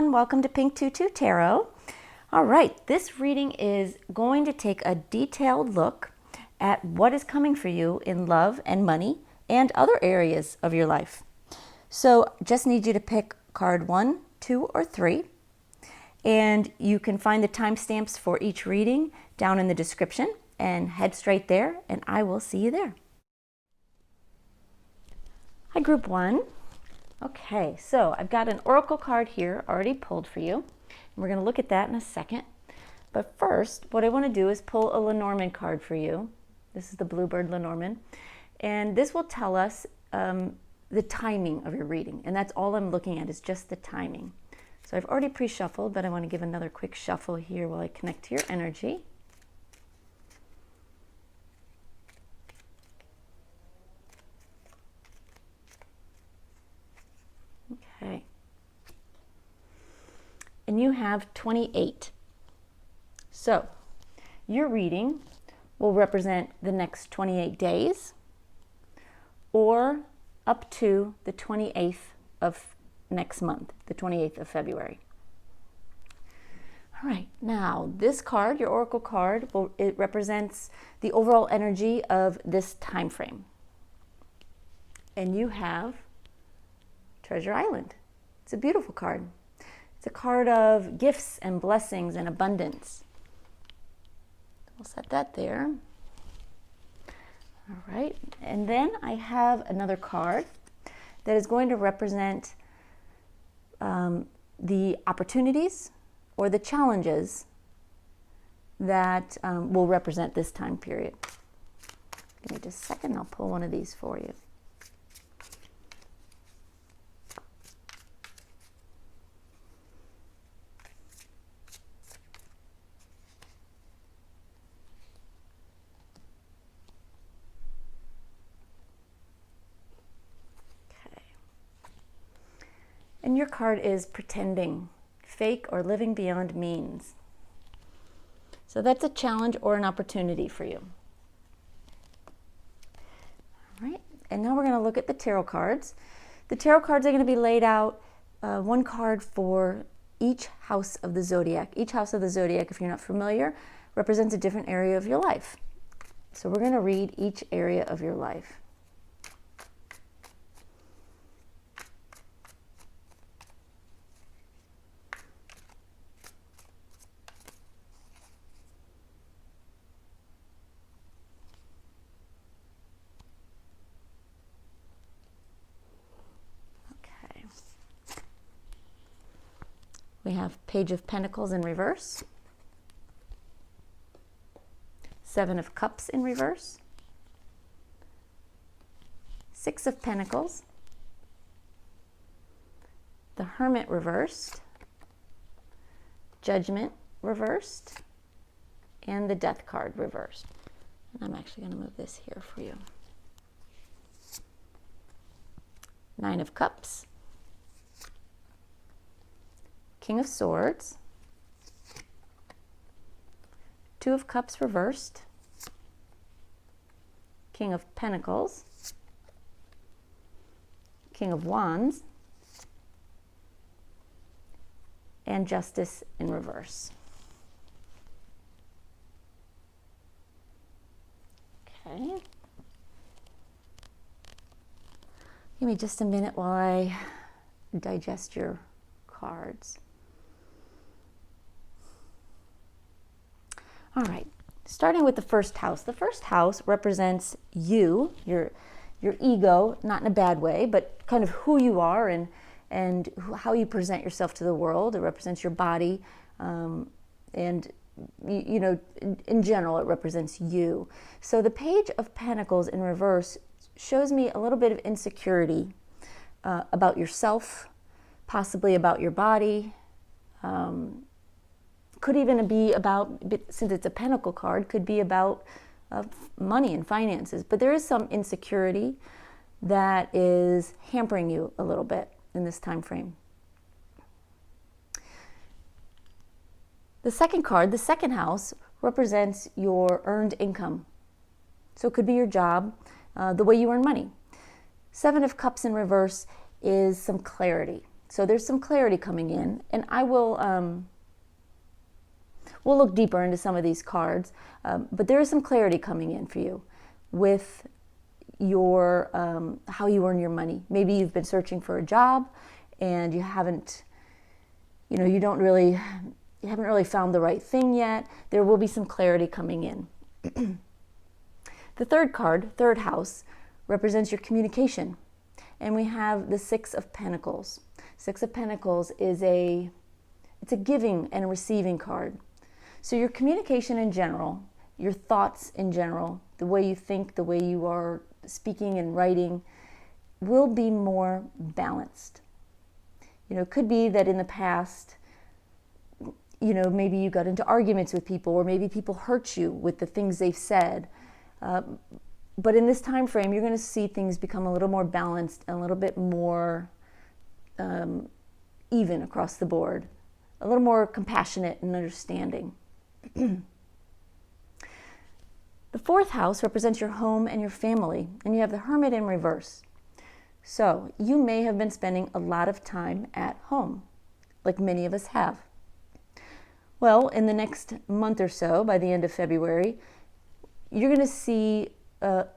everyone, welcome to Pink Tutu Tarot. All right, this reading is going to take a detailed look at what is coming for you in love and money and other areas of your life. So just need you to pick card 1, 2, or 3, and you can find the timestamps for each reading down in the description and head straight there, and I will see you there. Hi, Group 1. Okay, so I've got an oracle card here already pulled for you. And we're going to look at that in a second. But first, what I want to do is pull a Lenormand card for you. This is the Bluebird Lenormand. And this will tell us the timing of your reading. And that's all I'm looking at is just the timing. So I've already pre-shuffled, but I want to give another quick shuffle here while I connect to your energy. Okay. And you have 28. So your reading will represent the next 28 days or up to the 28th of next month, the 28th of February. All right, now this card, your oracle card, it represents the overall energy of this time frame. And you have Treasure Island. It's a beautiful card. It's a card of gifts and blessings and abundance. We'll set that there. All right, and then I have another card that is going to represent the opportunities or the challenges that will represent this time period. Give me just a second, I'll pull one of these for you. And your card is pretending, fake or living beyond means. So that's a challenge or an opportunity for you. All right, and now we're going to look at the tarot cards. The tarot cards are going to be laid out, one card for each house of the zodiac. Each house of the zodiac, if you're not familiar, represents a different area of your life. So we're going to read each area of your life. We have Page of Pentacles in reverse, 7 of Cups in reverse, 6 of Pentacles, the Hermit reversed, Judgment reversed, and the Death card reversed. And I'm actually going to move this here for you. 9 of Cups, King of Swords, 2 of Cups reversed, King of Pentacles, King of Wands, and Justice in reverse. Okay. Give me just a minute while I digest your cards. All right, starting with the first house. The first house represents you, your ego, not in a bad way, but kind of who you are and how you present yourself to the world. It represents your body, and you know, in general, it represents you. So the Page of Pentacles in reverse shows me a little bit of insecurity about yourself, possibly about your body. Could even be about, since it's a pentacle card, could be about money and finances. But there is some insecurity that is hampering you a little bit in this time frame. The second card, the second house, represents your earned income. So it could be your job, the way you earn money. 7 of Cups in reverse is some clarity. So there's some clarity coming in, and I will we'll look deeper into some of these cards, but there is some clarity coming in for you with your how you earn your money. Maybe you've been searching for a job and you haven't, you haven't really found the right thing yet. There will be some clarity coming in. The third card, third house, represents your communication. And we have the Six of Pentacles. Six of Pentacles is it's a giving and a receiving card. So your communication in general, your thoughts in general, the way you think, the way you are speaking and writing, will be more balanced. It could be that in the past, maybe you got into arguments with people, or maybe people hurt you with the things they've said. But in this time frame, you're going to see things become a little more balanced and a little bit more even across the board, a little more compassionate and understanding. The fourth house represents your home and your family, and you have the Hermit in reverse. So you may have been spending a lot of time at home, like many of us have. Well, in the next month or so, by the end of February, you're going to see, you're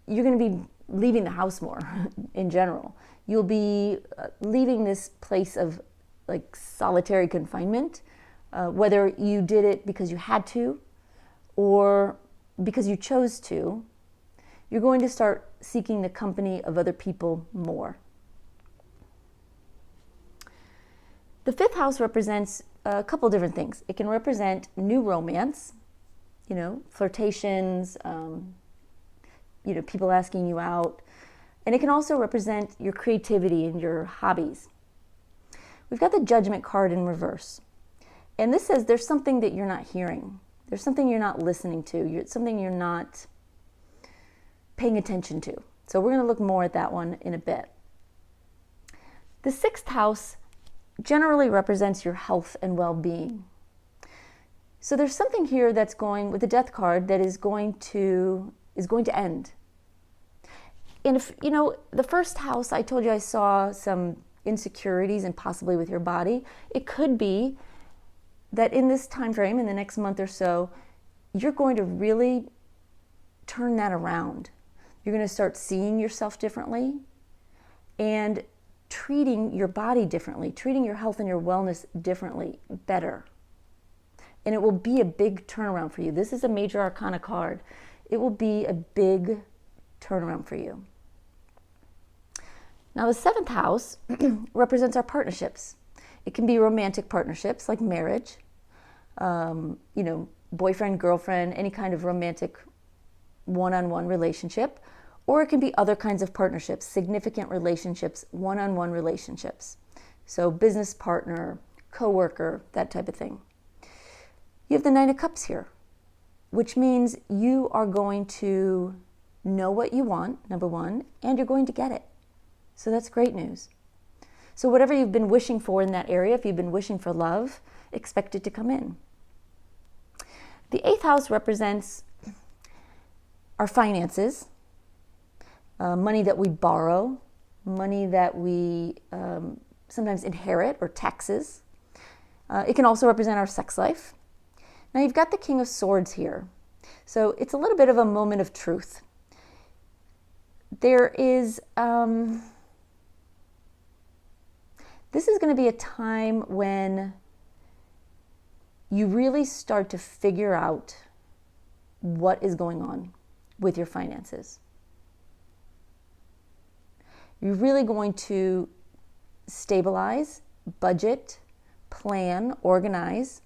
going to be leaving the house more in general. You'll be leaving this place of like solitary confinement, whether you did it because you had to or because you chose to. You're going to start seeking the company of other people more. The fifth house represents a couple different things. It can represent new romance, flirtations, people asking you out. And it can also represent your creativity and your hobbies. We've got the Judgment card in reverse. And this says there's something that you're not hearing. There's something you're not listening to. Something you're not paying attention to. So we're going to look more at that one in a bit. The sixth house generally represents your health and well-being. So there's something here that's going, with the Death card, that is going to end. And if, the first house, I told you I saw some insecurities and possibly with your body. It could be that in this time frame, in the next month or so, you're going to really turn that around. You're going to start seeing yourself differently and treating your body differently, treating your health and your wellness differently, better. And it will be a big turnaround for you. This is a major arcana card. It will be a big turnaround for you. Now, the seventh house represents our partnerships. It can be romantic partnerships like marriage, boyfriend, girlfriend, any kind of romantic one-on-one relationship, or it can be other kinds of partnerships, significant relationships, one-on-one relationships. So business partner, coworker, that type of thing. You have the Nine of Cups here, which means you are going to know what you want, number one, and you're going to get it. So that's great news. So whatever you've been wishing for in that area, if you've been wishing for love, expect it to come in. The eighth house represents our finances, money that we borrow, money that we sometimes inherit, or taxes. It can also represent our sex life. Now you've got the King of Swords here. So it's a little bit of a moment of truth. There is, this is going to be a time when you really start to figure out what is going on with your finances. You're really going to stabilize, budget, plan, organize,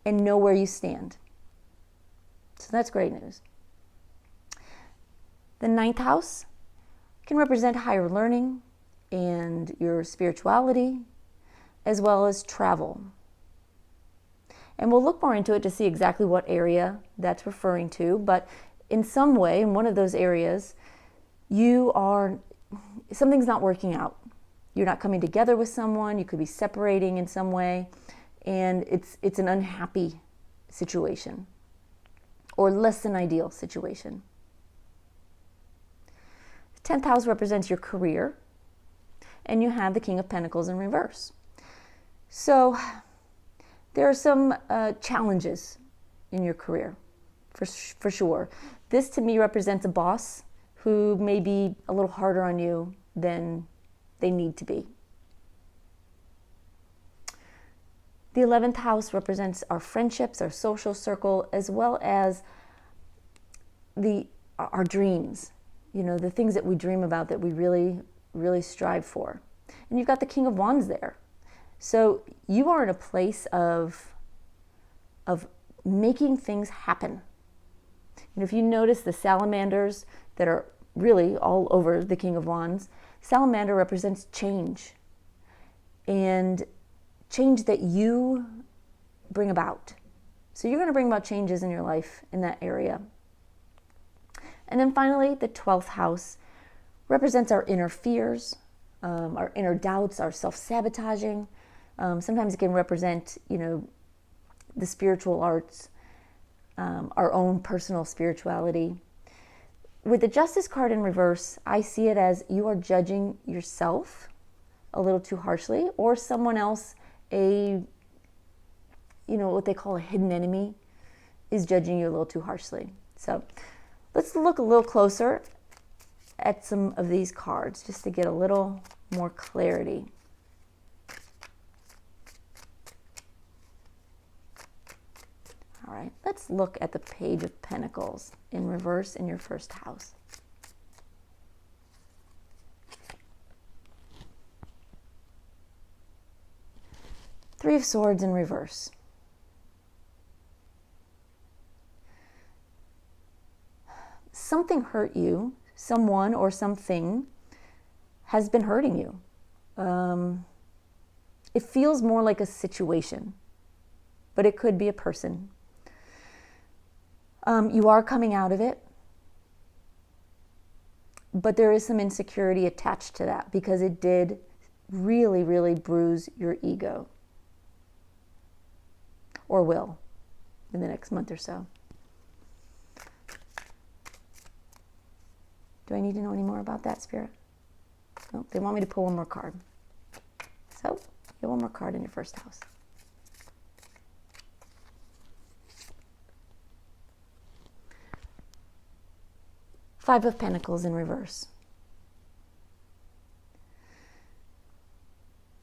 and know where you stand. So that's great news. The ninth house can represent higher learning and your spirituality, as well as travel. And we'll look more into it to see exactly what area that's referring to, but in some way, in one of those areas, something's not working out. You're not coming together with someone, you could be separating in some way, and it's an unhappy situation, or less than ideal situation. The 10th house represents your career, and you have the King of Pentacles in reverse. So there are some challenges in your career, for sure. This to me represents a boss who may be a little harder on you than they need to be. The 11th house represents our friendships, our social circle, as well as our dreams, the things that we dream about that we really, really strive for. And you've got the King of Wands there. So you are in a place of making things happen. And if you notice the salamanders that are really all over the King of Wands, salamander represents change. And change that you bring about. So you're going to bring about changes in your life in that area. And then finally, the 12th house represents our inner fears, our inner doubts, our self-sabotaging. Sometimes it can represent, the spiritual arts, our own personal spirituality. With the Justice card in reverse, I see it as you are judging yourself a little too harshly, or someone else, what they call a hidden enemy, is judging you a little too harshly. So let's look a little closer at some of these cards just to get a little more clarity. All right, let's look at the Page of Pentacles in reverse in your first house. Three of Swords in reverse. Something hurt you, someone or something has been hurting you. It feels more like a situation, but it could be a person. You are coming out of it, but there is some insecurity attached to that because it did really, really bruise your ego. Or will in the next month or so. Do I need to know any more about that, Spirit? No, they want me to pull one more card. So, get one more card in your first house. Five of Pentacles in reverse.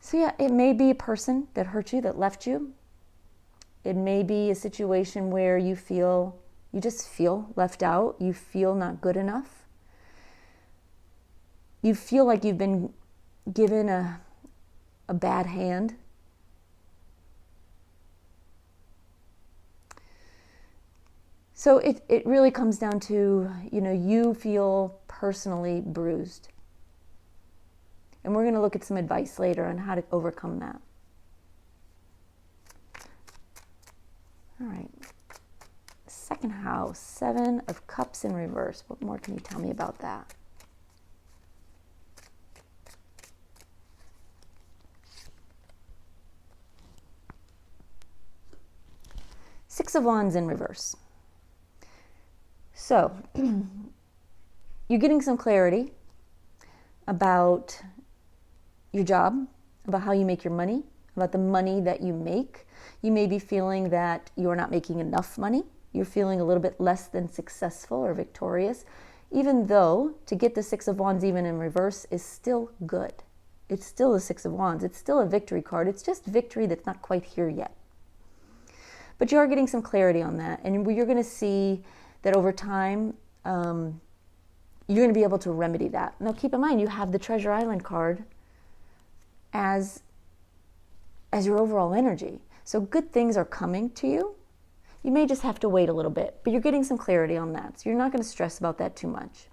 So yeah, it may be a person that hurt you, that left you. It may be a situation where you just feel left out. You feel not good enough. You feel like you've been given a bad hand. So it really comes down to, you feel personally bruised. And we're going to look at some advice later on how to overcome that. All right, second house, Seven of Cups in reverse. What more can you tell me about that? Six of Wands in reverse. So, you're getting some clarity about your job, about how you make your money, about the money that you make. You may be feeling that you're not making enough money. You're feeling a little bit less than successful or victorious, even though to get the Six of Wands even in reverse is still good. It's still the Six of Wands. It's still a victory card. It's just victory that's not quite here yet. But you are getting some clarity on that, and you're going to see that over time, you're going to be able to remedy that. Now, keep in mind, you have the Treasure Island card as your overall energy. So good things are coming to you. You may just have to wait a little bit, but you're getting some clarity on that. So you're not going to stress about that too much.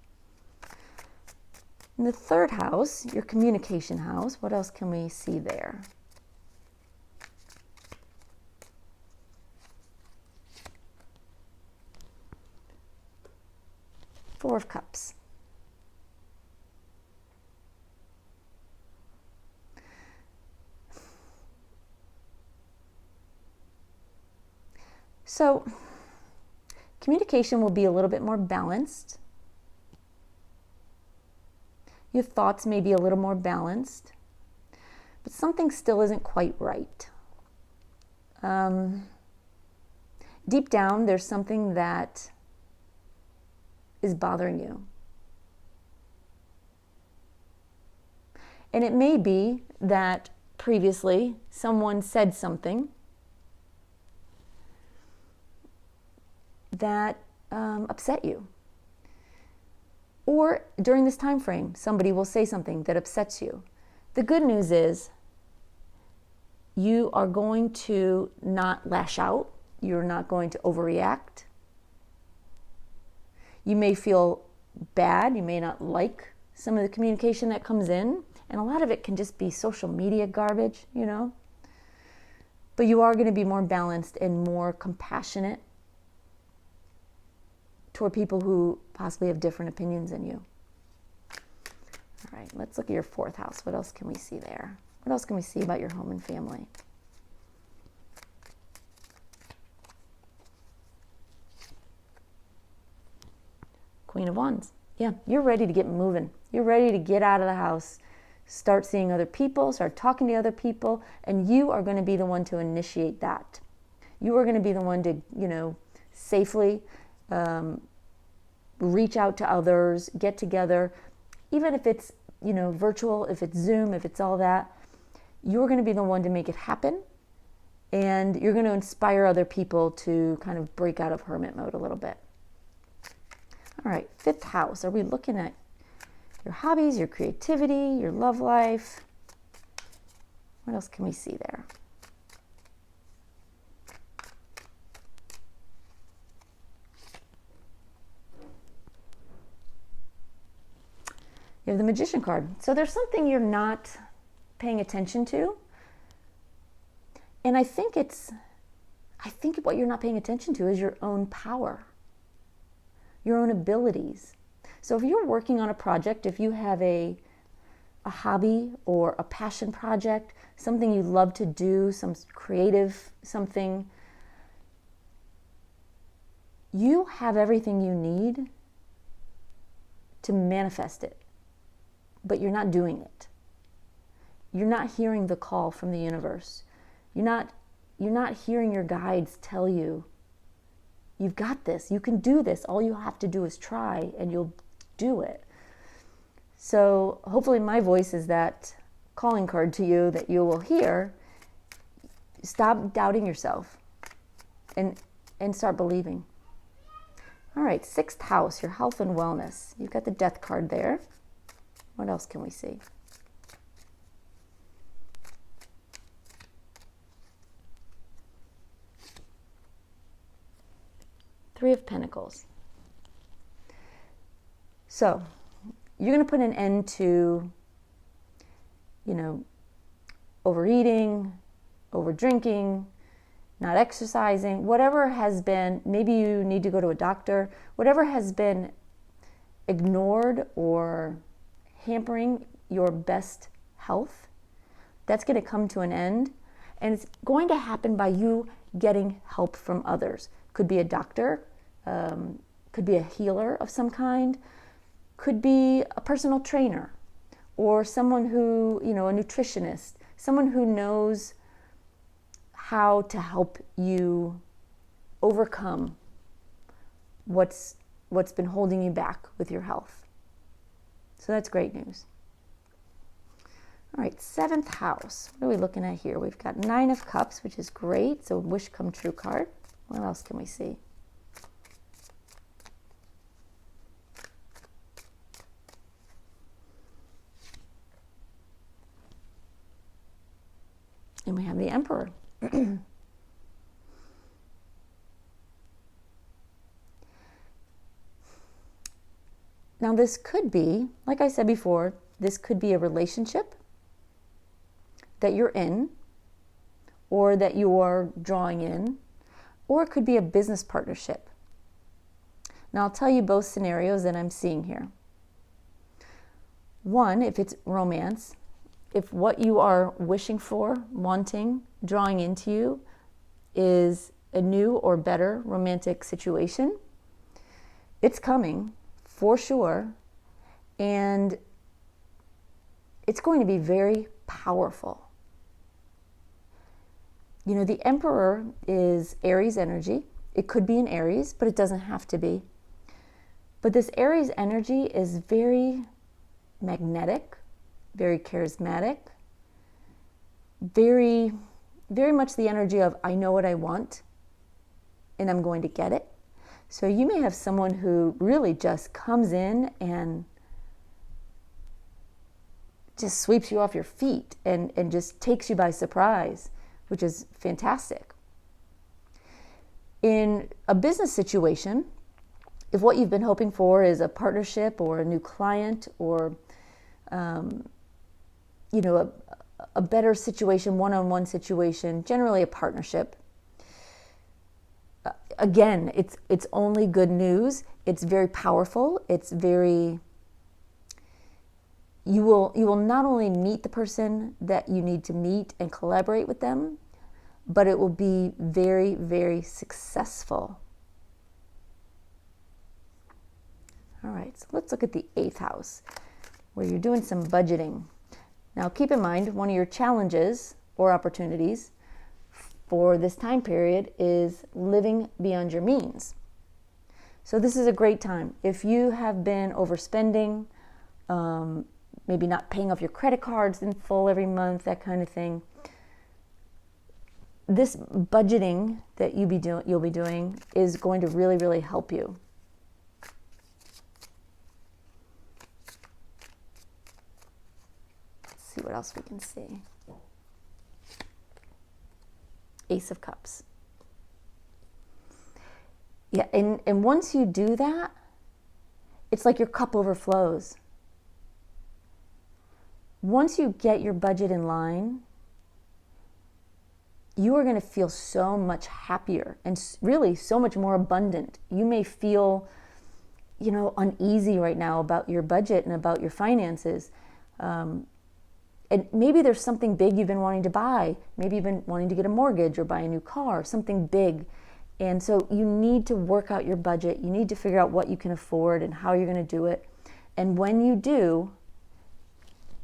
In the third house, your communication house, what else can we see there? Four of Cups. So communication will be a little bit more balanced. Your thoughts may be a little more balanced. but something still isn't quite right. Deep down, there's something that is bothering you. And it may be that previously someone said something that upset you. Or during this time frame, somebody will say something that upsets you. The good news is you are going to not lash out. You're not going to overreact. You may feel bad. You may not like some of the communication that comes in. And a lot of it can just be social media garbage, you know. But you are going to be more balanced and more compassionate toward people who possibly have different opinions than you. All right, let's look at your fourth house. What else can we see there? What else can we see about your home and family? Queen of Wands. Yeah, you're ready to get moving. You're ready to get out of the house, start seeing other people, start talking to other people, and you are going to be the one to initiate that. You are going to be the one to, safely reach out to others, get together, even if it's, virtual, if it's Zoom, if it's all that. You're going to be the one to make it happen, and you're going to inspire other people to kind of break out of hermit mode a little bit. All right, fifth house. Are we looking at your hobbies, your creativity, your love life? What else can we see there? You have the Magician card. So there's something you're not paying attention to. And I think what you're not paying attention to is your own power, your own abilities. So if you're working on a project, if you have a hobby or a passion project, something you love to do, some creative something, you have everything you need to manifest it, but you're not doing it. You're not hearing the call from the universe. You're not hearing your guides tell you, you've got this, you can do this. All you have to do is try and you'll do it. So hopefully my voice is that calling card to you that you will hear. Stop doubting yourself and start believing. All right, sixth house, your health and wellness. You've got the Death card there. What else can we see? Three of Pentacles. So you're going to put an end to, overeating, over drinking, not exercising, whatever has been, maybe you need to go to a doctor, whatever has been ignored or hampering your best health, that's going to come to an end. And it's going to happen by you getting help from others. Could be a doctor, could be a healer of some kind, could be a personal trainer, or someone who, a nutritionist, someone who knows how to help you overcome what's been holding you back with your health. So that's great news. All right, seventh house. What are we looking at here? We've got Nine of Cups, which is great. So wish come true card. What else can we see? And we have the Emperor. Now this could be, like I said before, this could be a relationship that you're in or that you are drawing in, or it could be a business partnership. Now I'll tell you both scenarios that I'm seeing here. One, if it's romance, if what you are wishing for, wanting, drawing into you is a new or better romantic situation, it's coming for sure, and it's going to be very powerful. You know, the Emperor is Aries energy. It could be an Aries, but it doesn't have to be. But this Aries energy is very magnetic, very charismatic, very, very much the energy of, I know what I want and I'm going to get it. So you may have someone who really just comes in and just sweeps you off your feet and just takes you by surprise, which is fantastic. In a business situation, if what you've been hoping for is a partnership or a new client or, you know, a better situation, one-on-one situation, generally a partnership, again, it's only good news. It's very powerful. It's very, you will not only meet the person that you need to meet and collaborate with them, but it will be very, very successful. All right, so let's look at the 8th house, where you're doing some budgeting. Now, keep in mind, one of your challenges or opportunities for this time period is living beyond your means. So this is a great time. If you have been overspending, maybe not paying off your credit cards in full every month, that kind of thing, this budgeting that you'll be doing is going to really, really help you. Let's see what else we can see. Ace of Cups. Yeah, and once you do that, it's like your cup overflows. Once you get your budget in line, you are going to feel so much happier and really so much more abundant. You may feel, you know, uneasy right now about your budget and about your finances. And maybe there's something big you've been wanting to buy. Maybe you've been wanting to get a mortgage or buy a new car, something big. And so you need to work out your budget. You need to figure out what you can afford and how you're going to do it. And when you do,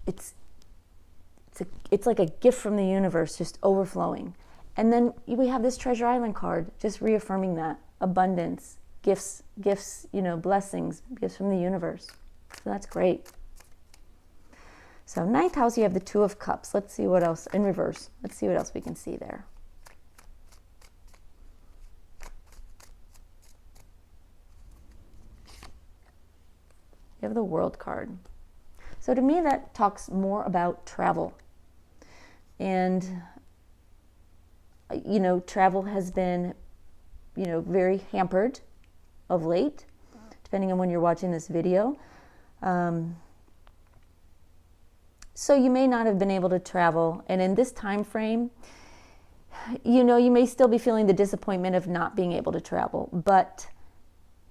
it's like a gift from the universe just overflowing. And then we have this Treasure Island card just reaffirming that. Abundance, gifts, you know, blessings, gifts from the universe. So that's great. So 9th house, you have the 2 of Cups. Let's see what else, in reverse. Let's see what else we can see there. You have the World card. So to me, that talks more about travel. And, you know, travel has been, you know, very hampered of late, depending on when you're watching this video. So you may not have been able to travel. And in this time frame, you know, you may still be feeling the disappointment of not being able to travel, but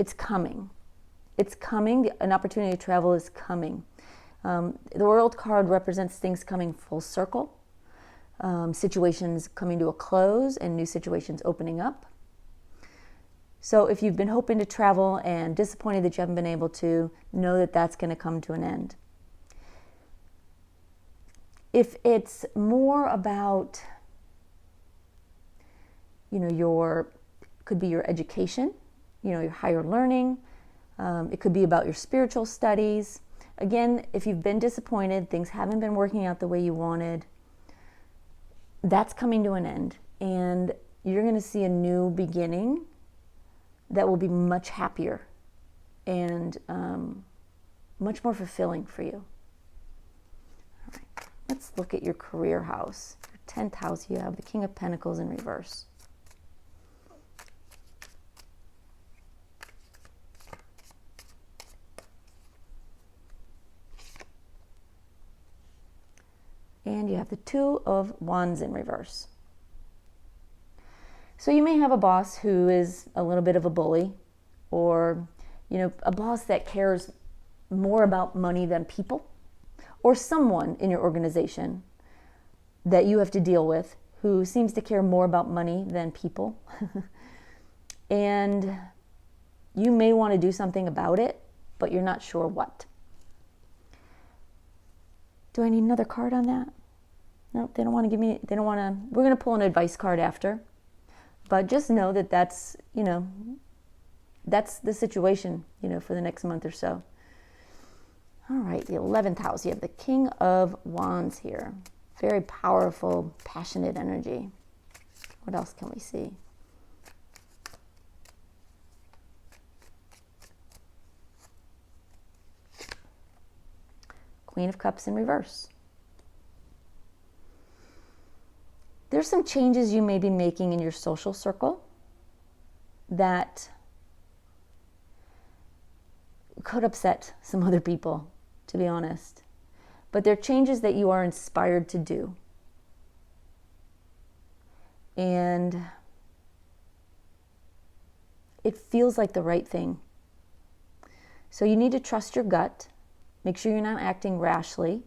it's coming. It's coming. An opportunity to travel is coming. The World card represents things coming full circle, situations coming to a close and new situations opening up. So if you've been hoping to travel and disappointed that you haven't been able to, know that that's going to come to an end. If it's more about, you know, could be your education, you know, your higher learning. It could be about your spiritual studies. Again, if you've been disappointed, things haven't been working out the way you wanted, that's coming to an end. And you're going to see a new beginning that will be much happier and much more fulfilling for you. All right. Let's look at your career house. Your 10th house, you have the King of Pentacles in reverse. And you have the 2 of Wands in reverse. So you may have a boss who is a little bit of a bully, or, you know, a boss that cares more about money than people, or someone in your organization that you have to deal with who seems to care more about money than people. And you may want to do something about it, but you're not sure what. Do I need another card on that? No, they don't want to give me, they don't want to, we're going to pull an advice card after. But just know that that's, that's the situation, for the next month or so. All right, the 11th house, you have the King of Wands here. Very powerful, passionate energy. What else can we see? Queen of Cups in reverse. There's some changes you may be making in your social circle that could upset some other people, to be honest. But they're changes that you are inspired to do. And it feels like the right thing. So you need to trust your gut. Make sure you're not acting rashly.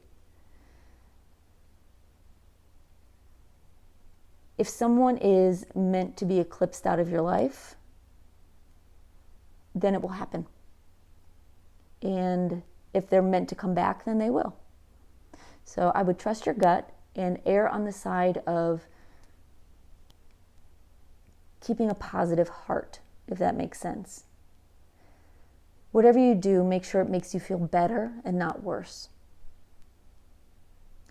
If someone is meant to be eclipsed out of your life, then it will happen. And if they're meant to come back, then they will. So I would trust your gut and err on the side of keeping a positive heart, if that makes sense. Whatever you do, make sure it makes you feel better and not worse.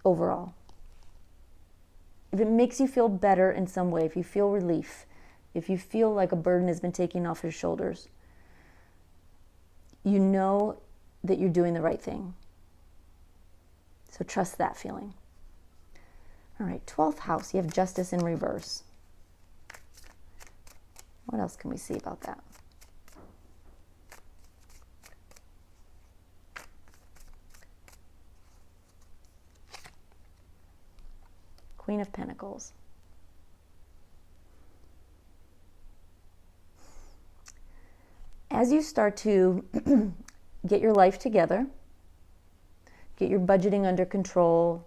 Overall. If it makes you feel better in some way, if you feel relief, if you feel like a burden has been taken off your shoulders, you know that you're doing the right thing. So trust that feeling. All right, 12th house, you have Justice in reverse. What else can we see about that? Queen of Pentacles. As you start to get your life together, get your budgeting under control,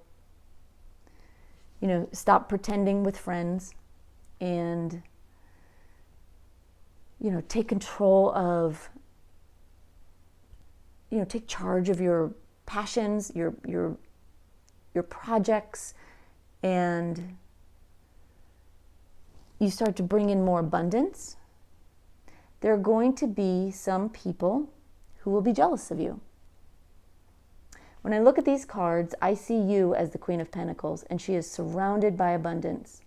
stop pretending with friends, and take control of, take charge of your passions, your projects, and you start to bring in more abundance, there are going to be some people who will be jealous of you. When I look at these cards, I see you as the Queen of Pentacles, and she is surrounded by abundance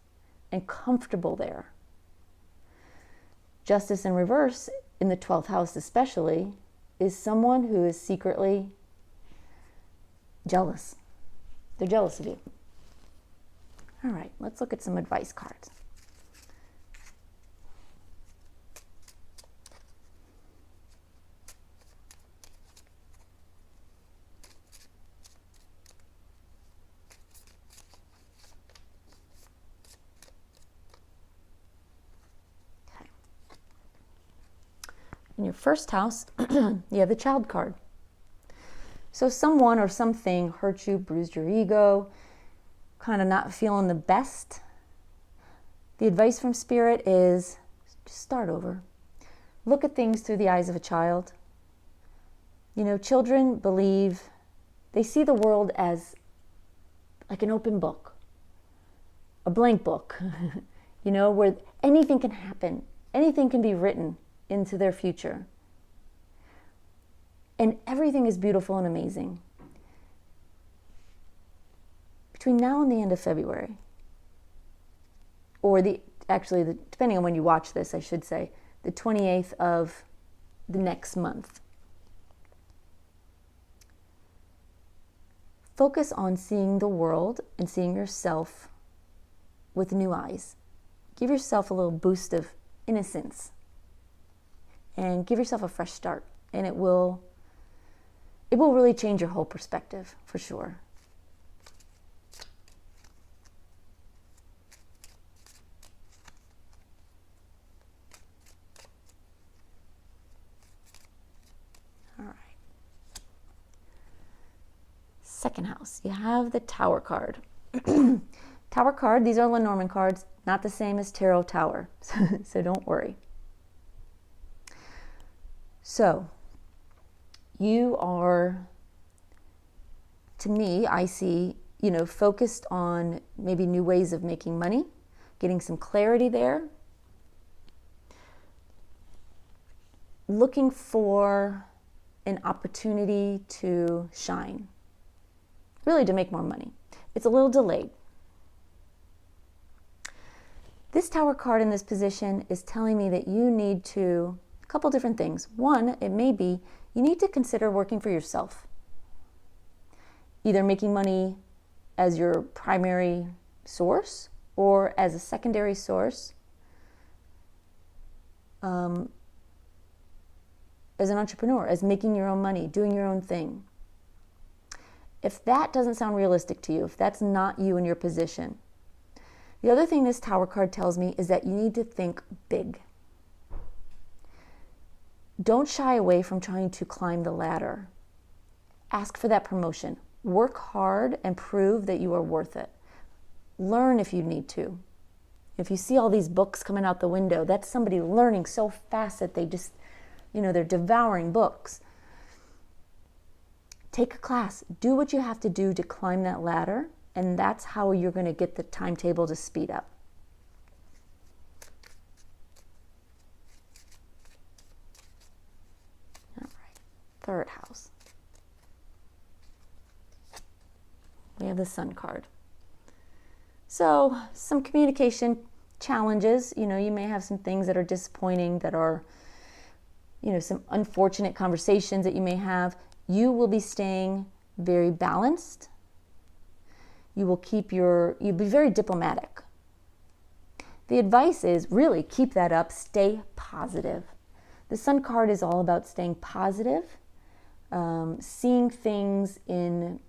and comfortable there. Justice in reverse, in the 12th house especially, is someone who is secretly jealous. They're jealous of you. All right, let's look at some advice cards. Okay. In your first house, you have the Child card. So someone or something hurt you, bruised your ego, kind of not feeling the best. The advice from Spirit is just start over. Look at things through the eyes of a child. Children believe, they see the world as like an open book, a blank book, where anything can happen, anything can be written into their future. And everything is beautiful and amazing. Between now and the end of February, or depending on when you watch this, I should say, the 28th of the next month, focus on seeing the world and seeing yourself with new eyes. Give yourself a little boost of innocence and give yourself a fresh start, and it will really change your whole perspective, for sure. Second house, you have the Tower card. Tower card, these are Lenormand cards, not the same as Tarot Tower, so don't worry. So, you are, to me, I see focused on maybe new ways of making money, getting some clarity there, looking for an opportunity to shine, really to make more money. It's a little delayed. This Tower card in this position is telling me that you need to, a couple different things. One, it may be you need to consider working for yourself, either making money as your primary source or as a secondary source, as an entrepreneur, as making your own money, doing your own thing. If that doesn't sound realistic to you, if that's not you in your position, the other thing this Tower card tells me is that you need to think big. Don't shy away from trying to climb the ladder. Ask for that promotion. Work hard and prove that you are worth it. Learn if you need to. If you see all these books coming out the window, that's somebody learning so fast that they just, they're devouring books. Take a class. Do what you have to do to climb that ladder, and that's how you're going to get the timetable to speed up. All right, third house. We have the Sun card. So some communication challenges. You may have some things that are disappointing, that are, some unfortunate conversations that you may have. You will be staying very balanced. You'll be very diplomatic. The advice is really keep that up, stay positive. The Sun card is all about staying positive, seeing things in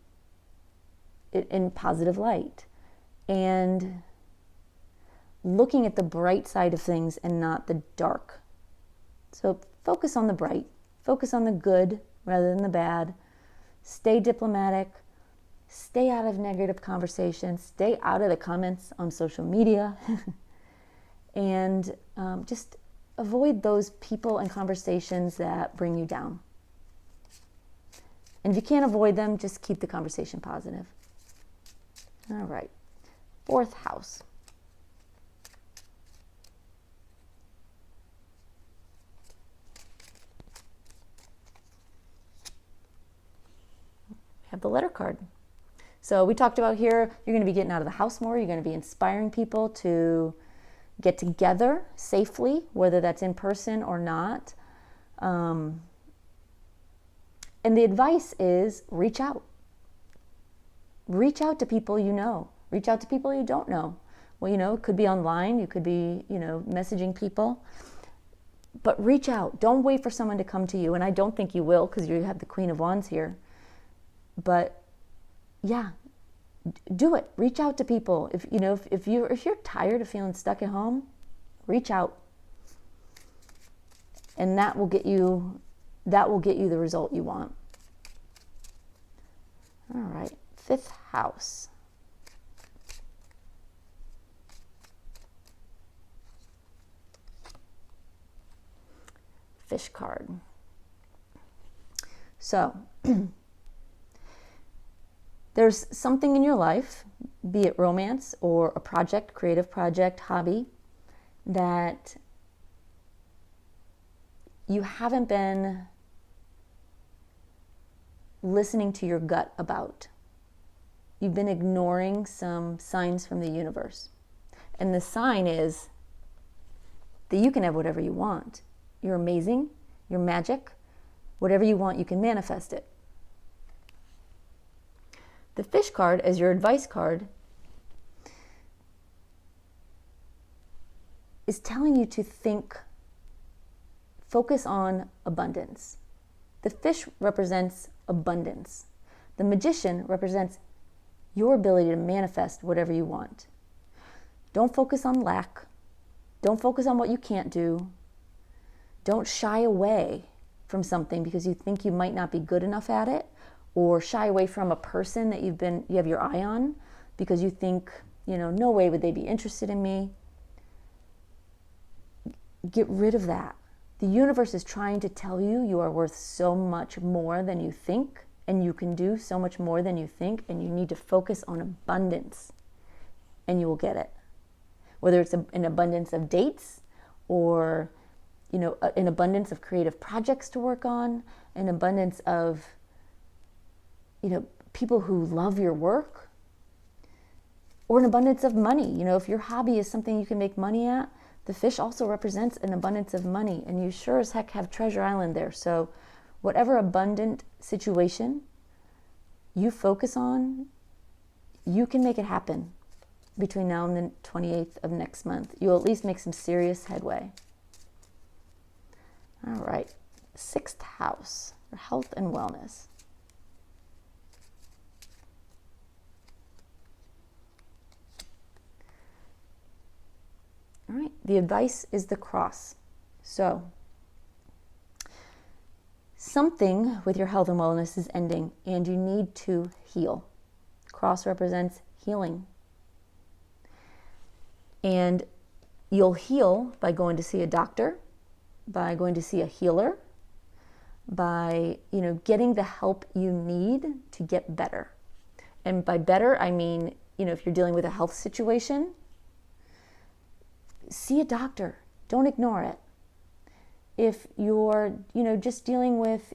positive light, and looking at the bright side of things and not the dark. So focus on the bright, focus on the good rather than the bad. Stay diplomatic, stay out of negative conversations, stay out of the comments on social media, and just avoid those people and conversations that bring you down. And if you can't avoid them, just keep the conversation positive. All right, fourth house. We have the letter card. So we talked about here, you're going to be getting out of the house more. You're going to be inspiring people to get together safely, whether that's in person or not. And the advice is reach out. Reach out to people you know. Reach out to people you don't know. Well, it could be online. You could be, messaging people. But reach out. Don't wait for someone to come to you. And I don't think you will, because you have the Queen of Wands here. But yeah, do it. Reach out to people. If you're tired of feeling stuck at home, reach out. And that will get you the result you want. All right, fifth house. Fish card. So there's something in your life, be it romance or a project, creative project, hobby, that you haven't been listening to your gut about. You've been ignoring some signs from the universe. And the sign is that you can have whatever you want. You're amazing, you're magic. Whatever you want, you can manifest it. The fish card, as your advice card, is telling you to focus on abundance. The fish represents abundance. The magician represents your ability to manifest whatever you want. Don't focus on lack. Don't focus on what you can't do. Don't shy away from something because you think you might not be good enough at it, or shy away from a person that you have your eye on because you think, no way would they be interested in me. Get rid of that. The universe is trying to tell you you are worth so much more than you think and you can do so much more than you think, and you need to focus on abundance, and you will get it. Whether it's an abundance of dates, or an abundance of creative projects to work on, an abundance of people who love your work, or an abundance of money. If your hobby is something you can make money at, the fish also represents an abundance of money, and you sure as heck have Treasure Island there. So whatever abundant situation you focus on, you can make it happen between now and the 28th of next month. You'll at least make some serious headway. All right, 6th house for health and wellness. All right, the advice is the cross. So something with your health and wellness is ending, and you need to heal. Cross represents healing. And you'll heal by going to see a doctor, by going to see a healer, by getting the help you need to get better. And by better, I mean, if you're dealing with a health situation, see a doctor. Don't ignore it. If you're, just dealing with,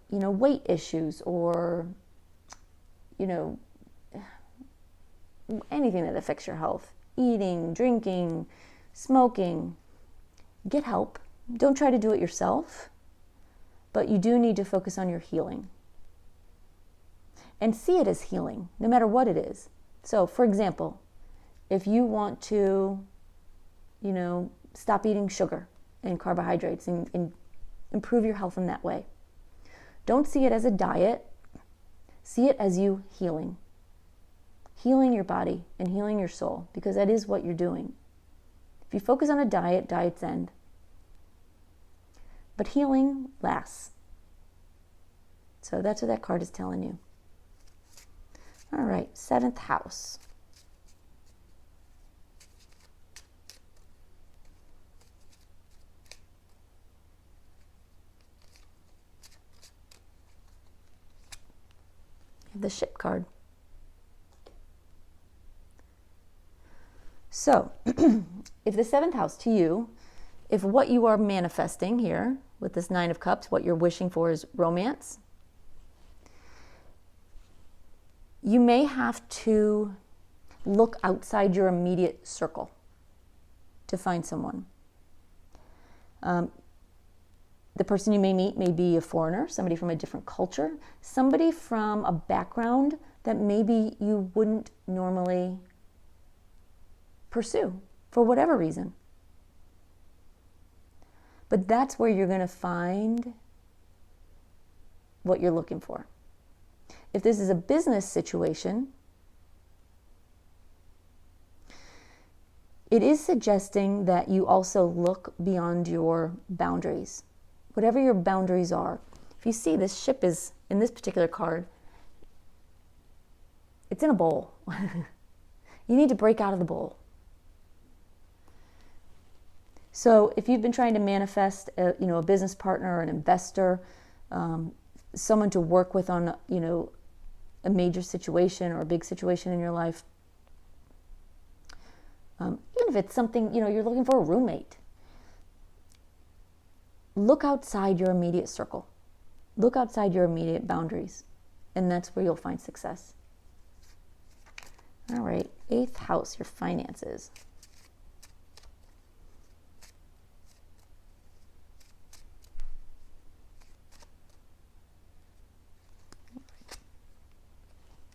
weight issues, or, anything that affects your health, eating, drinking, smoking, get help. Don't try to do it yourself, but you do need to focus on your healing. And see it as healing, no matter what it is. So, for example, if you want to, stop eating sugar and carbohydrates and improve your health in that way, don't see it as a diet. See it as you healing. Healing your body and healing your soul, because that is what you're doing. If you focus on a diet, diets end. But healing lasts. So that's what that card is telling you. All right, 7th house. The Ship card. So, if the 7th house to you, if what you are manifesting here with this 9 of Cups, what you're wishing for is romance, you may have to look outside your immediate circle to find someone. The person you may meet may be a foreigner, somebody from a different culture, somebody from a background that maybe you wouldn't normally pursue for whatever reason. But that's where you're going to find what you're looking for. If this is a business situation, it is suggesting that you also look beyond your boundaries. Whatever your boundaries are. If you see, this ship is, in this particular card, it's in a bowl. You need to break out of the bowl. So if you've been trying to manifest a business partner or an investor, someone to work with on a major situation or a big situation in your life, even if it's something, you're looking for a roommate, look outside your immediate circle. Look outside your immediate boundaries, and that's where you'll find success. All right, 8th house, your finances.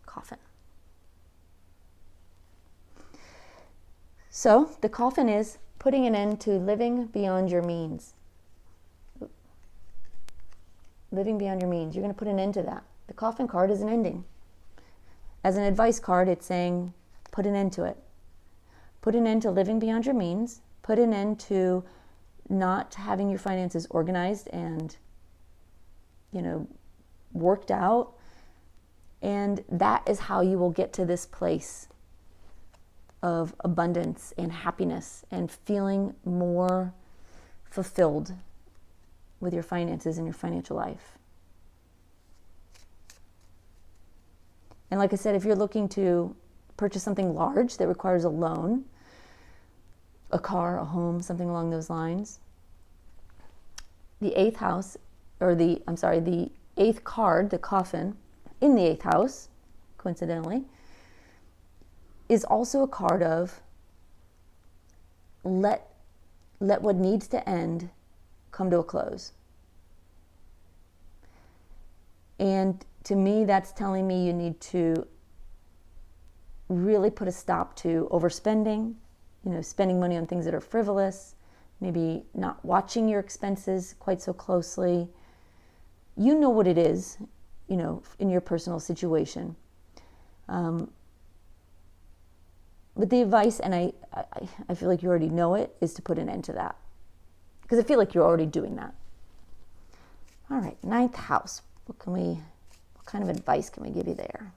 Coffin. So the coffin is putting an end to living beyond your means. Living beyond your means. You're going to put an end to that. The coffin card is an ending. As an advice card, it's saying, put an end to it. Put an end to living beyond your means. Put an end to not having your finances organized and, worked out. And that is how you will get to this place of abundance and happiness and feeling more fulfilled with your finances and your financial life. And like I said, if you're looking to purchase something large that requires a loan, a car, a home, something along those lines, the eighth house, the eighth card, the coffin, in the eighth house, coincidentally, is also a card of let what needs to end come to a close. And to me, that's telling me you need to really put a stop to overspending, spending money on things that are frivolous, maybe not watching your expenses quite so closely. You know what it is, in your personal situation. But the advice, and I feel like you already know it, is to put an end to that. Because I feel like you're already doing that. All right, ninth house. What kind of advice can we give you there?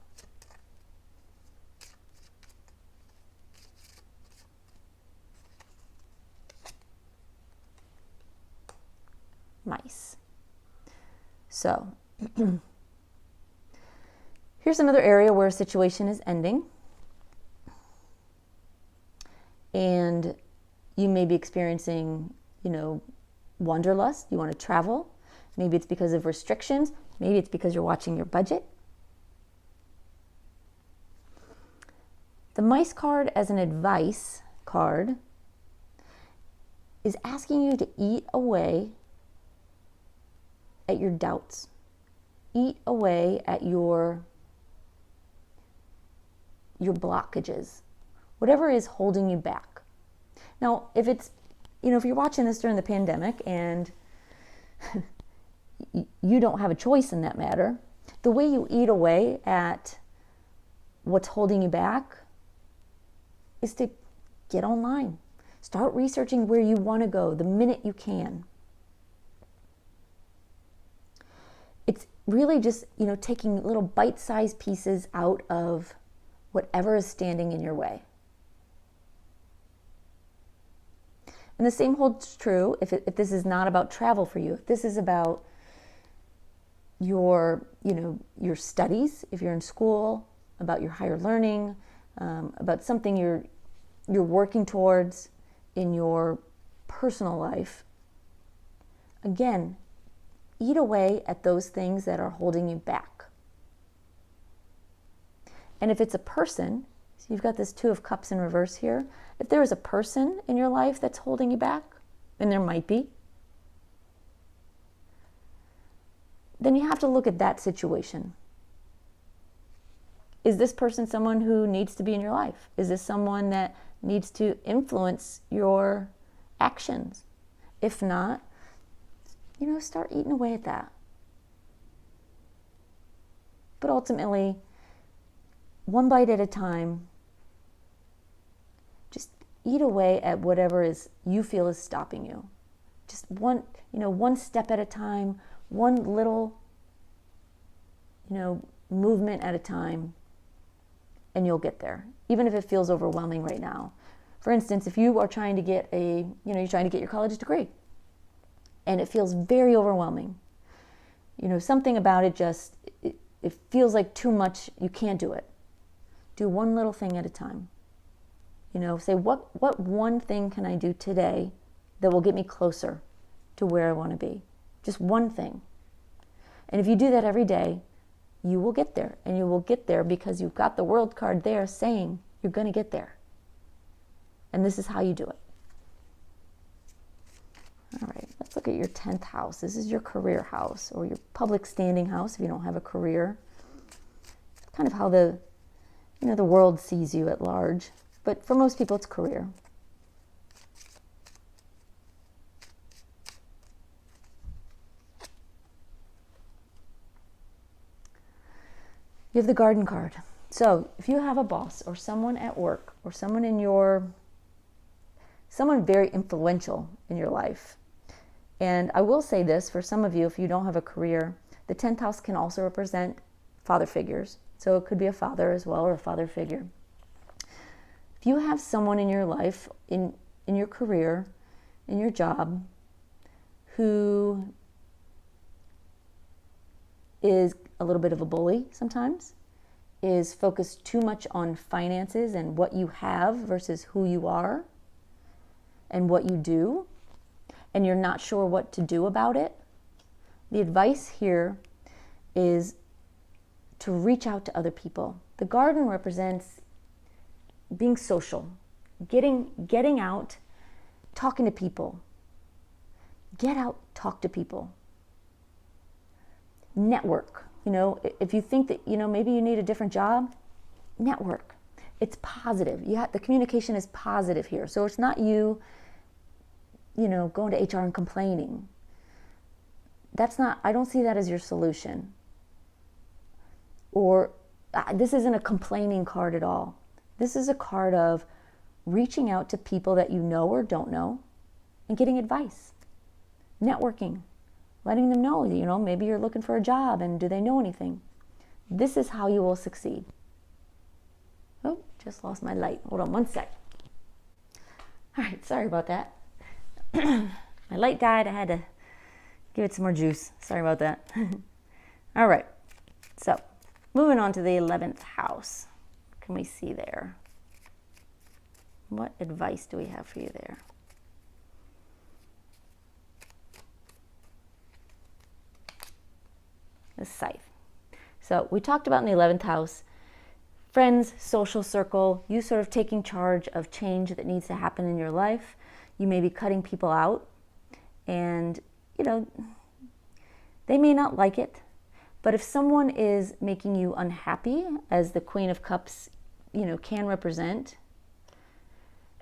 Nice. So, here's another area where a situation is ending. And you may be experiencing, wanderlust. You want to travel. Maybe it's because of restrictions. Maybe it's because you're watching your budget. The mice card as an advice card is asking you to eat away at your doubts. Eat away at your blockages. Whatever is holding you back. Now, if it's, if you're watching this during the pandemic and you don't have a choice in that matter, the way you eat away at what's holding you back is to get online. Start researching where you want to go the minute you can. It's really just, taking little bite-sized pieces out of whatever is standing in your way. And the same holds true if this is not about travel for you. If this is about your studies, if you're in school, about your higher learning, about something you're working towards in your personal life. Again, eat away at those things that are holding you back. And if it's a person, so you've got this Two of Cups in reverse here. If there is a person in your life that's holding you back, and there might be, then you have to look at that situation. Is this person someone who needs to be in your life? Is this someone that needs to influence your actions? If not, start eating away at that. But ultimately, one bite at a time, just eat away at whatever you feel is stopping you. Just one step at a time, one little, movement at a time, and you'll get there, even if it feels overwhelming right now. For instance, if you are trying to get you're trying to get your college degree, and it feels very overwhelming, something about it it feels like too much, you can't do it. Do one little thing at a time. Say, what one thing can I do today that will get me closer to where I want to be? Just one thing. And if you do that every day, you will get there. And you will get there because you've got the world card there saying you're going to get there. And this is how you do it. All right, let's look at your 10th house. This is your career house, or your public standing house if you don't have a career. It's kind of how the world sees you at large. But for most people, it's career. You have the garden card. So if you have a boss or someone at work or someone very influential in your life. And I will say this, for some of you, if you don't have a career, the 10th house can also represent father figures. So it could be a father as well, or a father figure. If you have someone in your life, in your career, in your job, who is a little bit of a bully sometimes, is focused too much on finances and what you have versus who you are and what you do, and you're not sure what to do about it, the advice here is to reach out to other people. The garden represents being social, getting out, talking to people. Get out, talk to people. Network. If you think that, maybe you need a different job, network. It's positive. The communication is positive here. So it's not you going to HR and complaining. I don't see that as your solution. Or this isn't a complaining card at all. This is a card of reaching out to people that you know or don't know and getting advice. Networking. Letting them know, maybe you're looking for a job and do they know anything? This is how you will succeed. Oh, just lost my light. Hold on one sec. All right, sorry about that. My light died. I had to give it some more juice. Sorry about that. All right, so moving on to the 11th house. What can we see there? What advice do we have for you there? The scythe. So we talked about in the 11th house, friends, social circle, you sort of taking charge of change that needs to happen in your life. You may be cutting people out and, they may not like it. But if someone is making you unhappy, as the Queen of Cups, can represent,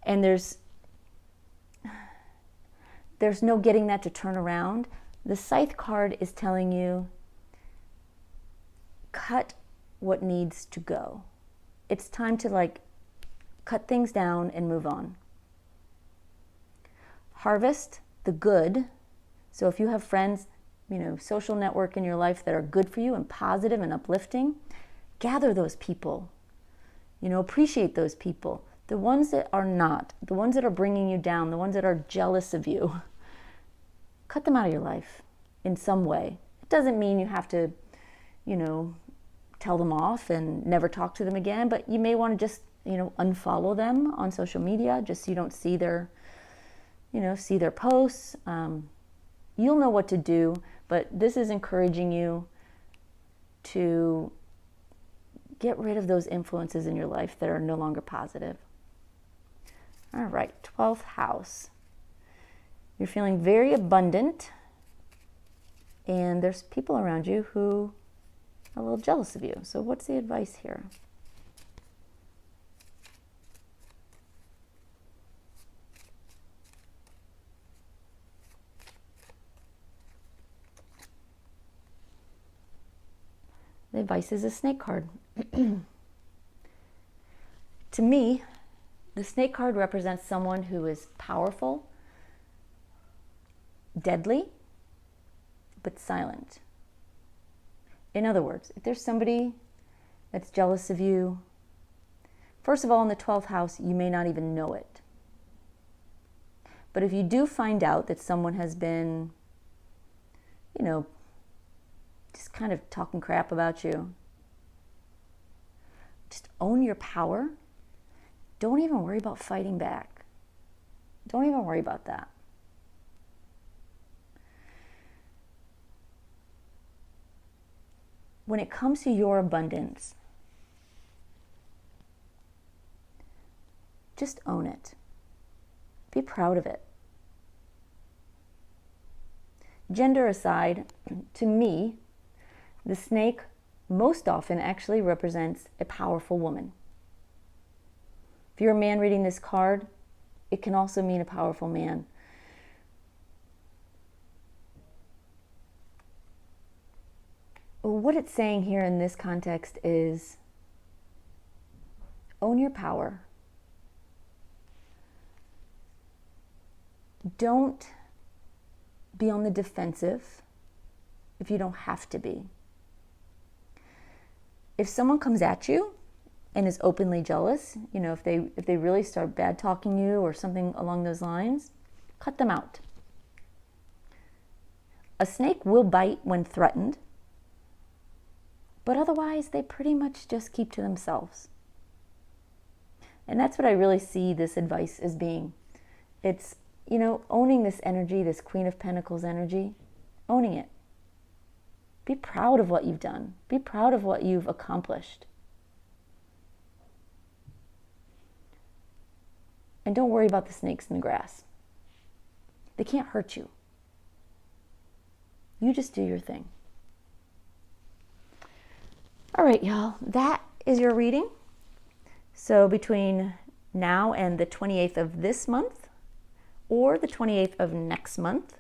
and there's no getting that to turn around, the Scythe card is telling you, cut what needs to go. It's time to cut things down and move on. Harvest the good. So if you have friends, social network in your life that are good for you and positive and uplifting, gather those people. Appreciate those people. The ones that are not, the ones that are bringing you down, the ones that are jealous of you, cut them out of your life in some way. It doesn't mean you have to, tell them off and never talk to them again, but you may want to just, unfollow them on social media just so you don't see their posts. You'll know what to do, but this is encouraging you to get rid of those influences in your life that are no longer positive. All right, 12th house. You're feeling very abundant, and there's people around you who are a little jealous of you. So what's the advice here? The advice is a snake card. To me, the snake card represents someone who is powerful, deadly, but silent. In other words, if there's somebody that's jealous of you, first of all, in the 12th house, you may not even know it. But if you do find out that someone has been, just kind of talking crap about you, just own your power. Don't even worry about fighting back. Don't even worry about that. When it comes to your abundance, just own it. Be proud of it. Gender aside, to me, the snake most often actually represents a powerful woman. If you're a man reading this card, it can also mean a powerful man. What it's saying here in this context is own your power. Don't be on the defensive if you don't have to be. If someone comes at you and is openly jealous, if they really start bad talking you or something along those lines, cut them out. A snake will bite when threatened, But otherwise, they pretty much just keep to themselves. And that's what I really see this advice as being. It's, owning this energy, this Queen of Pentacles energy, owning it. Be proud of what you've done. Be proud of what you've accomplished. And don't worry about the snakes in the grass. They can't hurt you. You just do your thing. All right, y'all, that is your reading. So between now and the 28th of this month or the 28th of next month,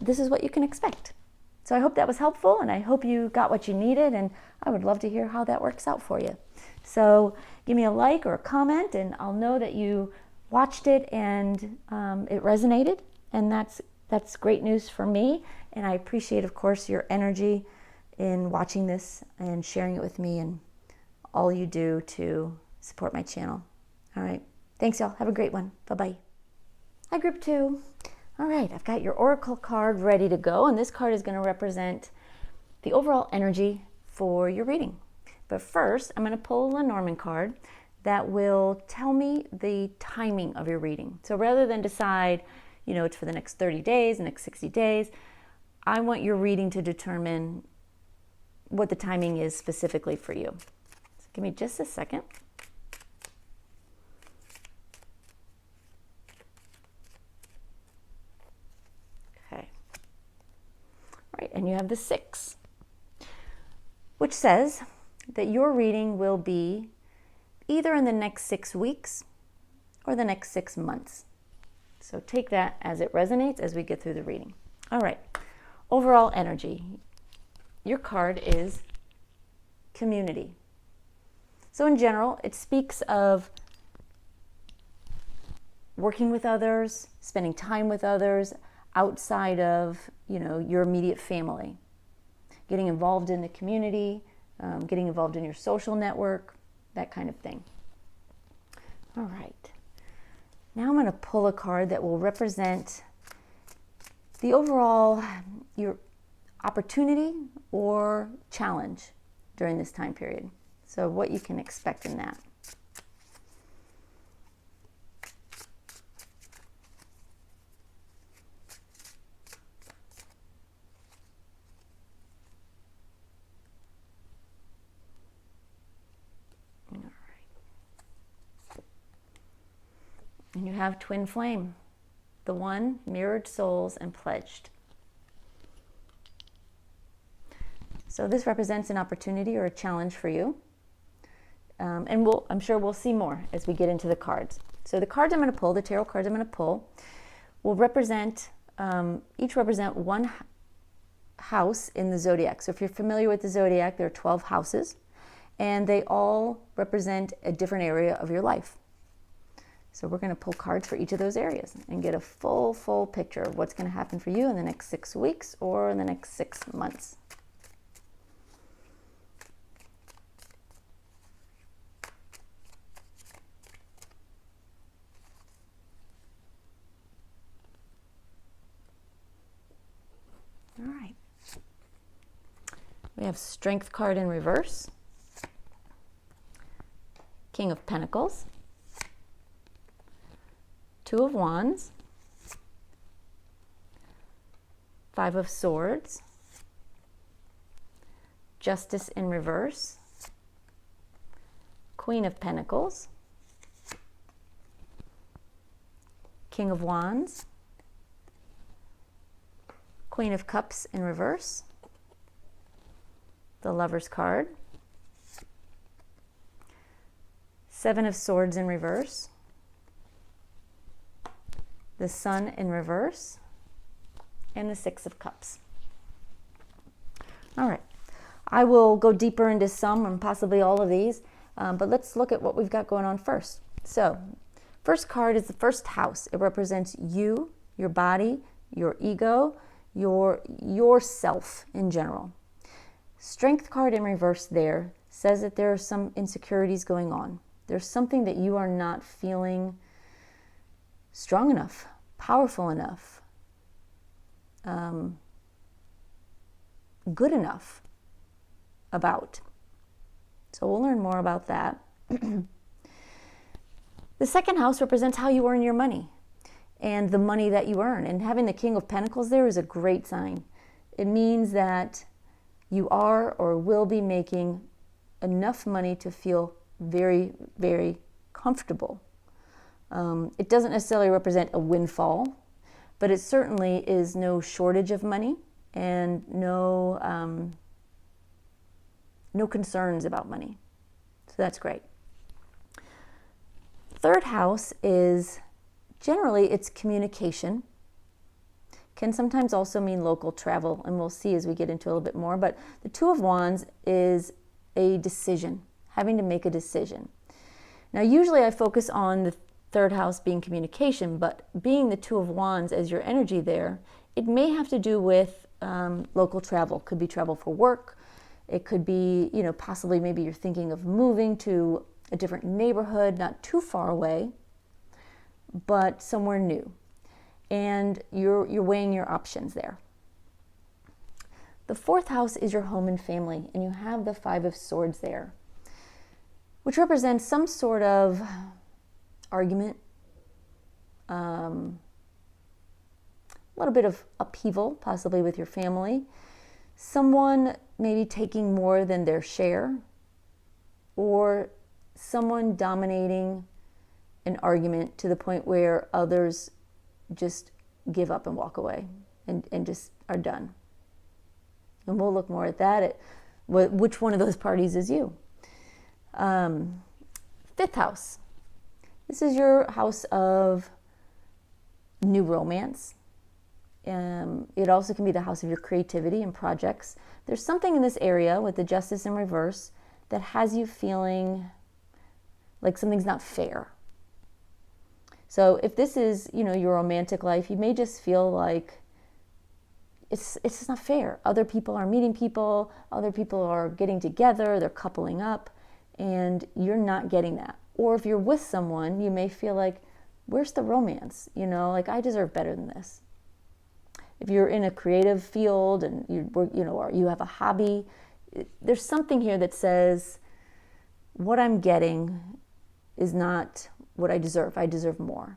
this is what you can expect. So I hope that was helpful, and I hope you got what you needed, and I would love to hear how that works out for you. So give me a like or a comment, and I'll know that you watched it and it resonated, and that's great news for me. And I appreciate, of course, your energy in watching this and sharing it with me and all you do to support my channel. All right. Thanks, y'all. Have a great one. Bye-bye. Hi, group 2. All right. I've got your oracle card ready to go, and this card is going to represent the overall energy for your reading. But first, I'm going to pull a Lenormand card that will tell me the timing of your reading. So rather than decide, it's for the next 30 days, the next 60 days, I want your reading to determine what the timing is specifically for you. So give me just a second. Okay. All right, and you have the 6, which says that your reading will be either in the next 6 weeks or the next 6 months. So take that as it resonates as we get through the reading. All right, overall energy. Your card is community. So in general, it speaks of working with others, spending time with others outside of, your immediate family. Getting involved in the community, getting involved in your social network, that kind of thing. All right. Now I'm going to pull a card that will represent the overall, your opportunity or challenge during this time period. So what you can expect in that. All right. And you have twin flame, the one, mirrored souls, and pledged. So this represents an opportunity or a challenge for you. And I'm sure we'll see more as we get into the cards. So the cards I'm going to pull, the tarot cards I'm going to pull, will represent, each represent one house in the zodiac. So if you're familiar with the zodiac, there are 12 houses, and they all represent a different area of your life. So we're going to pull cards for each of those areas and get a full picture of what's going to happen for you in the next 6 weeks or in the next 6 months. All right. We have Strength card in reverse, King of Pentacles, 2 of Wands, 5 of Swords, Justice in reverse, Queen of Pentacles, King of Wands, Queen of Cups in reverse, the Lover's card, 7 of Swords in reverse, the Sun in reverse, and the 6 of Cups. All right, I will go deeper into some and possibly all of these, but let's look at what we've got going on first. So, first card is the first house. It represents you, your body, your ego, yourself in general. Strength card in reverse there says that there are some insecurities going on. There's something that you are not feeling strong enough, powerful enough, good enough about. So we'll learn more about that. The second house represents how you earn your money and the money that you earn. And having the King of Pentacles there is a great sign. It means that you are or will be making enough money to feel very, very comfortable. It doesn't necessarily represent a windfall, but it certainly is no shortage of money and no concerns about money. So that's great. Third house is generally it's communication. Can sometimes also mean local travel, and we'll see as we get into a little bit more. But the Two of Wands is a decision, having to make a decision. Now, usually I focus on the third house being communication, but being the Two of Wands as your energy there, it may have to do with local travel. Could be travel for work. It could be, possibly maybe you're thinking of moving to a different neighborhood, not too far away, but somewhere new. And you're weighing your options there. The fourth house is your home and family, and you have the Five of Swords there, which represents some sort of argument, a little bit of upheaval, possibly with your family, someone maybe taking more than their share, or someone dominating an argument to the point where others just give up and walk away and just are done. And we'll look more at that, at which one of those parties is you. Fifth house. This is your house of new romance. It also can be the house of your creativity and projects. There's something in this area with the Justice in reverse that has you feeling like something's not fair. So if this is, your romantic life, you may just feel like it's just not fair. Other people are meeting people, other people are getting together, they're coupling up, and you're not getting that. Or if you're with someone, you may feel like, where's the romance? Like I deserve better than this. If you're in a creative field and or you have a hobby, there's something here that says, what I'm getting is not what I deserve. I deserve more.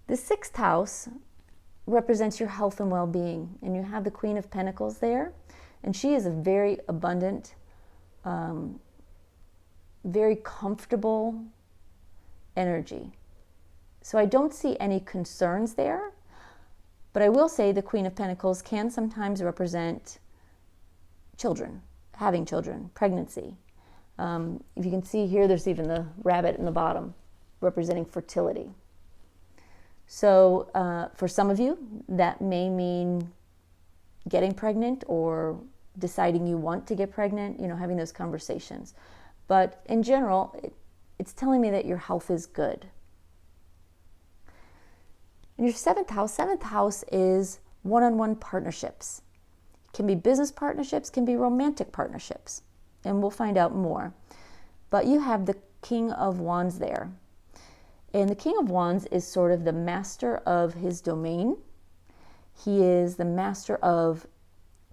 The sixth house represents your health and well-being, and you have the Queen of Pentacles there, and she is a very abundant, very comfortable energy. So I don't see any concerns there, but I will say the Queen of Pentacles can sometimes represent children, having children, pregnancy. If you can see here, there's even the rabbit in the bottom representing fertility. So for some of you, that may mean getting pregnant or deciding you want to get pregnant, having those conversations. But in general, it's telling me that your health is good. And your seventh house is one-on-one partnerships. It can be business partnerships, can be romantic partnerships. And we'll find out more. But you have the King of Wands there. And the King of Wands is sort of the master of his domain. He is the master of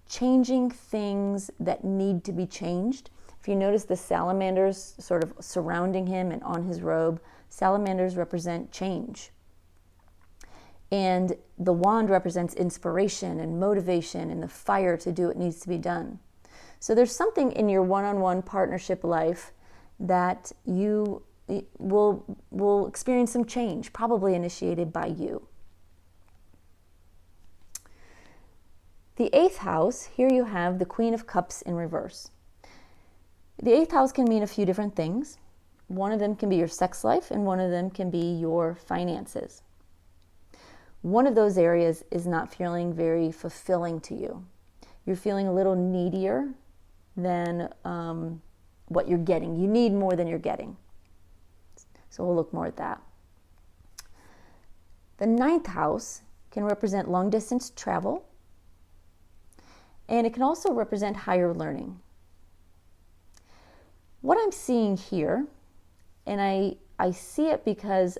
changing things that need to be changed. If you notice the salamanders sort of surrounding him and on his robe, salamanders represent change. And the wand represents inspiration and motivation and the fire to do what needs to be done. So there's something in your one-on-one partnership life that you will experience some change, probably initiated by you. The eighth house, here you have the Queen of Cups in reverse. The eighth house can mean a few different things. One of them can be your sex life, and one of them can be your finances. One of those areas is not feeling very fulfilling to you. You're feeling a little needier than what you're getting. You need more than you're getting. So we'll look more at that. The ninth house can represent long distance travel, and it can also represent higher learning. What I'm seeing here, and I see it because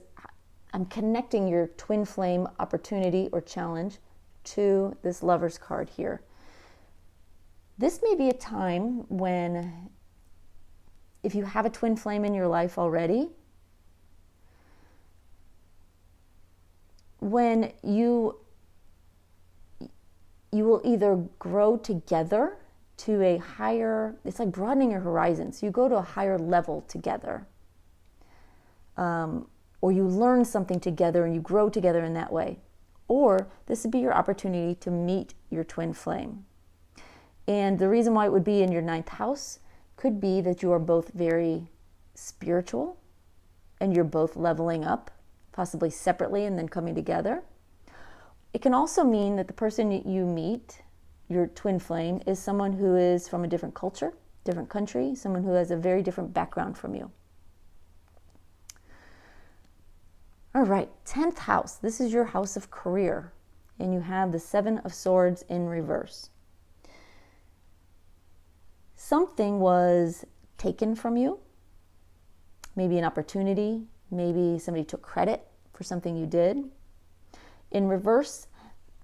I'm connecting your twin flame opportunity or challenge to this Lover's card here. This may be a time when, if you have a twin flame in your life already, when you will either grow together to a higher, it's like broadening your horizons. You go to a higher level together. Or you learn something together and you grow together in that way. Or this would be your opportunity to meet your twin flame. And the reason why it would be in your 9th house could be that you are both very spiritual and you're both leveling up, possibly separately and then coming together. It can also mean that the person you meet, your twin flame, is someone who is from a different culture, different country, someone who has a very different background from you. All right, 10th house. This is your house of career, and you have the 7 of Swords in reverse. Something was taken from you, maybe an opportunity, maybe somebody took credit for something you did. In reverse,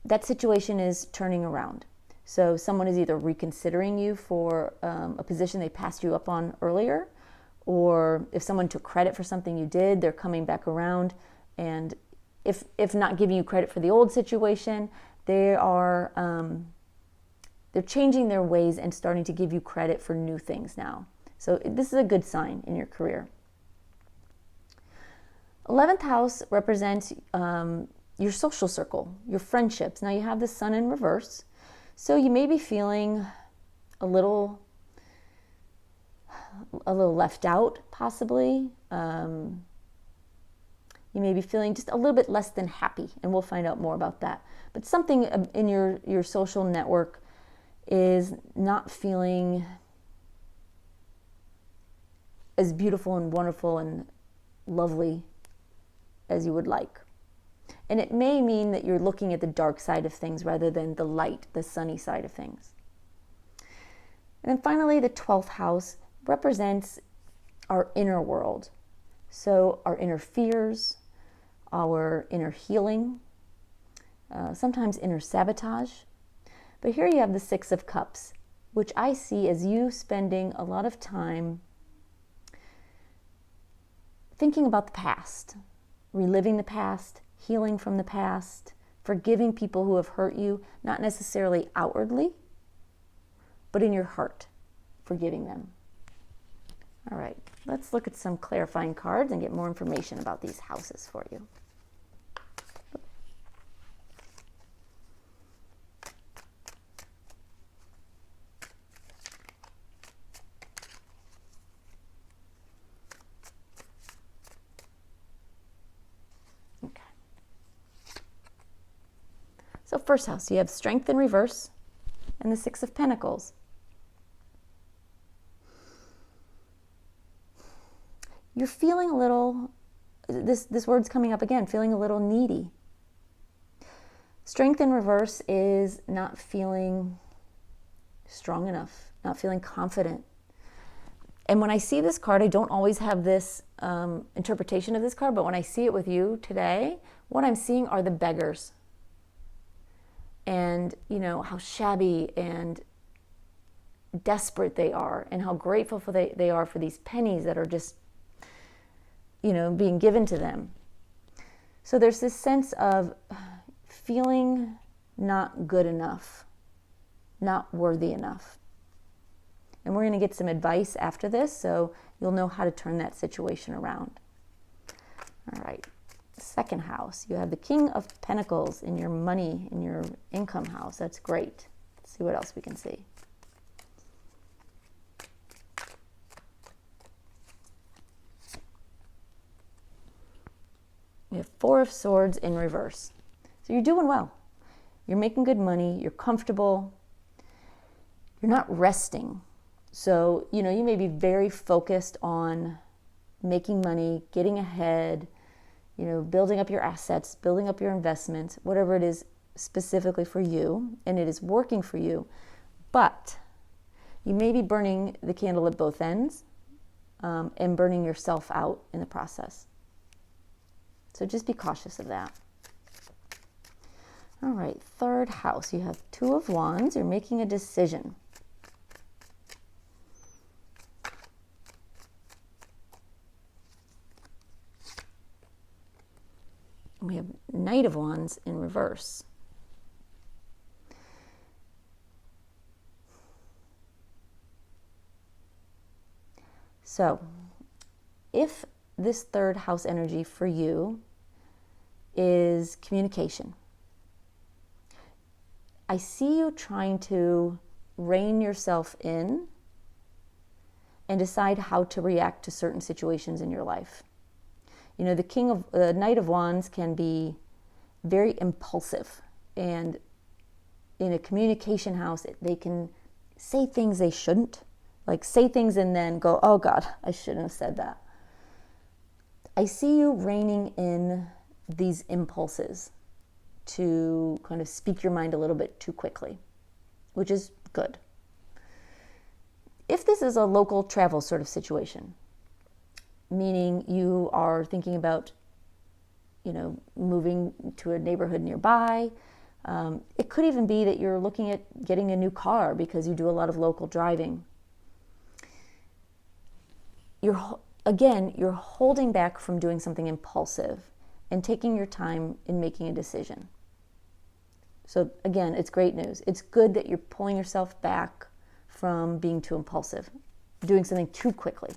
that situation is turning around. So someone is either reconsidering you for a position they passed you up on earlier, or if someone took credit for something you did, they're coming back around. And if not giving you credit for the old situation, they're changing their ways and starting to give you credit for new things now. So this is a good sign in your career. 11th house represents your social circle, your friendships. Now you have the Sun in reverse, so you may be feeling a little left out, possibly. You may be feeling just a little bit less than happy, and we'll find out more about that. But something in your social network is not feeling as beautiful and wonderful and lovely as you would like. And it may mean that you're looking at the dark side of things rather than the light, the sunny side of things. And then finally, the 12th house represents our inner world. So our inner fears, our inner healing, sometimes inner sabotage. But here you have the 6 of Cups, which I see as you spending a lot of time thinking about the past, reliving the past, healing from the past, forgiving people who have hurt you, not necessarily outwardly, but in your heart, forgiving them. All right, let's look at some clarifying cards and get more information about these houses for you. Okay. So first house, you have Strength in reverse and the 6 of Pentacles. You're feeling a little, this word's coming up again, feeling a little needy. Strength in reverse is not feeling strong enough, not feeling confident. And when I see this card, I don't always have this interpretation of this card, but when I see it with you today, what I'm seeing are the beggars. And, you know, how shabby and desperate they are, and how grateful they are for these pennies that are just, you know, being given to them. So there's this sense of feeling not good enough, not worthy enough. And we're going to get some advice after this, so you'll know how to turn that situation around. All right, second house, you have the King of Pentacles in your money, in your income house. That's great. Let's see what else we can see. We have 4 of Swords in reverse. So you're doing well. You're making good money. You're comfortable. You're not resting. So, you know, you may be very focused on making money, getting ahead, you know, building up your assets, building up your investments, whatever it is specifically for you, and it is working for you. But you may be burning the candle at both ends and burning yourself out in the process. So just be cautious of that. All right, third house, you have 2 of Wands. You're making a decision. Knight of Wands in reverse. So, if this third house energy for you is communication, I see you trying to rein yourself in and decide how to react to certain situations in your life. You know, the Knight of Wands can be very impulsive, and in a communication house, they can say things they shouldn't, like say things and then go, oh God, I shouldn't have said that. I see you reining in these impulses to kind of speak your mind a little bit too quickly, which is good. If this is a local travel sort of situation, meaning you are thinking about, moving to a neighborhood nearby, it could even be that you're looking at getting a new car because you do a lot of local driving. You're holding back from doing something impulsive and taking your time in making a decision. So again, it's great news. It's good that you're pulling yourself back from being too impulsive, doing something too quickly.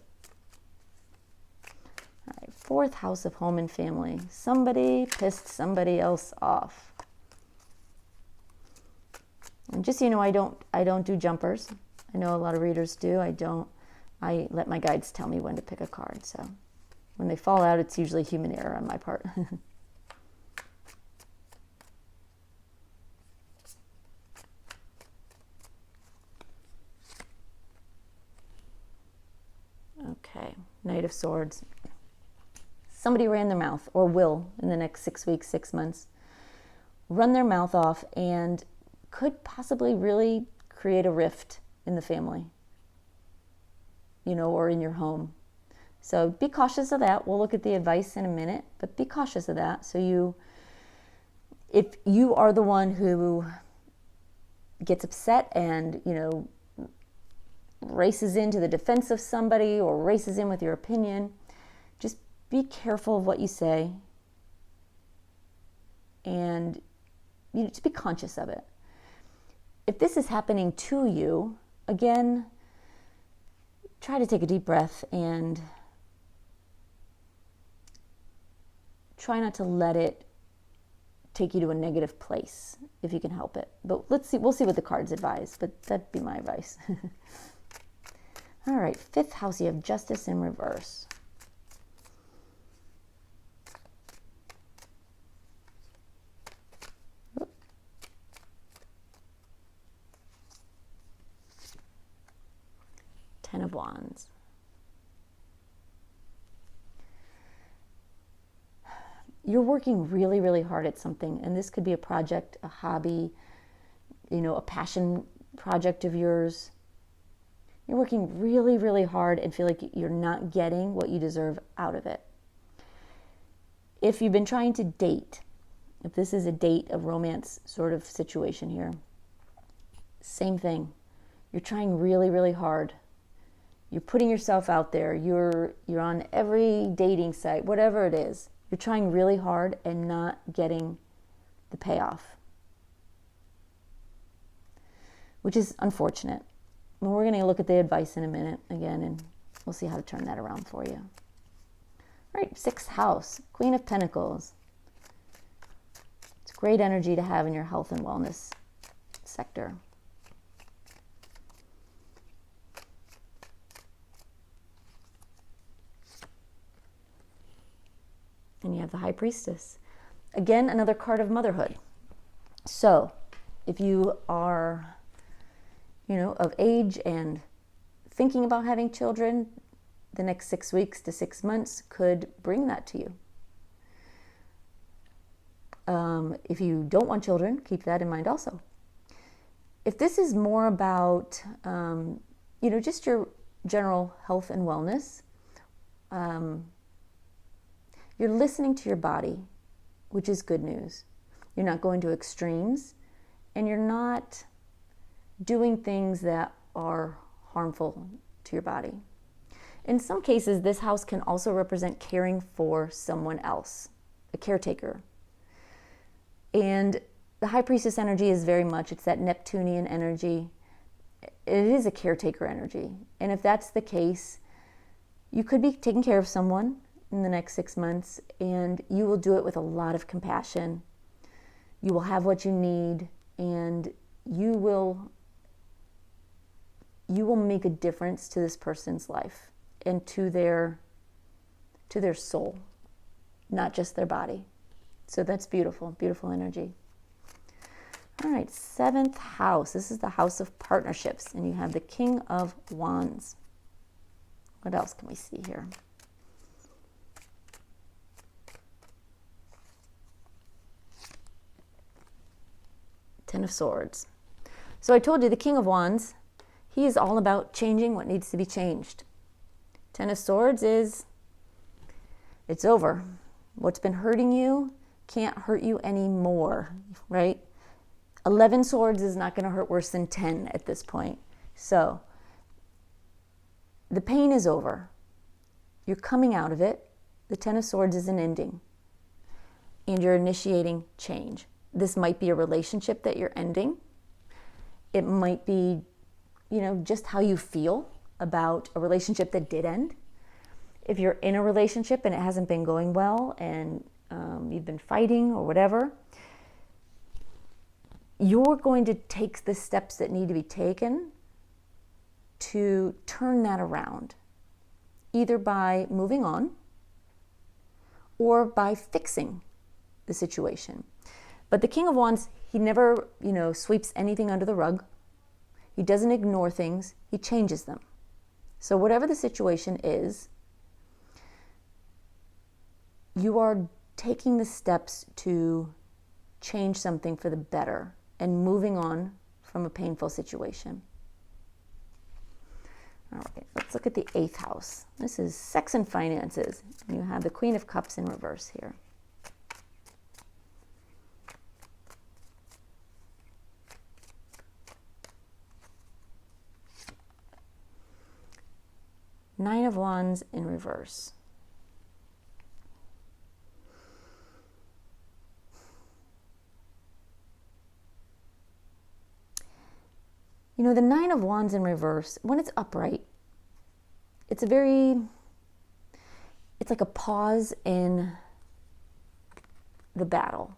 All right, fourth house of home and family. Somebody pissed somebody else off. And just so you know, I don't do jumpers. I know a lot of readers do. I let my guides tell me when to pick a card. So when they fall out, it's usually human error on my part. Okay, Knight of Swords. Somebody ran their mouth, or will in the next 6 weeks, 6 months, run their mouth off and could possibly really create a rift in the family, or in your home. So be cautious of that. We'll look at the advice in a minute, but be cautious of that. So if you are the one who gets upset and, races into the defense of somebody or races in with your opinion, just be careful of what you say and just be conscious of it. If this is happening to you, again, try to take a deep breath and try not to let it take you to a negative place if you can help it. But we'll see what the cards advise, but that'd be my advice. All right, fifth house, you have Justice in reverse. Ten of Wands. You're working really, really hard at something, and this could be a project, a hobby, a passion project of yours. You're working really, really hard and feel like you're not getting what you deserve out of it. If you've been trying to date, if this is a date, a romance sort of situation here, same thing. You're trying really, really hard. You're putting yourself out there. You're on every dating site, whatever it is. You're trying really hard and not getting the payoff, which is unfortunate. Well, we're going to look at the advice in a minute again, and we'll see how to turn that around for you. All right, sixth house, Queen of Pentacles. It's great energy to have in your health and wellness sector. And you have the High Priestess. Again, another card of motherhood. So, if you are, of age and thinking about having children, the next 6 weeks to 6 months could bring that to you. If you don't want children, keep that in mind also. If this is more about, just your general health and wellness, you're listening to your body, which is good news. You're not going to extremes, and you're not doing things that are harmful to your body. In some cases, this house can also represent caring for someone else, a caretaker. And the High Priestess energy is very much, it's that Neptunian energy. It is a caretaker energy. And if that's the case, you could be taking care of someone in the next 6 months, and you will do it with a lot of compassion. You will have what you need, and you will make a difference to this person's life and to their soul, not just their body. So that's beautiful, beautiful energy. All right, 7th house. This is the house of partnerships, and you have the King of Wands. What else can we see here? Ten of Swords. So I told you the King of Wands, he is all about changing what needs to be changed. Ten of Swords is, it's over. What's been hurting you can't hurt you anymore, right? 11 swords is not going to hurt worse than 10 at this point. So the pain is over. You're coming out of it. The 10 of Swords is an ending. And you're initiating change. This might be a relationship that you're ending. It might be, just how you feel about a relationship that did end. If you're in a relationship and it hasn't been going well and you've been fighting or whatever, you're going to take the steps that need to be taken to turn that around, either by moving on or by fixing the situation. But the King of Wands, he never, sweeps anything under the rug. He doesn't ignore things. He changes them. So whatever the situation is, you are taking the steps to change something for the better and moving on from a painful situation. All right, let's look at the 8th house. This is sex and finances. You have the Queen of Cups in reverse here. Nine of Wands in reverse. The Nine of Wands in reverse, when it's upright, it's like a pause in the battle.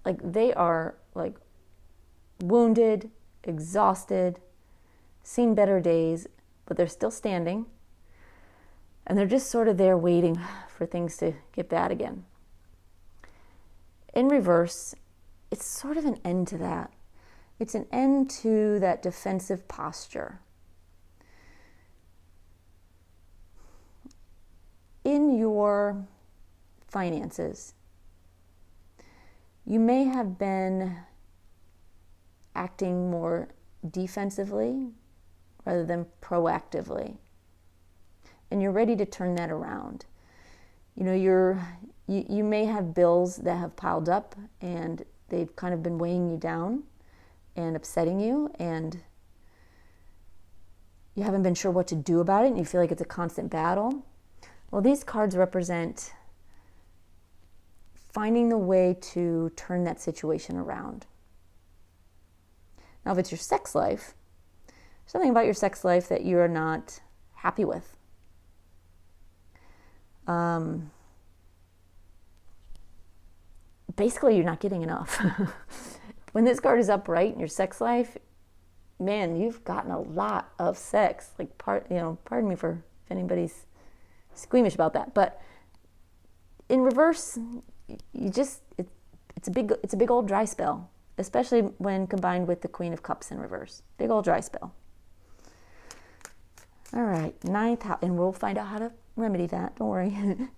Like they are like wounded, exhausted, seen better days, but they're still standing. And they're just sort of there waiting for things to get bad again. In reverse, it's sort of an end to that. It's an end to that defensive posture. In your finances, you may have been acting more defensively rather than proactively. And you're ready to turn that around. You may have bills that have piled up and they've kind of been weighing you down and upsetting you, and you haven't been sure what to do about it, and you feel like it's a constant battle. Well, these cards represent finding the way to turn that situation around. Now, if it's your sex life, something about your sex life that you're not happy with. Basically, you're not getting enough. When this card is upright in your sex life, man, you've gotten a lot of sex. Like, pardon me if anybody's squeamish about that, but in reverse, it's a big old dry spell, especially when combined with the Queen of Cups in reverse. Big old dry spell. All right, 9th house, and we'll find out how to remedy that. Don't worry.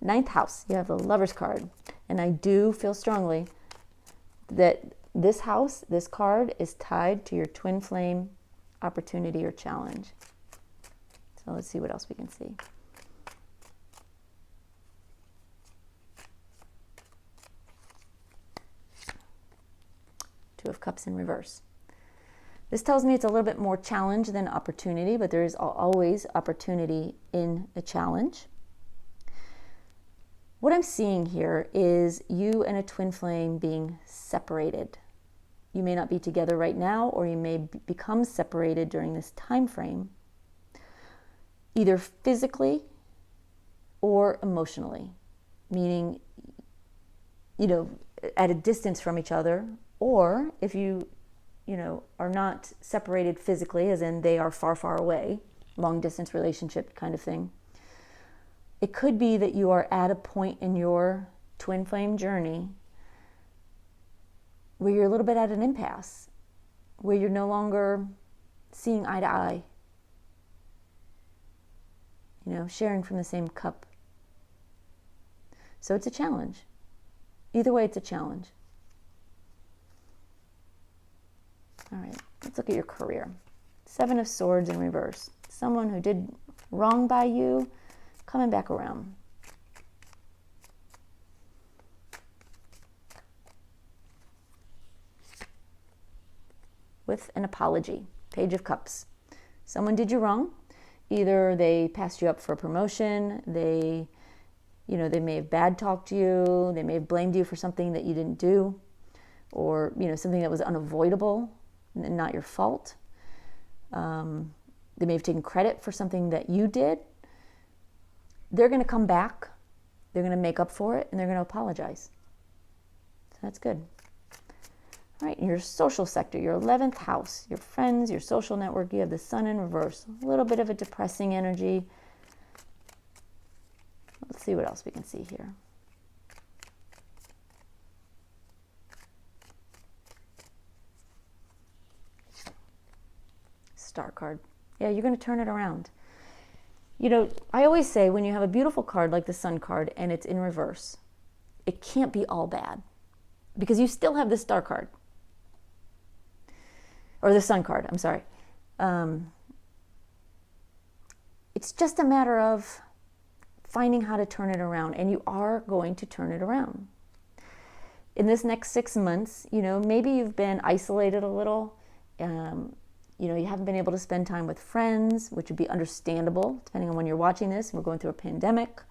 9th house, you have the Lover's card, and I do feel strongly that this house, this card, is tied to your twin flame opportunity or challenge. So let's see what else we can see. Two of Cups in reverse. This tells me it's a little bit more challenge than opportunity, but there is always opportunity in a challenge. What I'm seeing here is you and a twin flame being separated. You may not be together right now, or you may become separated during this time frame, either physically or emotionally, meaning, at a distance from each other, or if you are not separated physically, as in they are far, far away, long distance relationship kind of thing. It could be that you are at a point in your twin flame journey where you're a little bit at an impasse, where you're no longer seeing eye to eye, sharing from the same cup. So it's a challenge. Either way, it's a challenge. All right, let's look at your career. 7 of Swords in reverse. Someone who did wrong by you, coming back around. With an apology. Page of Cups. Someone did you wrong. Either they passed you up for a promotion, they may have bad talked you, they may have blamed you for something that you didn't do, or something that was unavoidable and not your fault. They may have taken credit for something that you did. They're going to come back, they're going to make up for it, and they're going to apologize. So that's good. All right, in your social sector, your 11th house, your friends, your social network, you have the Sun in reverse. A little bit of a depressing energy. Let's see what else we can see here. Star card. Yeah, you're going to turn it around. I always say when you have a beautiful card like the Sun card and it's in reverse, it can't be all bad because you still have the Star card. Or the Sun card, I'm sorry. It's just a matter of finding how to turn it around, and you are going to turn it around. In this next 6 months, maybe you've been isolated a little. You haven't been able to spend time with friends, which would be understandable, depending on when you're watching this. We're going through a pandemic.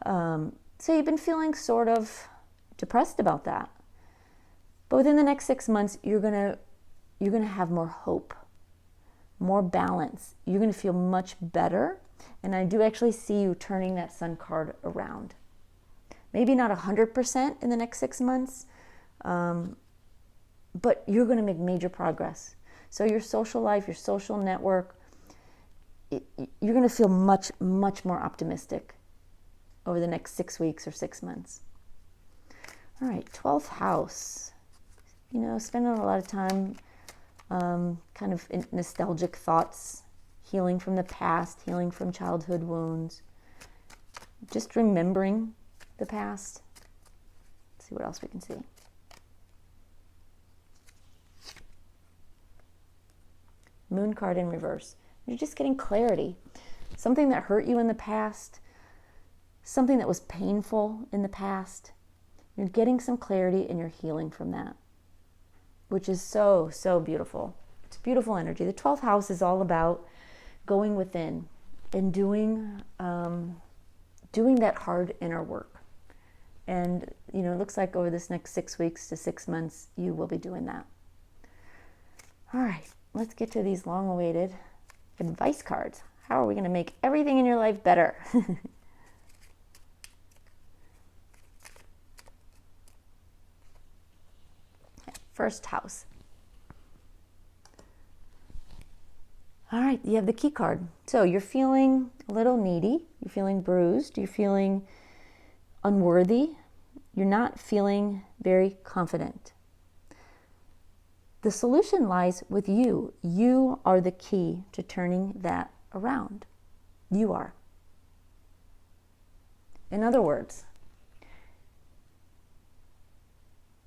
So you've been feeling sort of depressed about that. But within the next 6 months, you're going to have more hope, more balance. You're going to feel much better. And I do actually see you turning that Sun card around. Maybe not 100% in the next 6 months, but you're going to make major progress. So your social life, your social network, you're going to feel much, much more optimistic over the next 6 weeks or 6 months. All right, 12th house. Spending a lot of time kind of in nostalgic thoughts, healing from the past, healing from childhood wounds, just remembering the past. Let's see what else we can see. Moon card in reverse. You're just getting clarity. Something that hurt you in the past, something that was painful in the past. You're getting some clarity and you're healing from that, which is so, so beautiful. It's beautiful energy. The 12th house is all about going within and doing that hard inner work. And, it looks like over this next 6 weeks to 6 months, you will be doing that. All right, let's get to these long-awaited advice cards. How are we going to make everything in your life better? First house. All right, you have the key card. So you're feeling a little needy, you're feeling bruised, you're feeling unworthy, you're not feeling very confident. The solution lies with you. You are the key to turning that around. You are. In other words,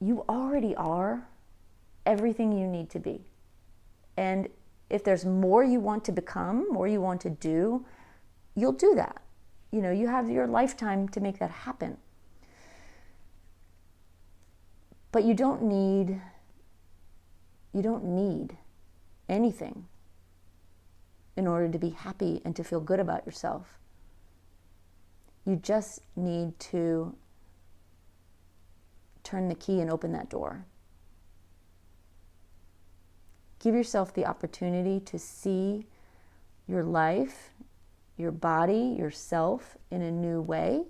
you already are everything you need to be. And if there's more you want to become, more you want to do, you'll do that. You have your lifetime to make that happen. But you don't need anything in order to be happy and to feel good about yourself. You just need to turn the key and open that door. Give yourself the opportunity to see your life, your body, yourself in a new way.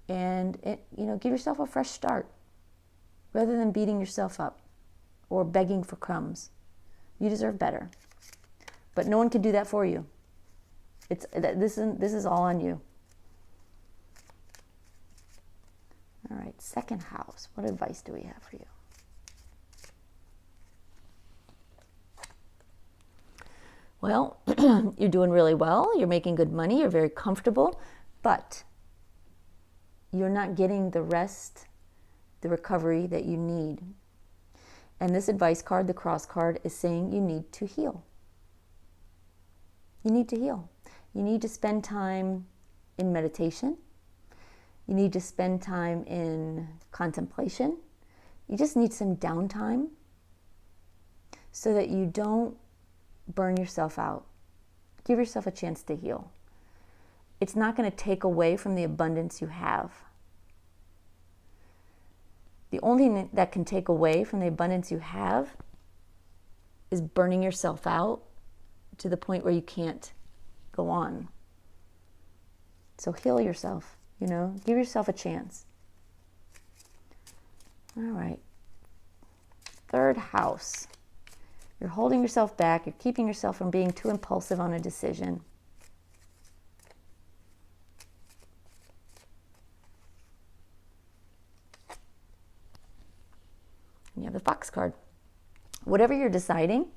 And give yourself a fresh start rather than beating yourself up or begging for crumbs. You deserve better. But no one can do that for you. This is all on you. All right, second house. What advice do we have for you? Well, you're doing really well. You're making good money. You're very comfortable. But you're not getting the rest, the recovery that you need. And this advice card, the cross card, is saying you need to heal. You need to heal. You need to spend time in meditation. You need to spend time in contemplation. You just need some downtime so that you don't burn yourself out. Give yourself a chance to heal. It's not going to take away from the abundance you have. The only thing that can take away from the abundance you have is burning yourself out to the point where you can't go on. So heal yourself, give yourself a chance. All right. Third house. You're holding yourself back. You're keeping yourself from being too impulsive on a decision. You have the fox card. Whatever you're deciding,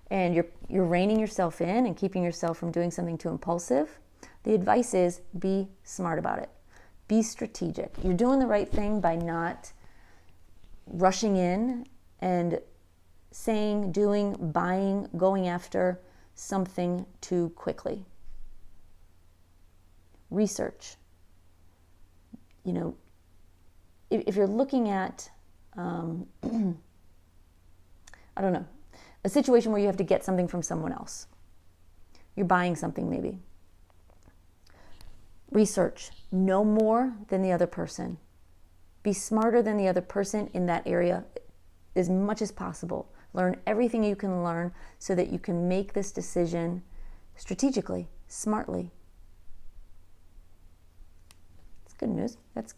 and you're reining yourself in and keeping yourself from doing something too impulsive, the advice is be smart about it. Be strategic. You're doing the right thing by not rushing in and saying, doing, buying, going after something too quickly. Research. If you're looking at I don't know, a situation where you have to get something from someone else. You're buying something maybe. Research. Know more than the other person. Be smarter than the other person in that area as much as possible. Learn everything you can learn so that you can make this decision strategically, smartly. It's good news. That's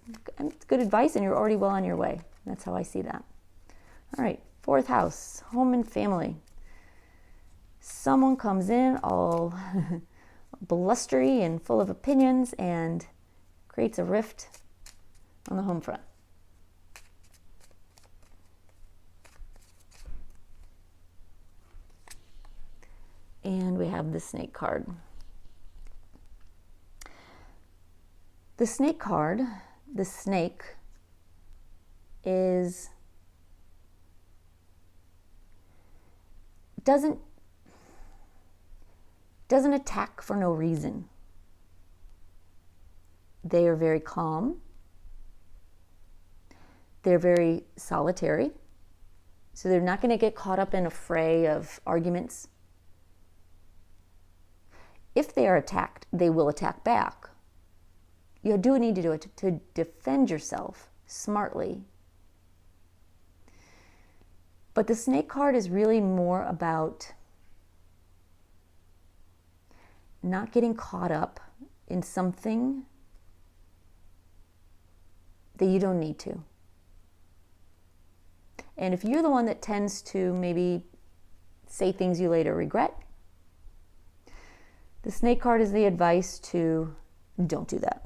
good advice, and you're already well on your way. That's how I see that. All right, fourth house, home and family. Someone comes in all blustery and full of opinions and creates a rift on the home front. And we have the snake card. The snake card, the snake doesn't attack for no reason. They are very calm. They're very solitary. So they're not going to get caught up in a fray of arguments. If they are attacked, they will attack back. You do need to do it to defend yourself smartly. But the snake card is really more about not getting caught up in something that you don't need to. And if you're the one that tends to maybe say things you later regret, the snake card is the advice to don't do that.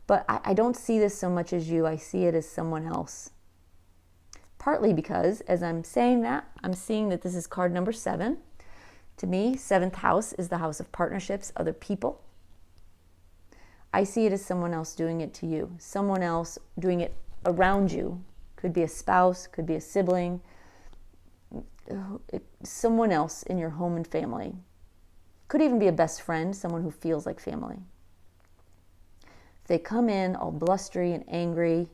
But I don't see this so much as you. I see it as someone else. Partly because, as I'm saying that, I'm seeing that this is card number 7. To me, 7th house is the house of partnerships, other people. I see it as someone else doing it to you. Someone else doing it around you. Could be a spouse, could be a sibling. Someone else in your home and family. Could even be a best friend, someone who feels like family. If they come in all blustery and angry,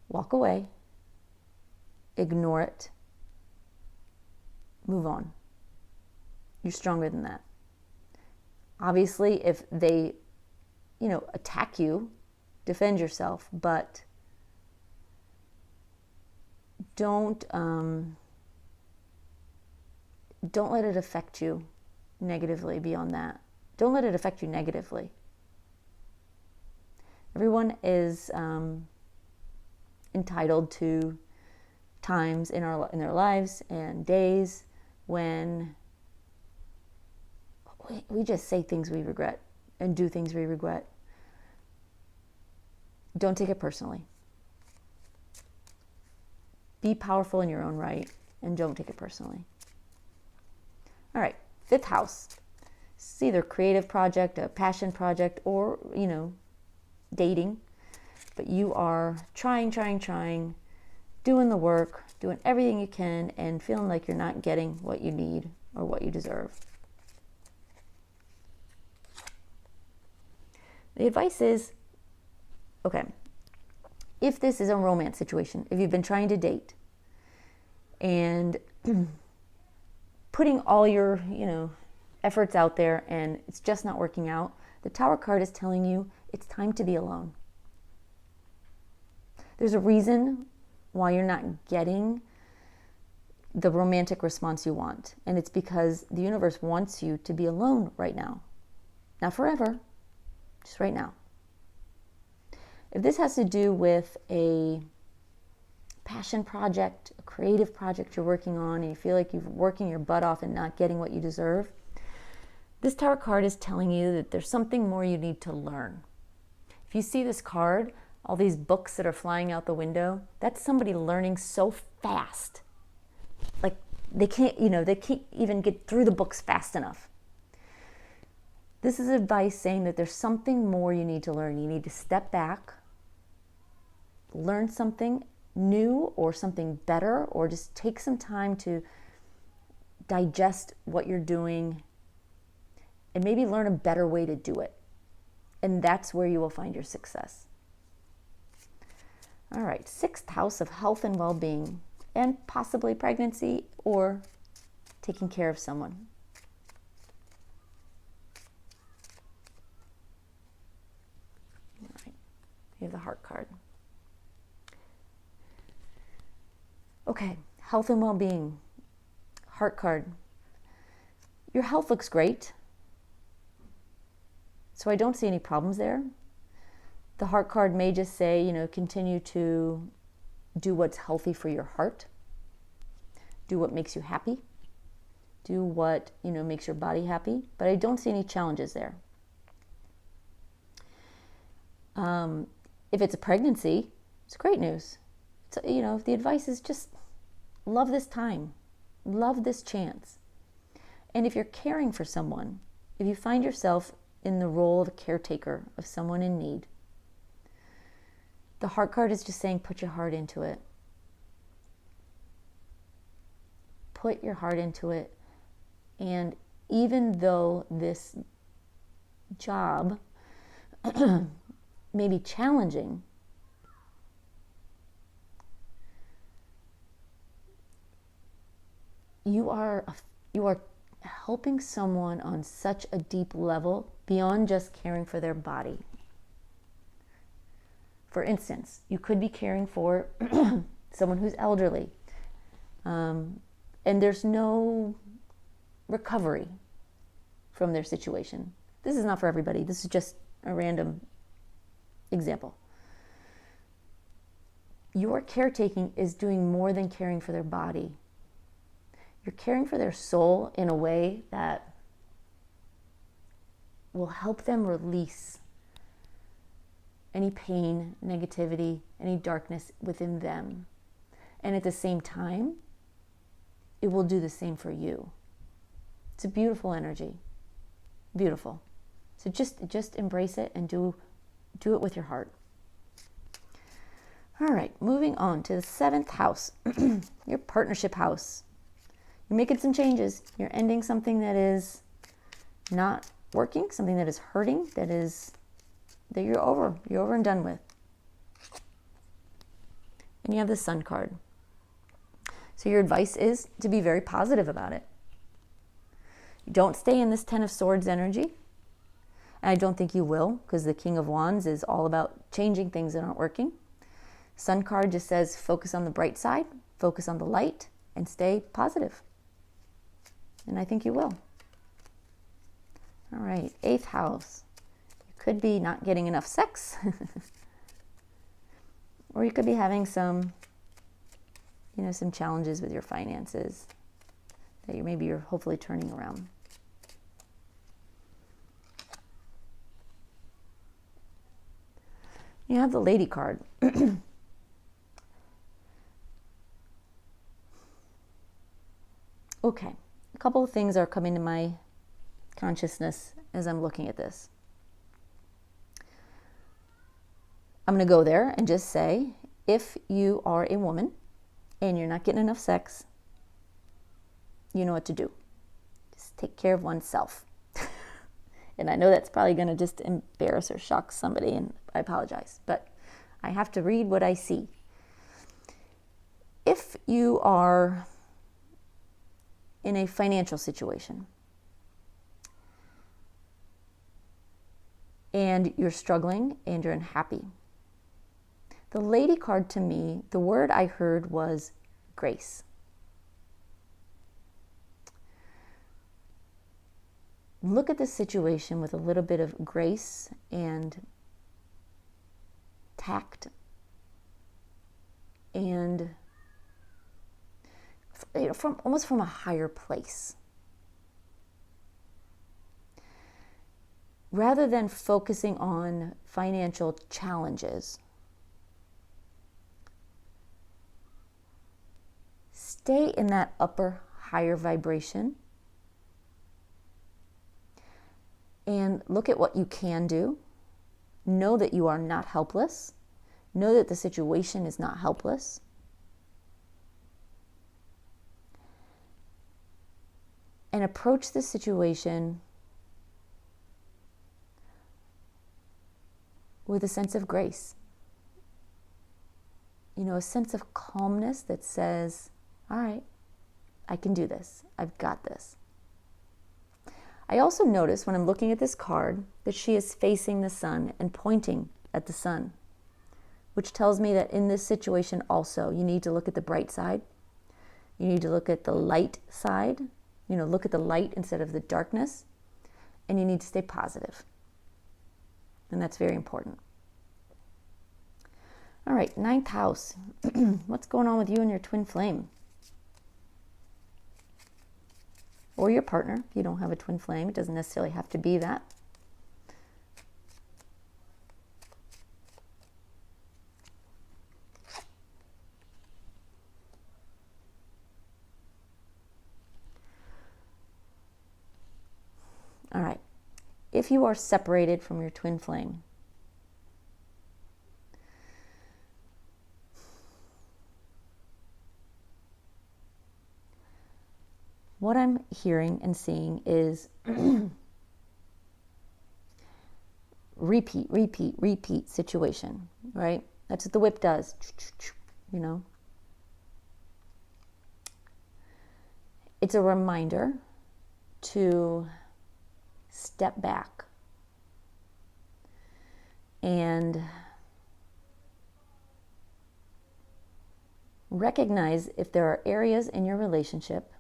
walk away, ignore it, move on. You're stronger than that. Obviously, if they, attack you, defend yourself, but don't let it affect you negatively beyond that. Don't let it affect you negatively. Everyone is entitled to times in their lives and days when we just say things we regret and do things we regret. Don't take it personally. Be powerful in your own right and don't take it personally. All right, 5th house. It's either a creative project, a passion project, or, dating. But you are trying, doing the work, doing everything you can, and feeling like you're not getting what you need or what you deserve. The advice is, okay, if this is a romance situation, if you've been trying to date and putting all your, efforts out there and it's just not working out, the Tower card is telling you it's time to be alone. There's a reason why you're not getting the romantic response you want, and it's because the universe wants you to be alone right now. Not forever, just right now. If this has to do with a passion project, a creative project you're working on, and you feel like you're working your butt off and not getting what you deserve, this Tower card is telling you that there's something more you need to learn. If you see this card, all these books that are flying out the window, that's somebody learning so fast. Like they can't even get through the books fast enough. This is advice saying that there's something more you need to learn. You need to step back, learn something new or something better, or just take some time to digest what you're doing and maybe learn a better way to do it. And that's where you will find your success. All right, 6th house of health and well-being, and possibly pregnancy or taking care of someone. All right, you have the Heart card. Okay, health and well-being, Heart card. Your health looks great, so I don't see any problems there. The Heart card may just say, continue to do what's healthy for your heart. Do what makes you happy. Do what, makes your body happy. But I don't see any challenges there. If it's a pregnancy, it's great news. So, the advice is just love this time. Love this chance. And if you're caring for someone, if you find yourself in the role of a caretaker of someone in need, the Heart card is just saying, put your heart into it. Put your heart into it. And even though this job may be challenging, you are helping someone on such a deep level beyond just caring for their body. For instance, you could be caring for someone who's elderly, and there's no recovery from their situation. This is not for everybody. This is just a random example. Your caretaking is doing more than caring for their body. You're caring for their soul in a way that will help them release any pain, negativity, any darkness within them. And at the same time, it will do the same for you. It's a beautiful energy. Beautiful. So just embrace it and do it with your heart. All right, moving on to the 7th house, your partnership house. You're making some changes. You're ending something that is not working, something that is hurting, that you're over and done with. And you have the Sun card. So your advice is to be very positive about it. Don't stay in this 10 of Swords energy. And I don't think you will, because the King of Wands is all about changing things that aren't working. Sun card just says focus on the bright side, focus on the light, and stay positive. And I think you will. All right, 8th house. You could be not getting enough sex. Or you could be having some, some challenges with your finances that you're hopefully turning around. You have the Lady card. Okay, a couple of things are coming to my consciousness as I'm looking at this. I'm going to go there and just say, if you are a woman and you're not getting enough sex, you know what to do. Just take care of oneself. And I know that's probably going to just embarrass or shock somebody, and I apologize, but I have to read what I see. If you are in a financial situation and you're struggling and you're unhappy, the Lady card, to me, the word I heard was grace. Look at the situation with a little bit of grace and tact and almost from a higher place. Rather than focusing on financial challenges, stay in that upper, higher vibration and look at what you can do. Know that you are not helpless. Know that the situation is not helpless. And approach the situation with a sense of grace. A sense of calmness that says, all right, I can do this. I've got this. I also notice when I'm looking at this card that she is facing the sun and pointing at the sun, which tells me that in this situation also, you need to look at the bright side. You need to look at the light side. Look at the light instead of the darkness. And you need to stay positive. And that's very important. All right, 9th house. What's going on with you and your twin flame? Or your partner. If you don't have a twin flame, it doesn't necessarily have to be that. All right. If you are separated from your twin flame, what I'm hearing and seeing is repeat situation, right? That's what the whip does, It's a reminder to step back and recognize if there are areas in your relationship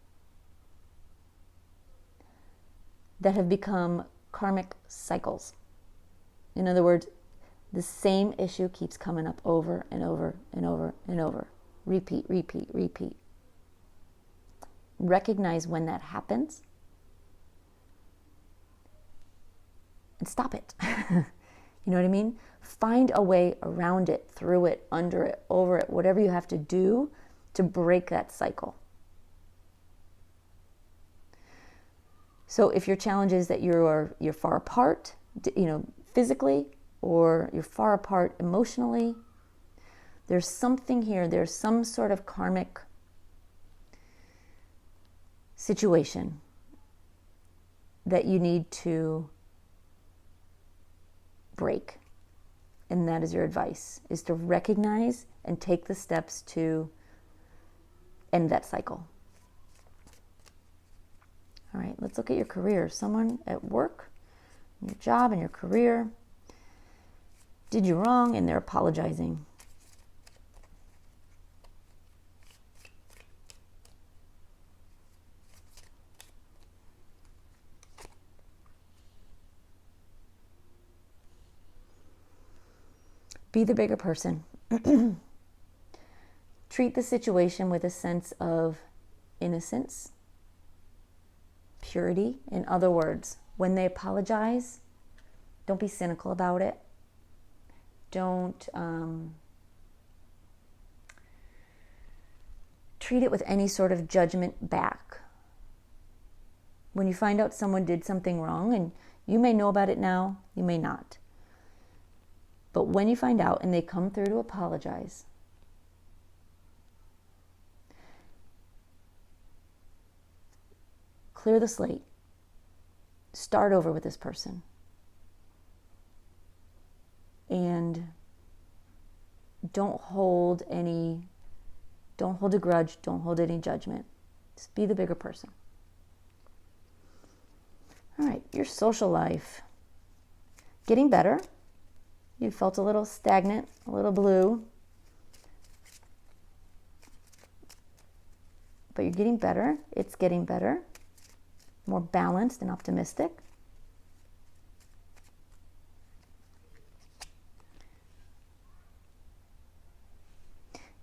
that have become karmic cycles. In other words, the same issue keeps coming up over and over and over and over. Repeat. Recognize when that happens and stop it. You know what I mean? Find a way around it, through it, under it, over it, whatever you have to do to break that cycle. So if your challenge is that you're far apart, physically, or you're far apart emotionally, there's something here, there's some sort of karmic situation that you need to break. And that is your advice, is to recognize and take the steps to end that cycle. All right, let's look at your career. Someone at work in your job, in your career, did you wrong, and they're apologizing. Be the bigger person. Treat the situation with a sense of innocence, purity. In other words, when they apologize, don't be cynical about it. Don't treat it with any sort of judgment back. When you find out someone did something wrong, and you may know about it now, you may not. But when you find out and they come through to apologize, clear the slate. Start over with this person. And don't hold a grudge, don't hold any judgment. Just be the bigger person. All right, your social life. Getting better. You felt a little stagnant, a little blue. But you're getting better. It's getting better. More balanced and optimistic.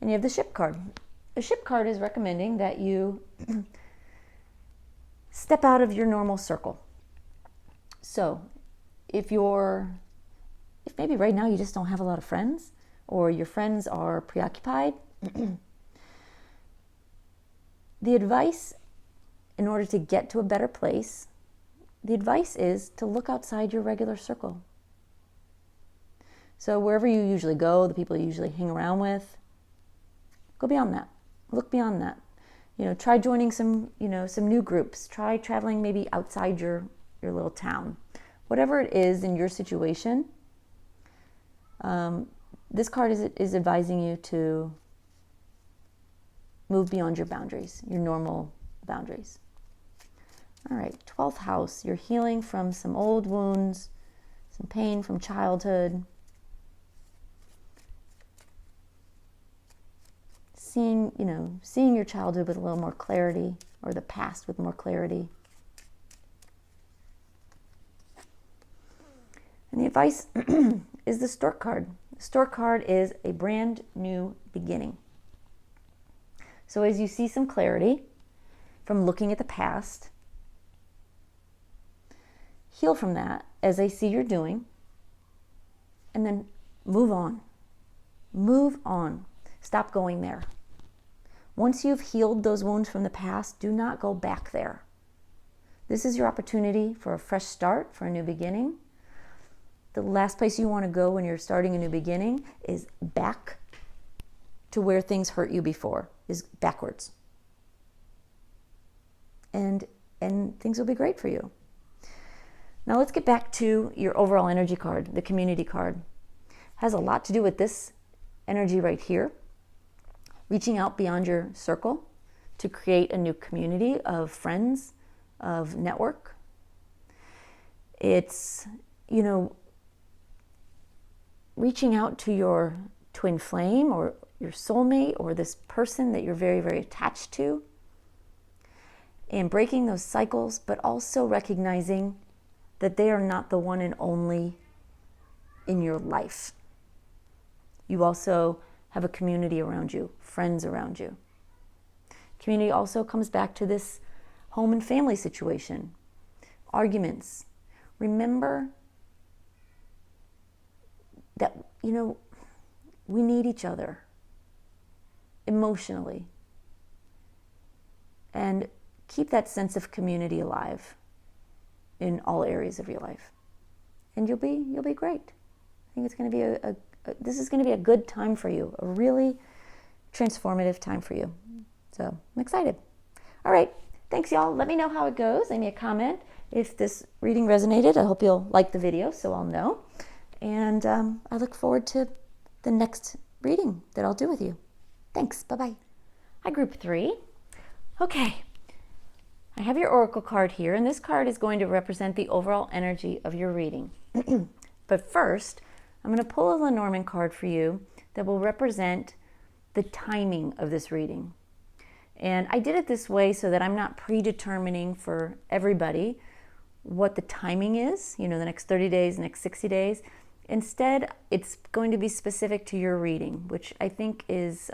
And you have the ship card. The ship card is recommending that you step out of your normal circle. So if maybe right now you just don't have a lot of friends, or your friends are preoccupied, the advice, in order to get to a better place, the advice is to look outside your regular circle. So wherever you usually go, the people you usually hang around with, go beyond that. Look beyond that. Try joining some new groups. Try traveling maybe outside your little town. Whatever it is in your situation, this card is advising you to move beyond your boundaries, your normal boundaries. All right, 12th house. You're healing from some old wounds, some pain from childhood. Seeing your childhood with a little more clarity, or the past with more clarity. And the advice is the Stork card. The Stork card is a brand new beginning. So as you see some clarity from looking at the past, heal from that as I see you're doing, and then move on. Move on. Stop going there. Once you've healed those wounds from the past, do not go back there. This is your opportunity for a fresh start, for a new beginning. The last place you want to go when you're starting a new beginning is back to where things hurt you before, is backwards. And things will be great for you. Now let's get back to your overall energy card, the community card. It has a lot to do with this energy right here. Reaching out beyond your circle to create a new community of friends, of network. It's, reaching out to your twin flame or your soulmate or this person that you're very, very attached to, and breaking those cycles, but also recognizing that they are not the one and only in your life. You also have a community around you, friends around you. Community also comes back to this home and family situation, arguments. Remember that, we need each other emotionally. And keep that sense of community alive in all areas of your life. And you'll be great. I think it's going to be this is going to be a good time for you, a really transformative time for you. So I'm excited. All right. Thanks, y'all. Let me know how it goes. Leave me a comment. If this reading resonated, I hope you'll like the video so I'll know. And I look forward to the next reading that I'll do with you. Thanks. Bye-bye. Hi, group 3. Okay. I have your oracle card here, and this card is going to represent the overall energy of your reading. But first, I'm going to pull a Lenormand card for you that will represent the timing of this reading. And I did it this way so that I'm not predetermining for everybody what the timing is, the next 30 days, next 60 days. Instead, it's going to be specific to your reading, which I think is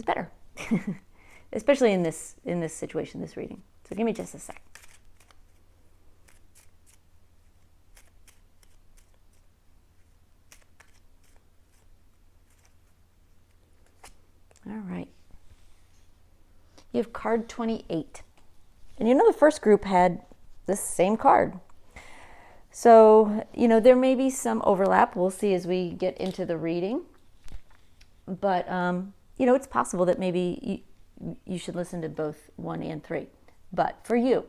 better, especially in this situation, this reading. So give me just a sec. All right. You have card 28. And the first group had this same card. So, there may be some overlap. We'll see as we get into the reading. But, it's possible that maybe you should listen to both 1 and 3. But for you,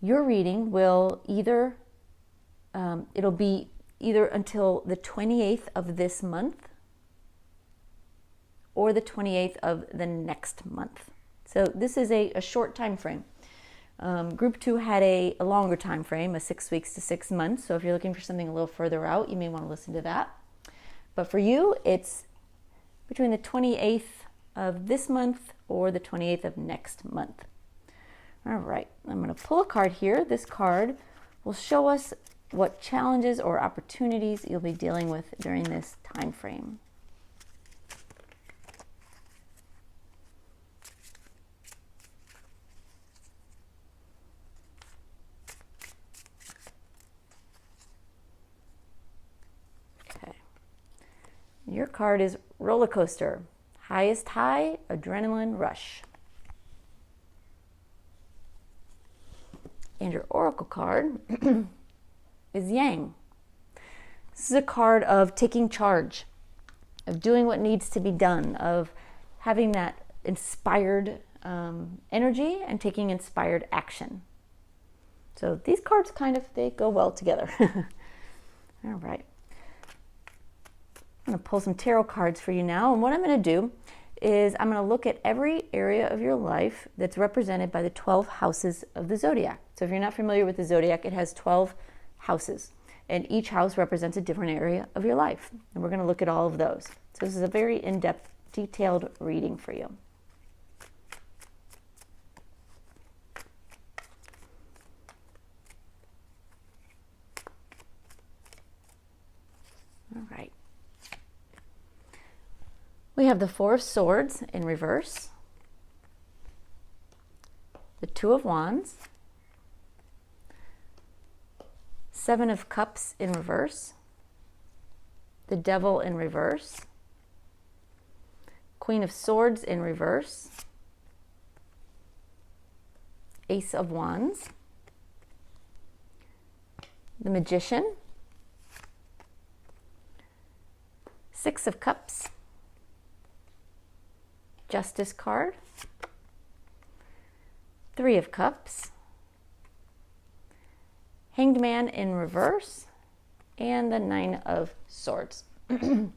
your reading will it'll be either until the 28th of this month or the 28th of the next month. So this is a short time frame. Group 2 had a longer time frame, a 6 weeks to 6 months. So if you're looking for something a little further out, you may want to listen to that. But for you, it's between the 28th of this month or the 28th of next month. All right, I'm going to pull a card here. This card will show us what challenges or opportunities you'll be dealing with during this time frame. Your card is roller coaster, highest high, adrenaline rush. And your oracle card is Yang. This is a card of taking charge, of doing what needs to be done, of having that inspired energy and taking inspired action. So these cards they go well together. All right. I'm going to pull some tarot cards for you now, and what I'm going to do is I'm going to look at every area of your life that's represented by the 12 houses of the zodiac. So if you're not familiar with the zodiac, it has 12 houses, and each house represents a different area of your life, and we're going to look at all of those. So this is a very in-depth, detailed reading for you. All right. We have the 4 of Swords in reverse, the 2 of Wands, 7 of Cups in reverse, the Devil in reverse, Queen of Swords in reverse, Ace of Wands, the Magician, 6 of Cups, Justice card, 3 of Cups, Hanged Man in reverse, and the 9 of Swords. All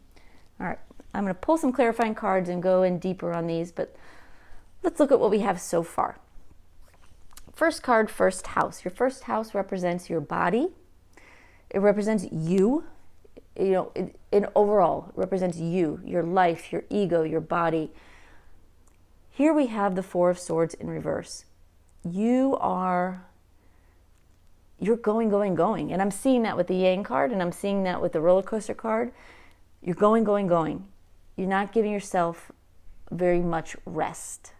right, I'm going to pull some clarifying cards and go in deeper on these, but let's look at what we have so far. First card, first house. Your first house represents your body. It represents you. In overall, it represents you, your life, your ego, your body. Here we have the 4 of Swords in reverse. You're going, going, going. And I'm seeing that with the Yang card, and I'm seeing that with the roller coaster card. You're going, going, going. You're not giving yourself very much rest.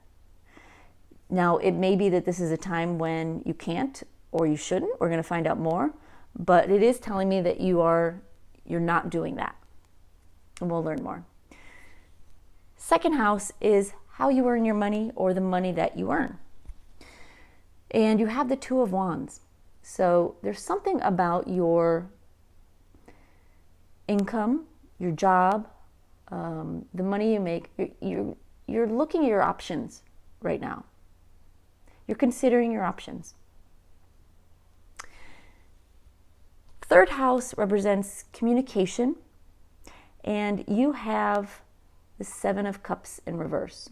Now, it may be that this is a time when you can't or you shouldn't. We're going to find out more. But it is telling me that you're not doing that. And we'll learn more. Second house is how you earn your money or the money that you earn. And you have the 2 of Wands. So there's something about your income, your job, the money you make. You're looking at your options right now. You're considering your options. Third house represents communication, and you have the 7 of Cups in reverse.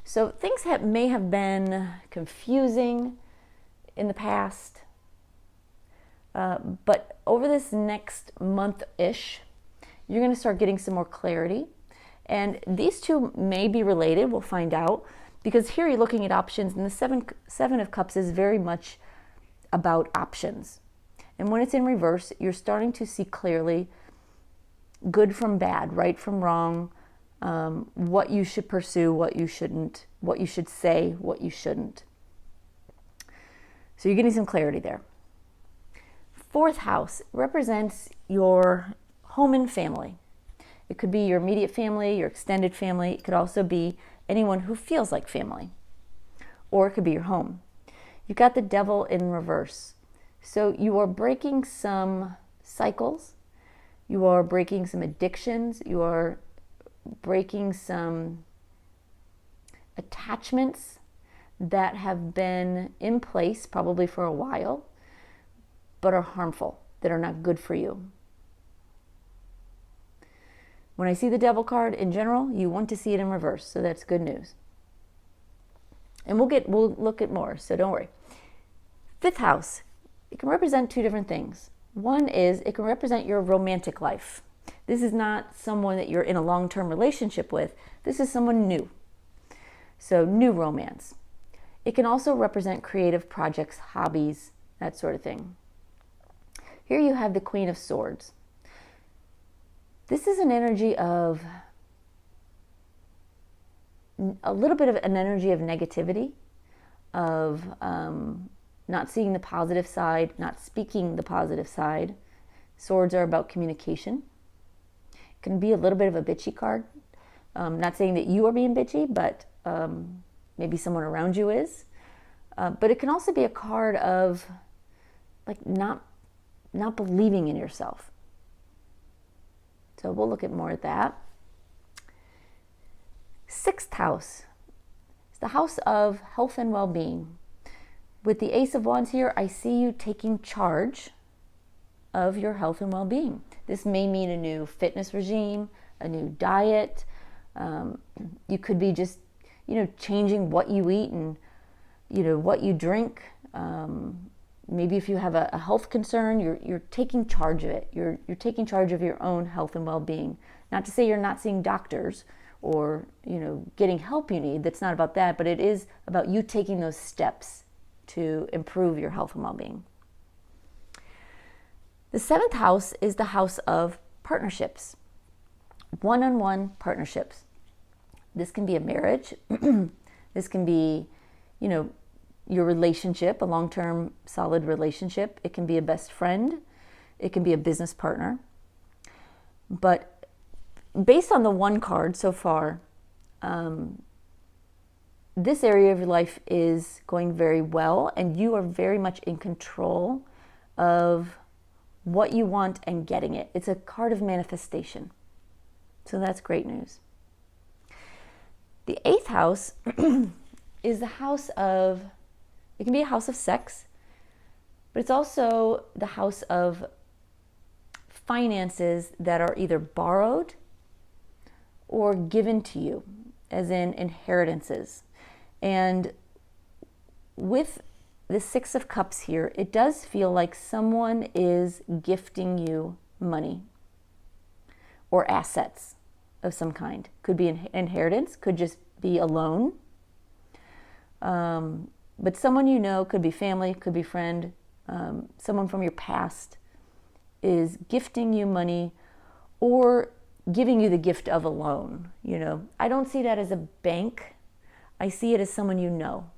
So things may have been confusing in the past, but over this next month-ish, you're going to start getting some more clarity. And these two may be related, we'll find out, because here you're looking at options, and the Seven of Cups is very much about options. And when it's in reverse, you're starting to see clearly good from bad, right from wrong, what you should pursue, what you shouldn't, what you should say, what you shouldn't. So you're getting some clarity there. Fourth house represents your home and family. It could be your immediate family, your extended family. It could also be anyone who feels like family. Or it could be your home. You've got the Devil in reverse. So you are breaking some cycles. You are breaking some addictions. You are breaking some attachments that have been in place probably for a while, but are harmful, that are not good for you. When I see the Devil card in general, you want to see it in reverse, so that's good news. And we'll look at more, so don't worry. Fifth house, it can represent two different things. One is it can represent your romantic life. This is not someone that you're in a long-term relationship with. This is someone new. So new romance. It can also represent creative projects, hobbies, that sort of thing. Here you have the Queen of Swords. This is an energy of, a little bit of an energy of negativity, of not seeing the positive side, not speaking the positive side. Swords are about communication. It can be a little bit of a bitchy card. Not saying that you are being bitchy, but maybe someone around you is. But it can also be a card of like not believing in yourself. So we'll look at more at that. Sixth house is the house of health and well-being. With the Ace of Wands here, I see you taking charge of your health and well-being. This may mean a new fitness regime, a new diet. You could be just, changing what you eat and, what you drink. Maybe if you have a health concern, you're taking charge of it. You're taking charge of your own health and well-being. Not to say you're not seeing doctors or, getting help you need. That's not about that, but it is about you taking those steps to improve your health and well-being. The seventh house is the house of partnerships, one-on-one partnerships. This can be a marriage. This can be, your relationship, a long-term solid relationship. It can be a best friend. It can be a business partner. But based on the one card so far, this area of your life is going very well, and you are very much in control of what you want and getting it. It's a card of manifestation. So that's great news. The eighth house is the house of, it can be a house of sex, but it's also the house of finances that are either borrowed or given to you, as in inheritances. And with the Six of Cups here, it does feel like someone is gifting you money or assets of some kind. Could be an inheritance, could just be a loan. But someone could be family, could be friend, someone from your past is gifting you money or giving you the gift of a loan. I don't see that as a bank. I see it as someone you know.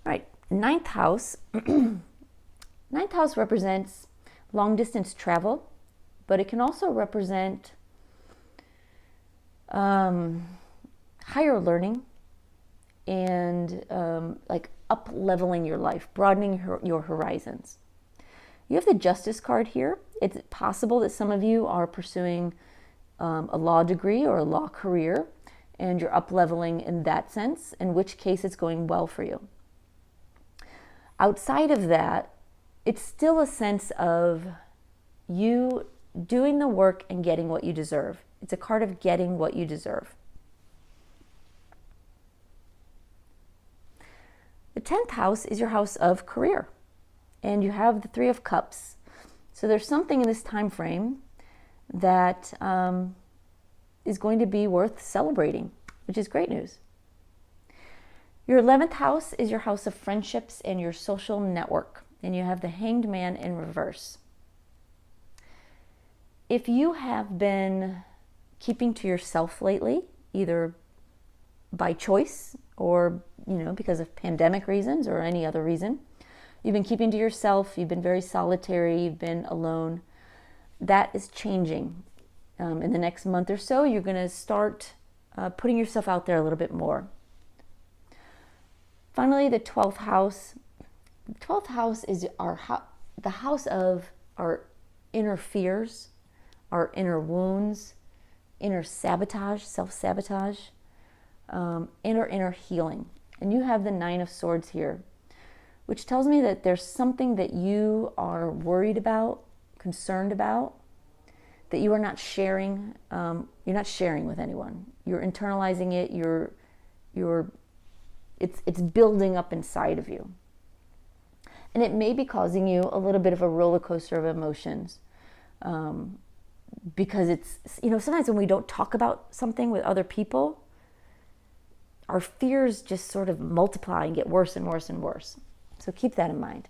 All right, ninth house. Ninth house represents long distance travel, but it can also represent higher learning and like up leveling your life, broadening your horizons. You have the Justice card here. It's possible that some of you are pursuing a law degree or a law career, and you're up leveling in that sense, in which case it's going well for you. Outside of that, it's still a sense of you doing the work and getting what you deserve. It's a card of getting what you deserve. The 10th house is your house of career, and you have the Three of Cups. So there's something in this time frame that is going to be worth celebrating, which is great news. Your 11th house is your house of friendships and your social network, and you have the Hanged Man in reverse. If you have been keeping to yourself lately, either by choice or, because of pandemic reasons or any other reason, you've been keeping to yourself, you've been very solitary, you've been alone, that is changing. In the next month or so, you're going to start putting yourself out there a little bit more. Finally, the 12th house. The 12th house is the house of our inner fears, our inner wounds, inner sabotage, self-sabotage, inner healing. And you have the Nine of Swords here, which tells me that there's something that you are worried about, concerned about, that you are not sharing. You're not sharing with anyone. You're internalizing it. It's building up inside of you. And it may be causing you a little bit of a roller coaster of emotions. Because it's, sometimes when we don't talk about something with other people, our fears just sort of multiply and get worse and worse and worse. So keep that in mind.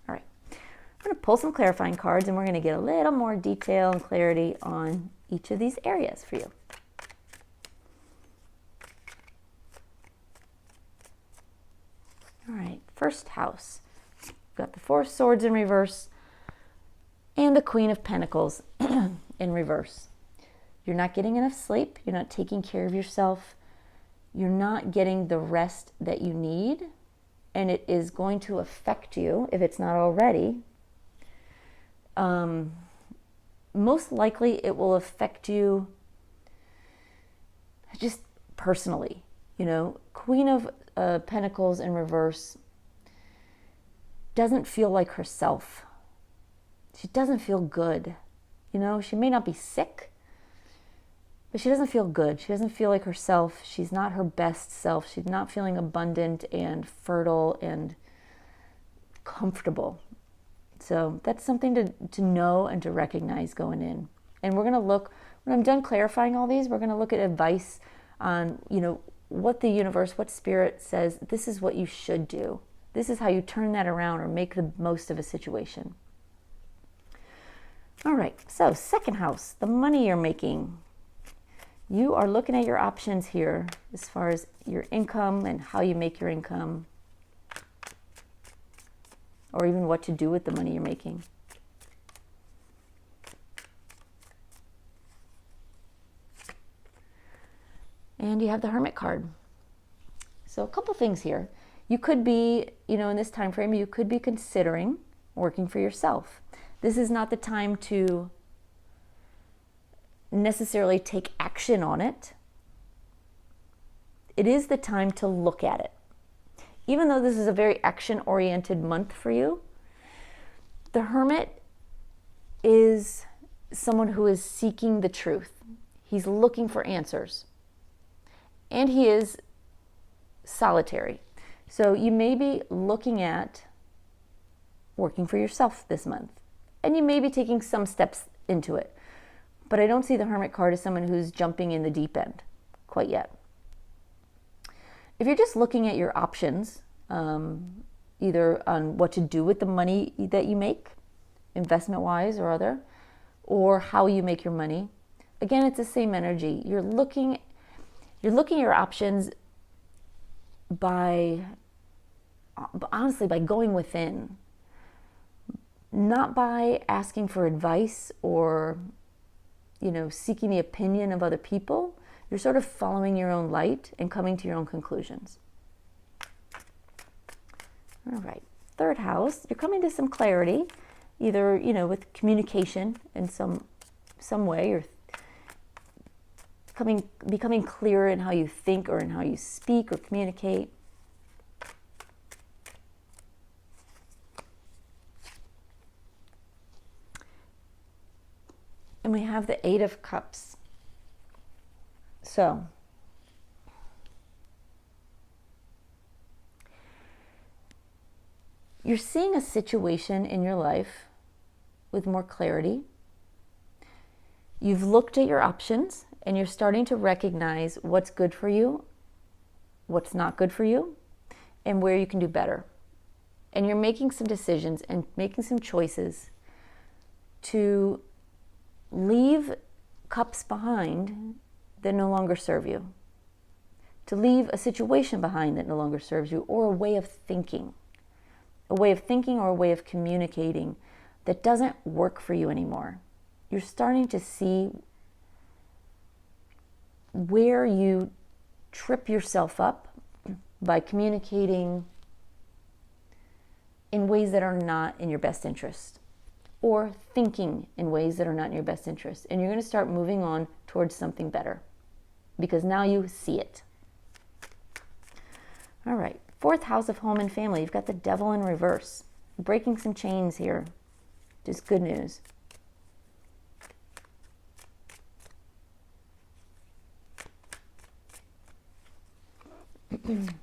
All right. I'm going to pull some clarifying cards, and we're going to get a little more detail and clarity on each of these areas for you. All right, first house. We've got the Four of Swords in reverse and the Queen of Pentacles in reverse. You're not getting enough sleep. You're not taking care of yourself. You're not getting the rest that you need. And it is going to affect you, if it's not already. Most likely it will affect you just personally. Queen of Pentacles in reverse doesn't feel like herself. She doesn't feel good. She may not be sick, but she doesn't feel good. She doesn't feel like herself. She's not her best self. She's not feeling abundant and fertile and comfortable. So that's something to know and to recognize going in. And we're going to look, when I'm done clarifying all these, we're going to look at advice on, what the universe, what spirit says, this is what you should do. This is how you turn that around or make the most of a situation. All right, so second house, the money you're making. You are looking at your options here as far as your income and how you make your income, or even what to do with the money you're making. And you have the Hermit card. So a couple things here. You could be, in this time frame, you could be considering working for yourself. This is not the time to necessarily take action on it. It is the time to look at it. Even though this is a very action-oriented month for you, the Hermit is someone who is seeking the truth. He's looking for answers. And he is solitary. So you may be looking at working for yourself this month. And you may be taking some steps into it. But I don't see the Hermit card as someone who's jumping in the deep end quite yet. If you're just looking at your options, either on what to do with the money that you make, investment-wise or other, or how you make your money, again, it's the same energy. You're looking at your options honestly, by going within, not by asking for advice or, seeking the opinion of other people. You're sort of following your own light and coming to your own conclusions. All right, third house, you're coming to some clarity, either, with communication in some way, or becoming clearer in how you think or in how you speak or communicate. And we have the Eight of Cups. So, you're seeing a situation in your life with more clarity. You've looked at your options and you're starting to recognize what's good for you, what's not good for you, and where you can do better. And you're making some decisions and making some choices to leave cups behind that no longer serve you, to leave a situation behind that no longer serves you, or a way of thinking or a way of communicating that doesn't work for you anymore. You're starting to see where you trip yourself up by communicating in ways that are not in your best interest, or thinking in ways that are not in your best interest. And you're going to start moving on towards something better because now you see it. All right, 4th house of home and family. You've got the devil in reverse. Breaking some chains here. Just good news. And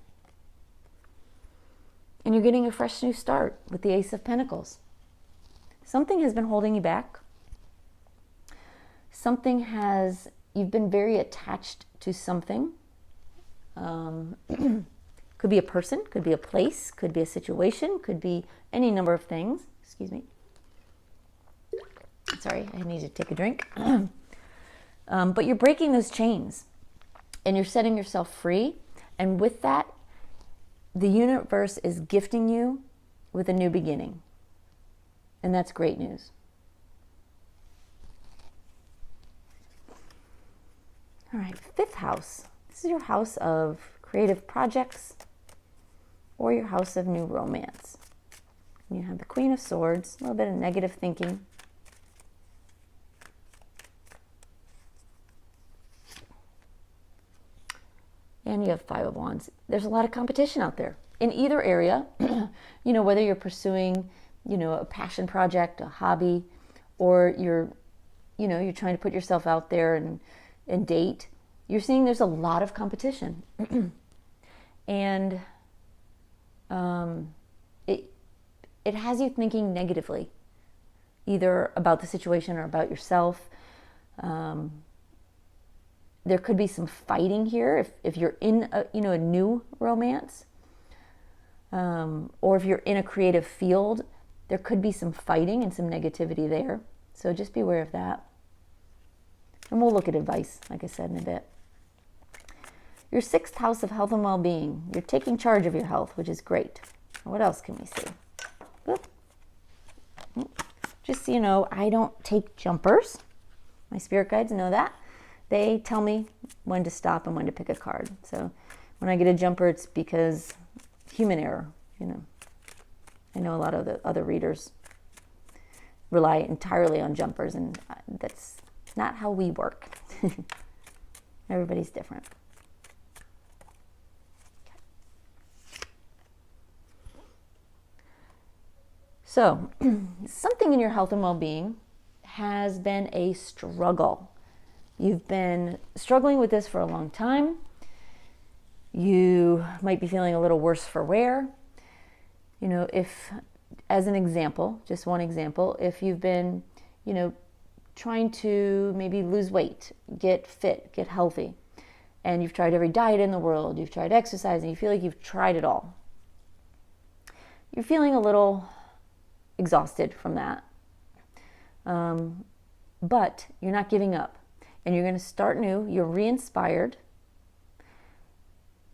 you're getting a fresh new start with the Ace of Pentacles. Something has been holding you back. You've been very attached to something. Could be a person, could be a place, could be a situation, could be any number of things. Excuse me. Sorry, I need to take a drink. But you're breaking those chains and you're setting yourself free. And with that, the universe is gifting you with a new beginning. And that's great news. All right, 5th house. This is your house of creative projects or your house of new romance. You have the Queen of Swords, a little bit of negative thinking. And you have 5 of Wands. There's a lot of competition out there in either area. Whether you're pursuing, a passion project, a hobby, or you're trying to put yourself out there and date. You're seeing there's a lot of competition. And it has you thinking negatively, either about the situation or about yourself. There could be some fighting here if you're in a new romance, or if you're in a creative field. There could be some fighting and some negativity there. So just be aware of that. And we'll look at advice, like I said, in a bit. Your 6th house of health and well-being. You're taking charge of your health, which is great. What else can we see? Just so you know, I don't take jumpers. My spirit guides know that. They tell me when to stop and when to pick a card. So when I get a jumper, it's because human error, I know a lot of the other readers rely entirely on jumpers, and that's not how we work. Everybody's different. So, something in your health and well-being has been a struggle. You've been struggling with this for a long time. You might be feeling a little worse for wear. If, as an example, just one example, if you've been, trying to maybe lose weight, get fit, get healthy, and you've tried every diet in the world, you've tried exercising, you feel like you've tried it all. You're feeling a little exhausted from that. But you're not giving up. And you're going to start new. You're re-inspired.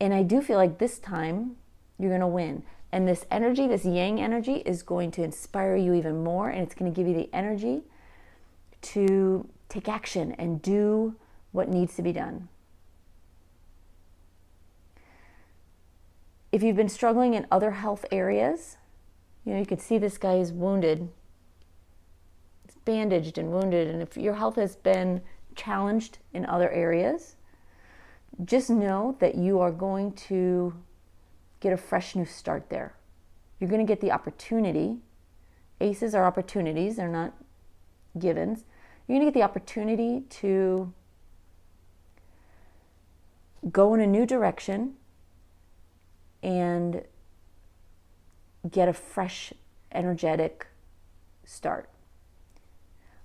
And I do feel like this time you're going to win. And this energy, this yang energy, is going to inspire you even more. And it's going to give you the energy to take action and do what needs to be done. If you've been struggling in other health areas, you can see this guy is wounded. It's bandaged and wounded. And if your health has been challenged in other areas, just know that you are going to get a fresh new start there. You're going to get the opportunity. Aces are opportunities, they're not givens. You're going to get the opportunity to go in a new direction and get a fresh, energetic start.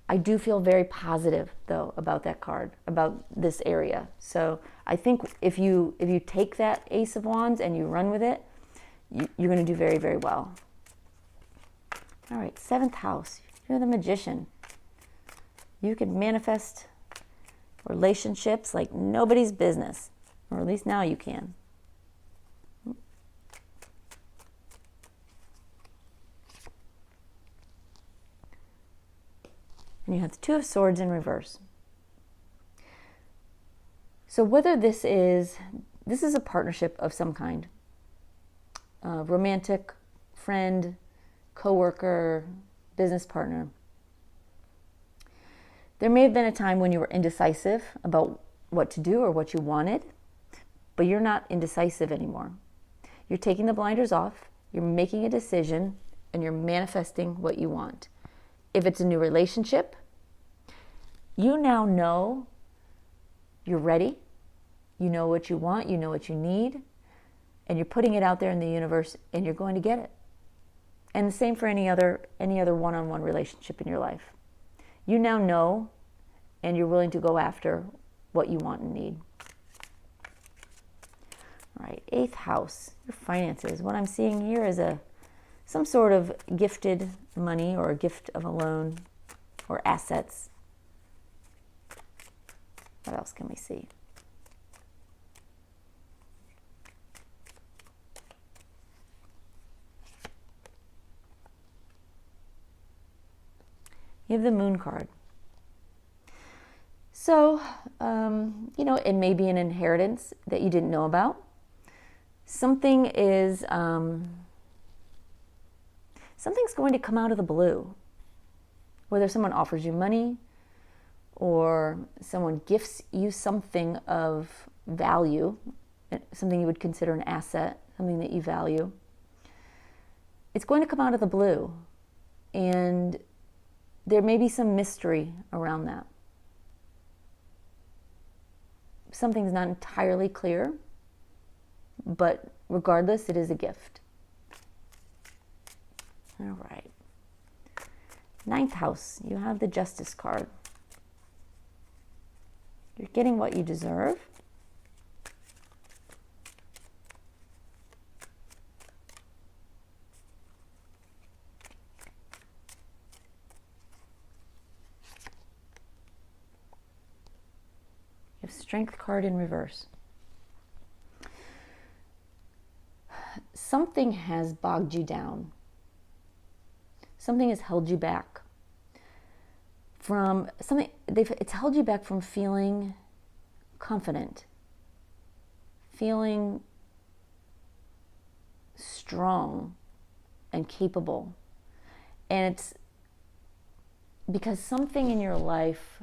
I do feel very positive, though, about that card, about this area. So I think if you take that Ace of Wands and you run with it, you're going to do very, very well. All right, 7th house. You're the Magician. You can manifest relationships like nobody's business, or at least now you can. And you have the 2 of Swords in reverse. So whether this is a partnership of some kind, romantic, friend, coworker, business partner. There may have been a time when you were indecisive about what to do or what you wanted, but you're not indecisive anymore. You're taking the blinders off, you're making a decision, and you're manifesting what you want. If it's a new relationship, you now know you're ready, you know what you want, you know what you need, and you're putting it out there in the universe, and you're going to get it. And the same for any other one-on-one relationship in your life. You now know, and you're willing to go after what you want and need. All right, 8th house, your finances. What I'm seeing here is some sort of gifted money or a gift of a loan or assets. What else can we see? You have the Moon card. So, it may be an inheritance that you didn't know about. Something's going to come out of the blue. Whether someone offers you money or someone gifts you something of value, something you would consider an asset, something that you value. It's going to come out of the blue. And there may be some mystery around that. Something's not entirely clear, but regardless, it is a gift. All right. 9th house, you have the Justice card. You're getting what you deserve. You have Strength card in reverse. Something has bogged you down. Something has held you back from something. It's held you back from feeling confident, feeling strong and capable. And it's because something in your life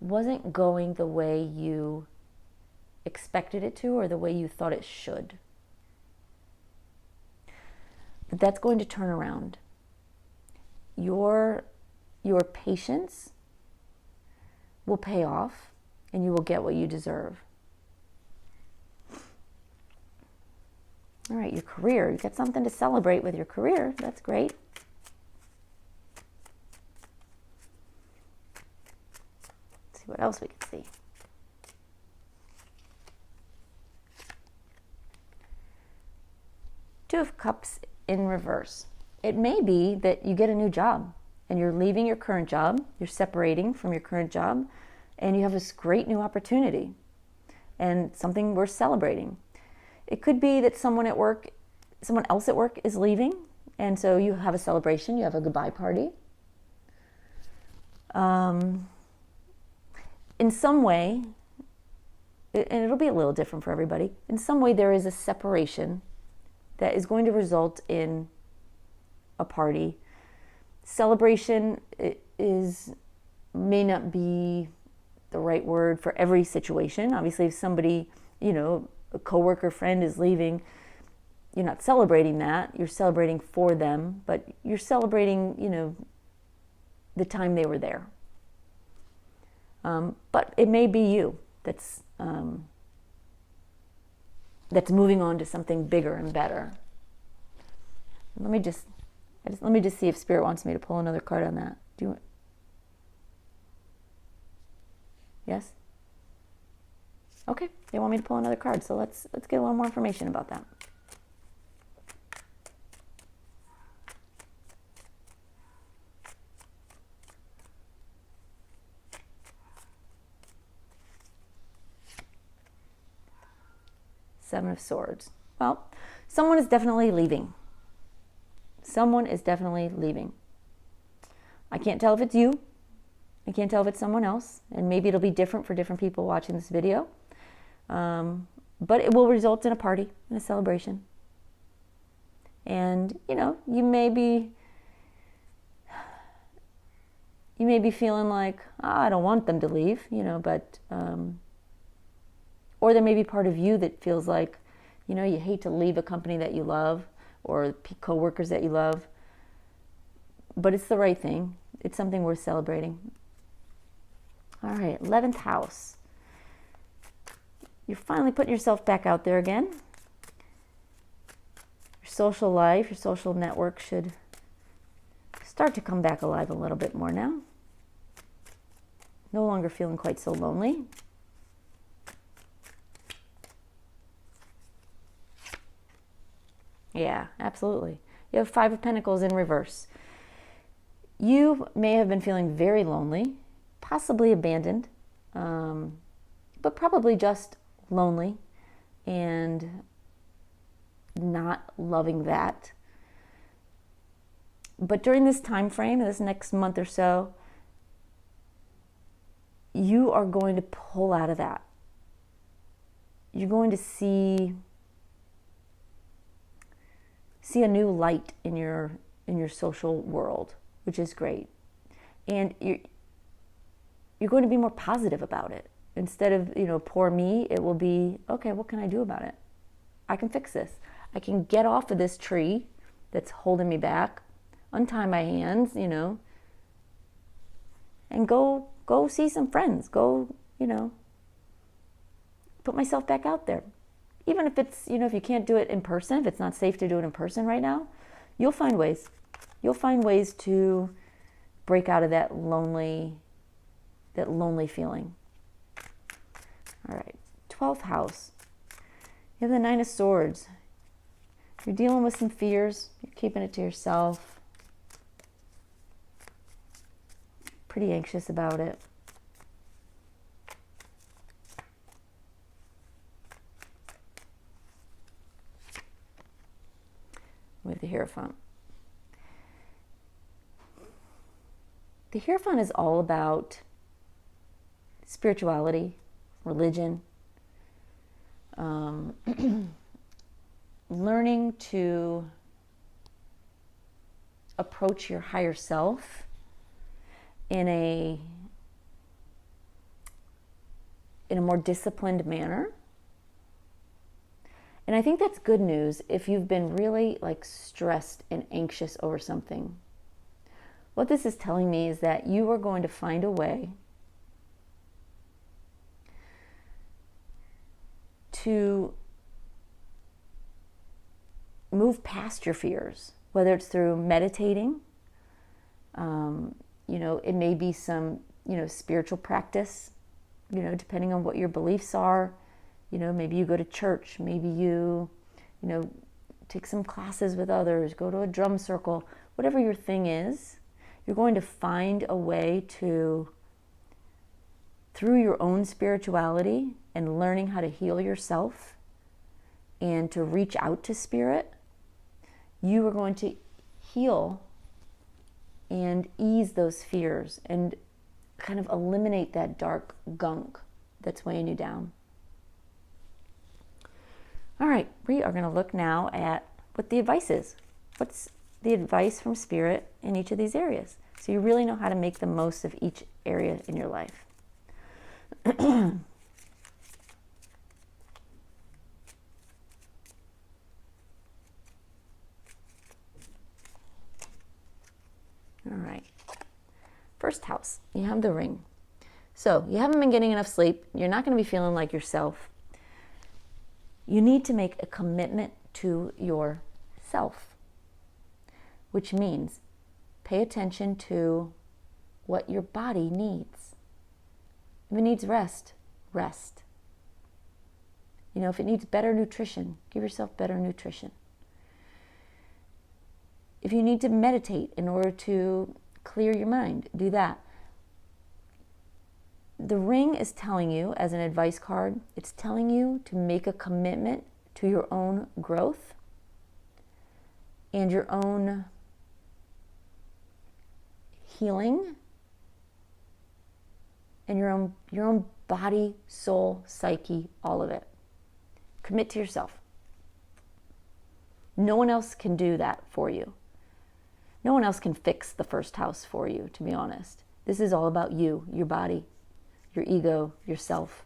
wasn't going the way you expected it to or the way you thought it should. But that's going to turn around. Your patience will pay off and you will get what you deserve. All right, your career. You've got something to celebrate with your career. That's great. Let's see what else we can see. Two of Cups in reverse. It may be that you get a new job and you're leaving your current job, you're separating from your current job, and you have this great new opportunity and something worth celebrating. It could be that someone else at work is leaving, and so you have a celebration, you have a goodbye party. In some way, and it'll be a little different for everybody, in some way there is a separation that is going to result in a party. Celebration may not be the right word for every situation. Obviously, if somebody, a coworker, friend is leaving, you're not celebrating that. You're celebrating for them, but you're celebrating, the time they were there. But it may be you that's moving on to something bigger and better. Let me just see if Spirit wants me to pull another card on that. Do you? Yes? Okay, they want me to pull another card, so let's get a little more information about that. Seven of Swords. Well, someone is definitely leaving. Someone is definitely leaving. I can't tell if it's you. I can't tell if it's someone else. And maybe it'll be different for different people watching this video. But it will result in a party, in a celebration. And, you may be feeling like, I don't want them to leave, but, or there may be part of you that feels like, you hate to leave a company that you love or co-workers that you love, but it's the right thing. It's something worth celebrating. All right, 11th house. You're finally putting yourself back out there again. Your social life, your social network should start to come back alive a little bit more now. No longer feeling quite so lonely. Yeah, absolutely. You have 5 of Pentacles in reverse. You may have been feeling very lonely, possibly abandoned, but probably just lonely and not loving that. But during this time frame, this next month or so, you are going to pull out of that. You're going to see a new light in your social world, which is great. And you're going to be more positive about it. Instead of, poor me, it will be, okay, what can I do about it? I can fix this. I can get off of this tree that's holding me back, untie my hands, and go see some friends. Go, put myself back out there. Even if it's, if you can't do it in person, if it's not safe to do it in person right now, you'll find ways. You'll find ways to break out of that lonely feeling. All right, 12th house. You have the 9 of Swords. You're dealing with some fears. You're keeping it to yourself. Pretty anxious about it. With the Hierophant. The Hierophant is all about spirituality, religion, learning to approach your higher self in a more disciplined manner. And I think that's good news if you've been really stressed and anxious over something. What this is telling me is that you are going to find a way to move past your fears, whether it's through meditating, it may be some, spiritual practice, depending on what your beliefs are. Maybe you go to church, maybe you, take some classes with others, go to a drum circle, whatever your thing is, you're going to find a way to, through your own spirituality and learning how to heal yourself and to reach out to spirit, you are going to heal and ease those fears and kind of eliminate that dark gunk that's weighing you down. All right, we are going to look now at what the advice is. What's the advice from Spirit in each of these areas? So you really know how to make the most of each area in your life. All right. First house, you have the Ring. So you haven't been getting enough sleep. You're not going to be feeling like yourself. You need to make a commitment to yourself. which means pay attention to what your body needs. If it needs rest, rest. If it needs better nutrition, give yourself better nutrition. If you need to meditate in order to clear your mind, do that. The ring is telling you, as an advice card, it's telling you to make a commitment to your own growth and your own healing and your own body, soul, psyche, all of it. Commit to yourself. No one else can do that for you. No one else can fix the first house for you, to be honest. This is all about you, your body, your ego, yourself.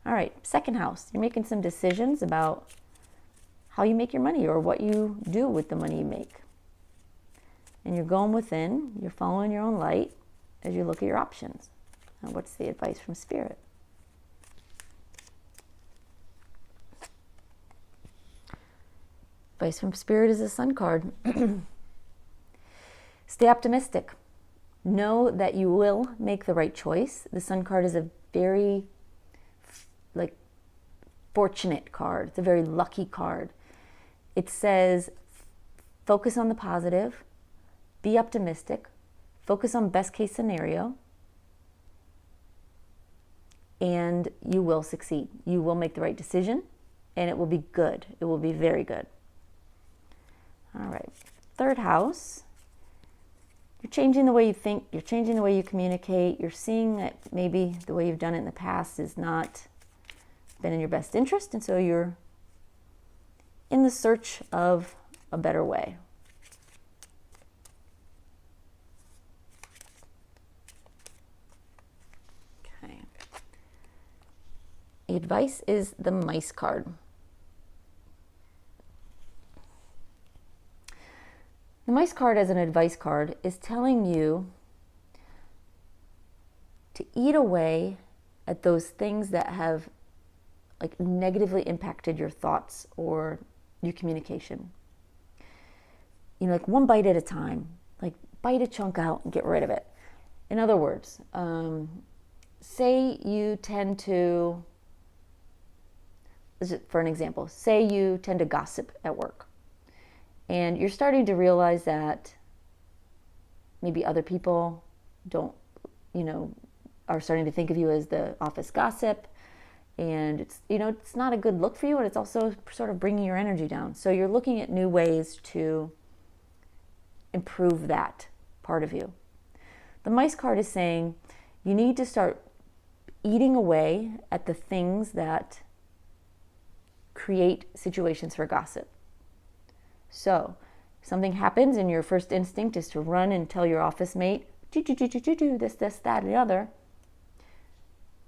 All right, second house. You're making some decisions about how you make your money or what you do with the money you make. And you're going within, you're following your own light as you look at your options. Now, what's the advice from Spirit? Advice from Spirit is a Sun card. Stay optimistic. Know that you will make the right choice. The Sun card is a very fortunate card. It's a very lucky card. It says focus on the positive, be optimistic, focus on best case scenario, and you will succeed. You will make the right decision, and it will be good. It will be very good. All right, third house. You're changing the way you think. You're changing the way you communicate. You're seeing that maybe the way you've done it in the past is not been in your best interest, and so you're in the search of a better way. Okay. The advice is the Mice card. The Mice card, as an advice card, is telling you to eat away at those things that have negatively impacted your thoughts or your communication. One bite at a time. Bite a chunk out and get rid of it. In other words, say you tend to, for an example, say you tend to gossip at work. And you're starting to realize that maybe other people don't, are starting to think of you as the office gossip. And it's not a good look for you, and it's also sort of bringing your energy down. So you're looking at new ways to improve that part of you. The Mice card is saying you need to start eating away at the things that create situations for gossip. So something happens and your first instinct is to run and tell your office mate, this, that, and the other.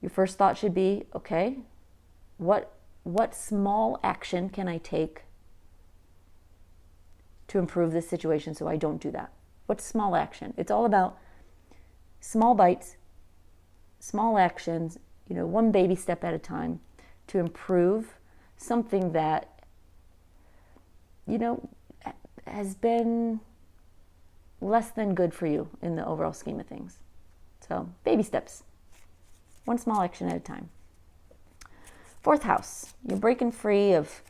Your first thought should be, okay, what small action can I take to improve this situation so I don't do that? What small action? It's all about small bites, small actions, one baby step at a time to improve something that, has been less than good for you in the overall scheme of things. So, baby steps. One small action at a time. Fourth house, you're breaking free of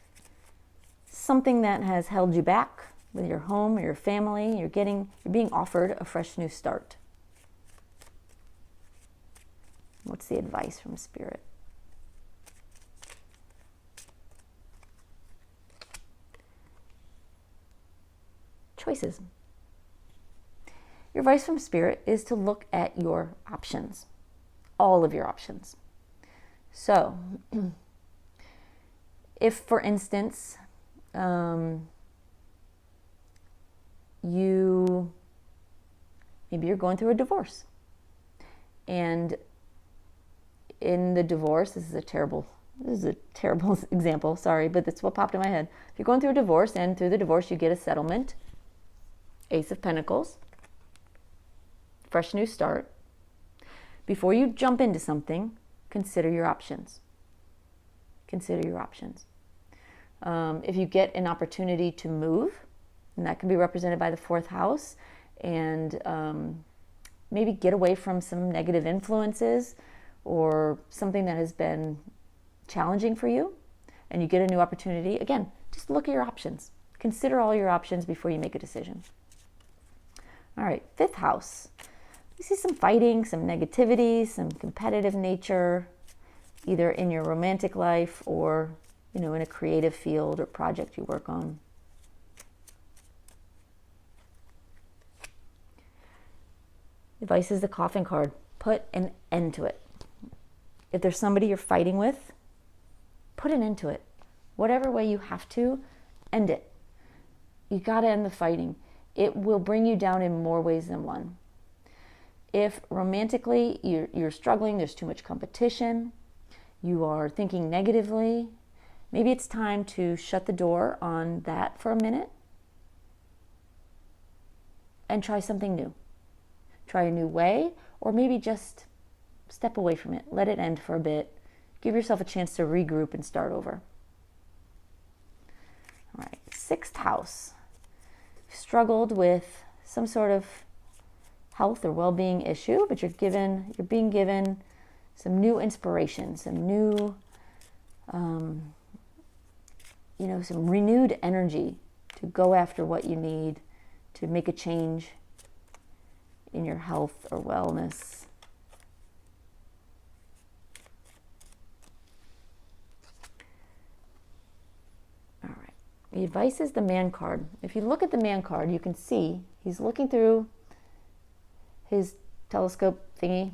something that has held you back with your home or your family. You're being offered a fresh new start. What's the advice from Spirit? Choices. Your advice from Spirit is to look at your options. All of your options. So, if, for instance, maybe you're going through a divorce, and in the divorce, this is a terrible example, sorry, but that's what popped in my head. If you're going through a divorce, and through the divorce you get a settlement, Ace of Pentacles, fresh new start. Before you jump into something, consider your options. Consider your options. If you get an opportunity to move, And that can be represented by the fourth house. And maybe get away from some negative influences or something that has been challenging for you, and you get a new opportunity. Again, just look at your options. Consider all your options before you make a decision. All right, fifth house. You see some fighting, some negativity, some competitive nature, either in your romantic life or, in a creative field or project you work on. Advice is the coffin card. Put an end to it. If there's somebody you're fighting with, put an end to it. Whatever way you have to, end it. You got to end the fighting. It will bring you down in more ways than one. If romantically you're struggling, there's too much competition, you are thinking negatively, maybe it's time to shut the door on that for a minute and try something new. Try a new way, or maybe just step away from it. Let it end for a bit. Give yourself a chance to regroup and start over. All right, sixth house. You've struggled with some sort of health or well-being issue, but you're being given some new inspiration, some new, some renewed energy to go after what you need to make a change in your health or wellness. All right. The advice is the man card. If you look at the man card, you can see he's looking through his telescope thingy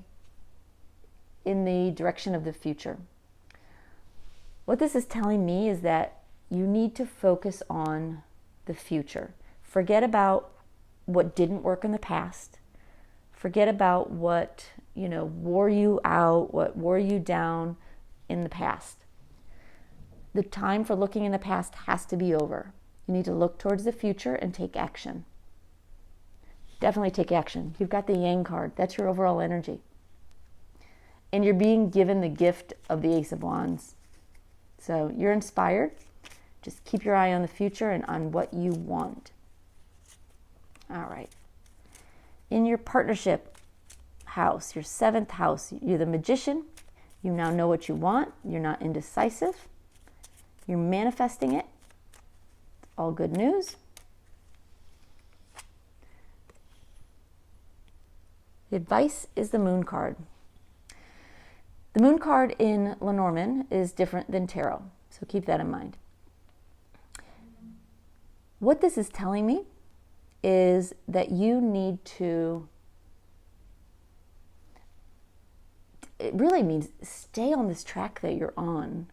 in the direction of the future. What this is telling me is that you need to focus on the future. Forget about what didn't work in the past. Forget about what, wore you out, what wore you down in the past. The time for looking in the past has to be over. You need to look towards the future and take action. Definitely take action. You've got the Yang card. That's your overall energy. And you're being given the gift of the Ace of Wands. So you're inspired. Just keep your eye on the future and on what you want. All right. In your partnership house, your seventh house, you're the Magician. You now know what you want. You're not indecisive. You're manifesting it. All good news. The advice is the Moon card. The Moon card in Lenormand is different than tarot, so keep that in mind. What this is telling me is that you need to, it really means stay on this track that you're on.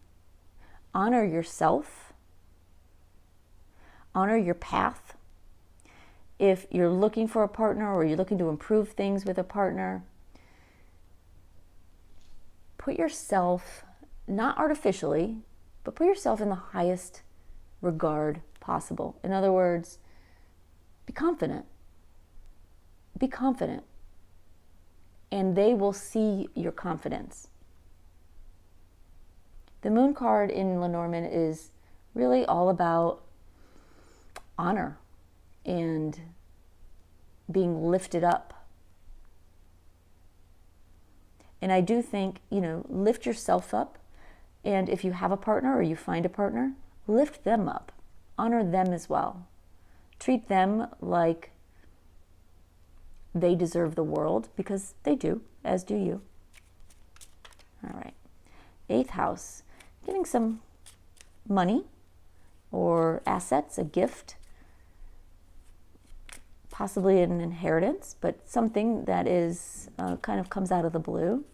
Honor yourself. Honor your path. If you're looking for a partner or you're looking to improve things with a partner, put yourself, not artificially, but put yourself in the highest regard possible. In other words, be confident. Be confident. And they will see your confidence. The Moon card in Lenormand is really all about honor and being lifted up. And I do think, lift yourself up. And if you have a partner or you find a partner, lift them up. Honor them as well. Treat them like they deserve the world, because they do, as do you. All right. Eighth house, getting some money or assets, a gift, possibly an inheritance, but something that is kind of comes out of the blue.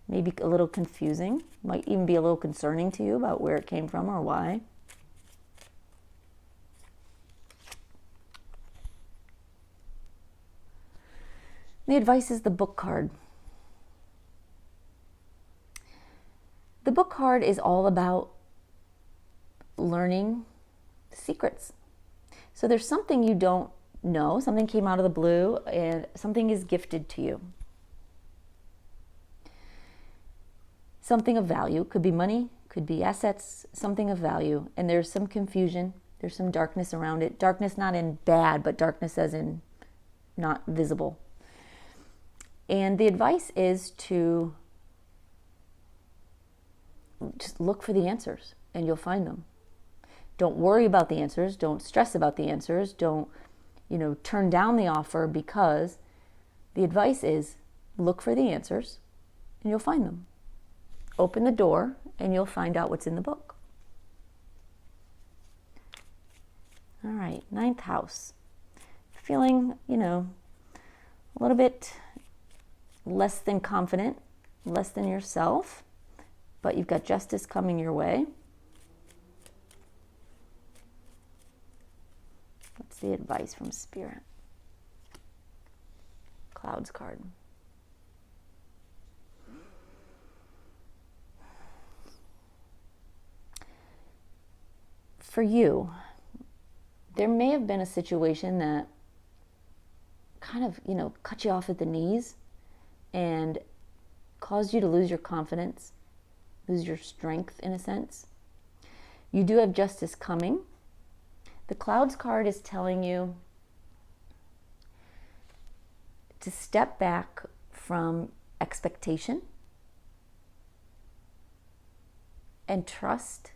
Maybe a little confusing, might even be a little concerning to you about where it came from or why. The advice is the Book card. The Book card is all about learning secrets. So there's something you don't know, something came out of the blue, and something is gifted to you. Something of value, could be money, could be assets, something of value, and there's some confusion. There's some darkness around it. Darkness not in bad, but darkness as in not visible. And the advice is to just look for the answers and you'll find them. Don't worry about the answers. Don't stress about the answers. Don't, turn down the offer, because the advice is look for the answers and you'll find them. Open the door and you'll find out what's in the book. All right, 9th house. Feeling, a little bit less than confident, less than yourself, but you've got justice coming your way. What's the advice from Spirit? Clouds card. For you, there may have been a situation that kind of, cut you off at the knees and caused you to lose your confidence, lose your strength in a sense. You do have justice coming. The Clouds card is telling you to step back from expectation and trust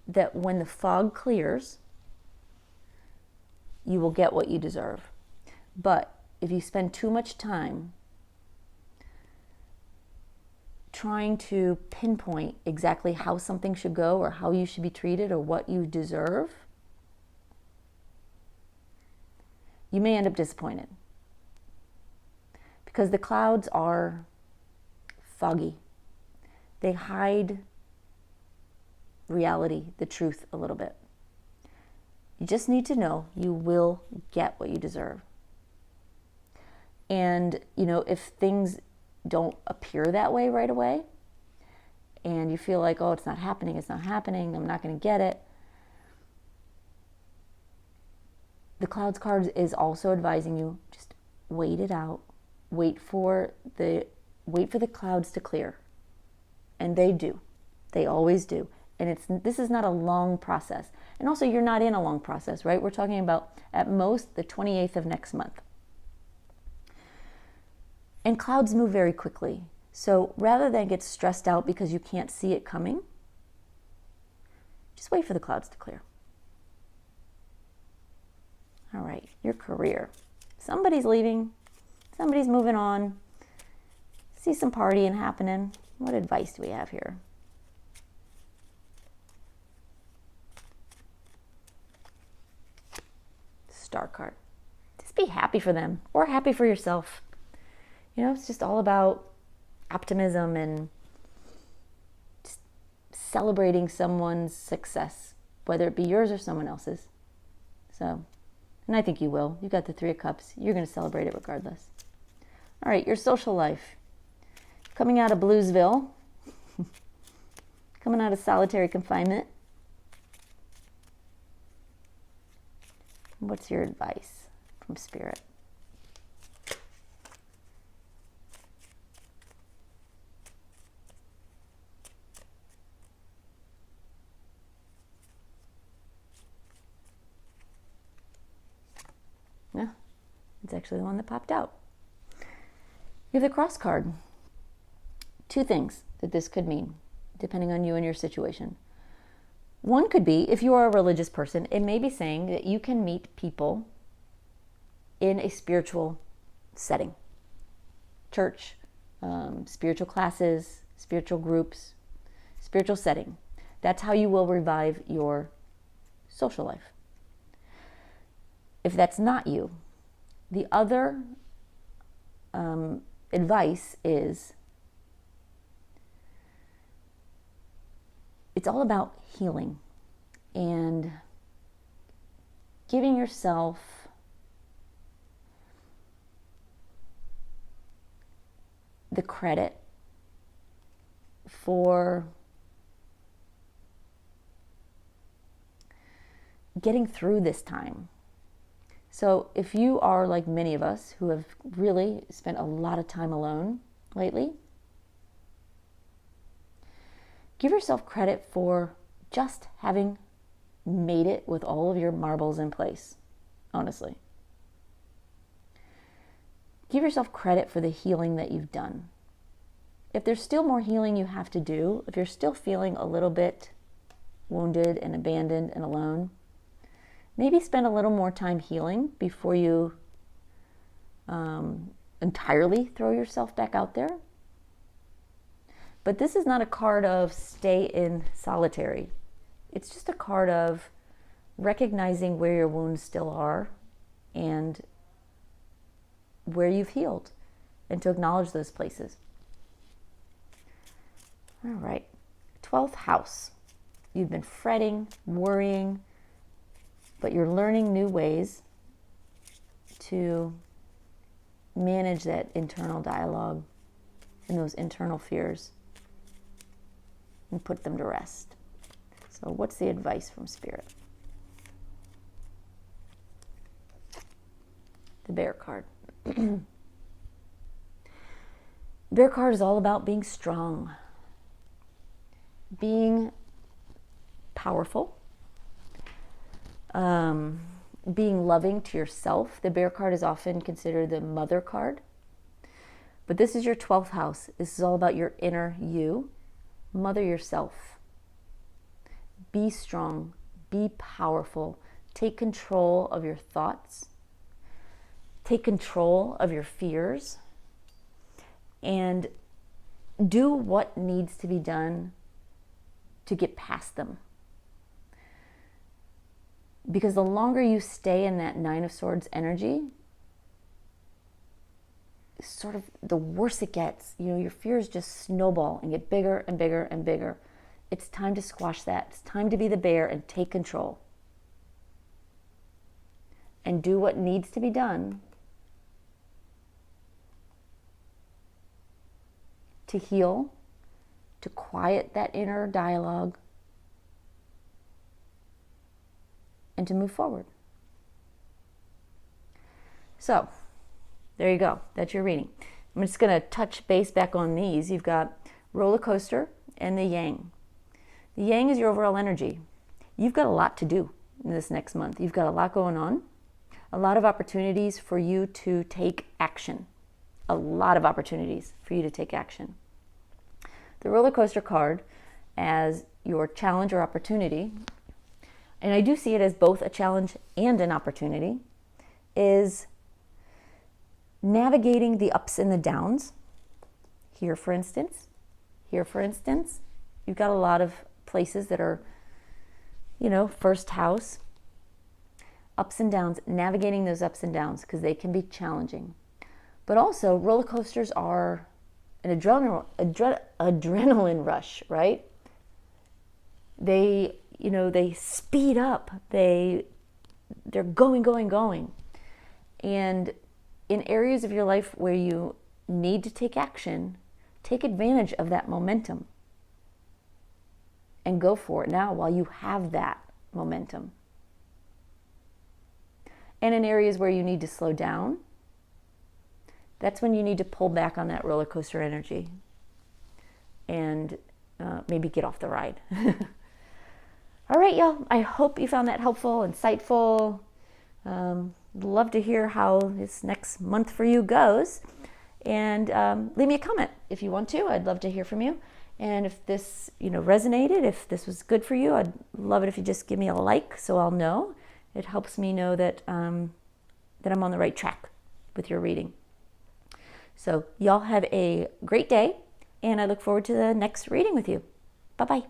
that when the fog clears, you will get what you deserve. But if you spend too much time trying to pinpoint exactly how something should go or how you should be treated or what you deserve, you may end up disappointed. Because the clouds are foggy. They hide reality, the truth, a little bit. You just need to know you will get what you deserve. And, if things don't appear that way right away, and you feel like, oh, it's not happening, I'm not going to get it. The Clouds card is also advising you, just wait it out. Wait for the clouds to clear. And they do. They always do. And this is not a long process. And also, you're not in a long process, right? We're talking about, at most, the 28th of next month. And clouds move very quickly. So rather than get stressed out because you can't see it coming, just wait for the clouds to clear. All right, your career. Somebody's leaving. Somebody's moving on. See some partying happening. What advice do we have here? Star card. Just be happy for them or happy for yourself. It's just all about optimism and just celebrating someone's success, whether it be yours or someone else's. So, and I think you will. You got the 3 of Cups. You're going to celebrate it regardless. All right, your social life. Coming out of Bluesville. Coming out of solitary confinement. What's your advice from Spirit? Yeah, it's actually the one that popped out. You have the Cross card. 2 things that this could mean, depending on you and your situation. One could be, if you are a religious person, it may be saying that you can meet people in a spiritual setting. Church, spiritual classes, spiritual groups, spiritual setting. That's how you will revive your social life. If that's not you, the other advice is, it's all about healing and giving yourself the credit for getting through this time. So if you are like many of us who have really spent a lot of time alone lately, give yourself credit for just having made it with all of your marbles in place, honestly. Give yourself credit for the healing that you've done. If there's still more healing you have to do, if you're still feeling a little bit wounded and abandoned and alone, maybe spend a little more time healing before you entirely throw yourself back out there. But this is not a card of stay in solitary. It's just a card of recognizing where your wounds still are and where you've healed, and to acknowledge those places. All right, 12th house. You've been fretting, worrying, but you're learning new ways to manage that internal dialogue and those internal fears and put them to rest. So what's the advice from Spirit? The Bear card. Bear card is all about being strong, being powerful, being loving to yourself. The Bear card is often considered the mother card, but this is your 12th house. This is all about your inner you. Mother yourself. Be strong, be powerful, take control of your thoughts, take control of your fears, and do what needs to be done to get past them. Because the longer you stay in that Nine of Swords energy, sort of the worse it gets. You know, your fears just snowball and get bigger and bigger and bigger. It's time to squash that. It's time to be the bear and take control. And do what needs to be done to heal, to quiet that inner dialogue, and to move forward. So, there you go. That's your reading. I'm just going to touch base back on these. You've got roller coaster and the yang. The yang is your overall energy. You've got a lot to do in this next month. You've got a lot going on, a lot of opportunities for you to take action. A lot of opportunities for you to take action. The roller coaster card as your challenge or opportunity, and I do see it as both a challenge and an opportunity, is navigating the ups and the downs. Here, for instance, you've got a lot of places that are, first house, ups and downs, navigating those ups and downs because they can be challenging. But also, roller coasters are an adrenaline rush, right? They speed up. They're going. And in areas of your life where you need to take action, take advantage of that momentum and go for it now while you have that momentum. And in areas where you need to slow down, that's when you need to pull back on that roller coaster energy and maybe get off the ride. All right, y'all. I hope you found that helpful, insightful. Love to hear how this next month for you goes. And leave me a comment if you want to. I'd love to hear from you. And if this resonated, if this was good for you, I'd love it if you just give me a like so I'll know. It helps me know that that I'm on the right track with your reading. So y'all have a great day, and I look forward to the next reading with you. Bye-bye.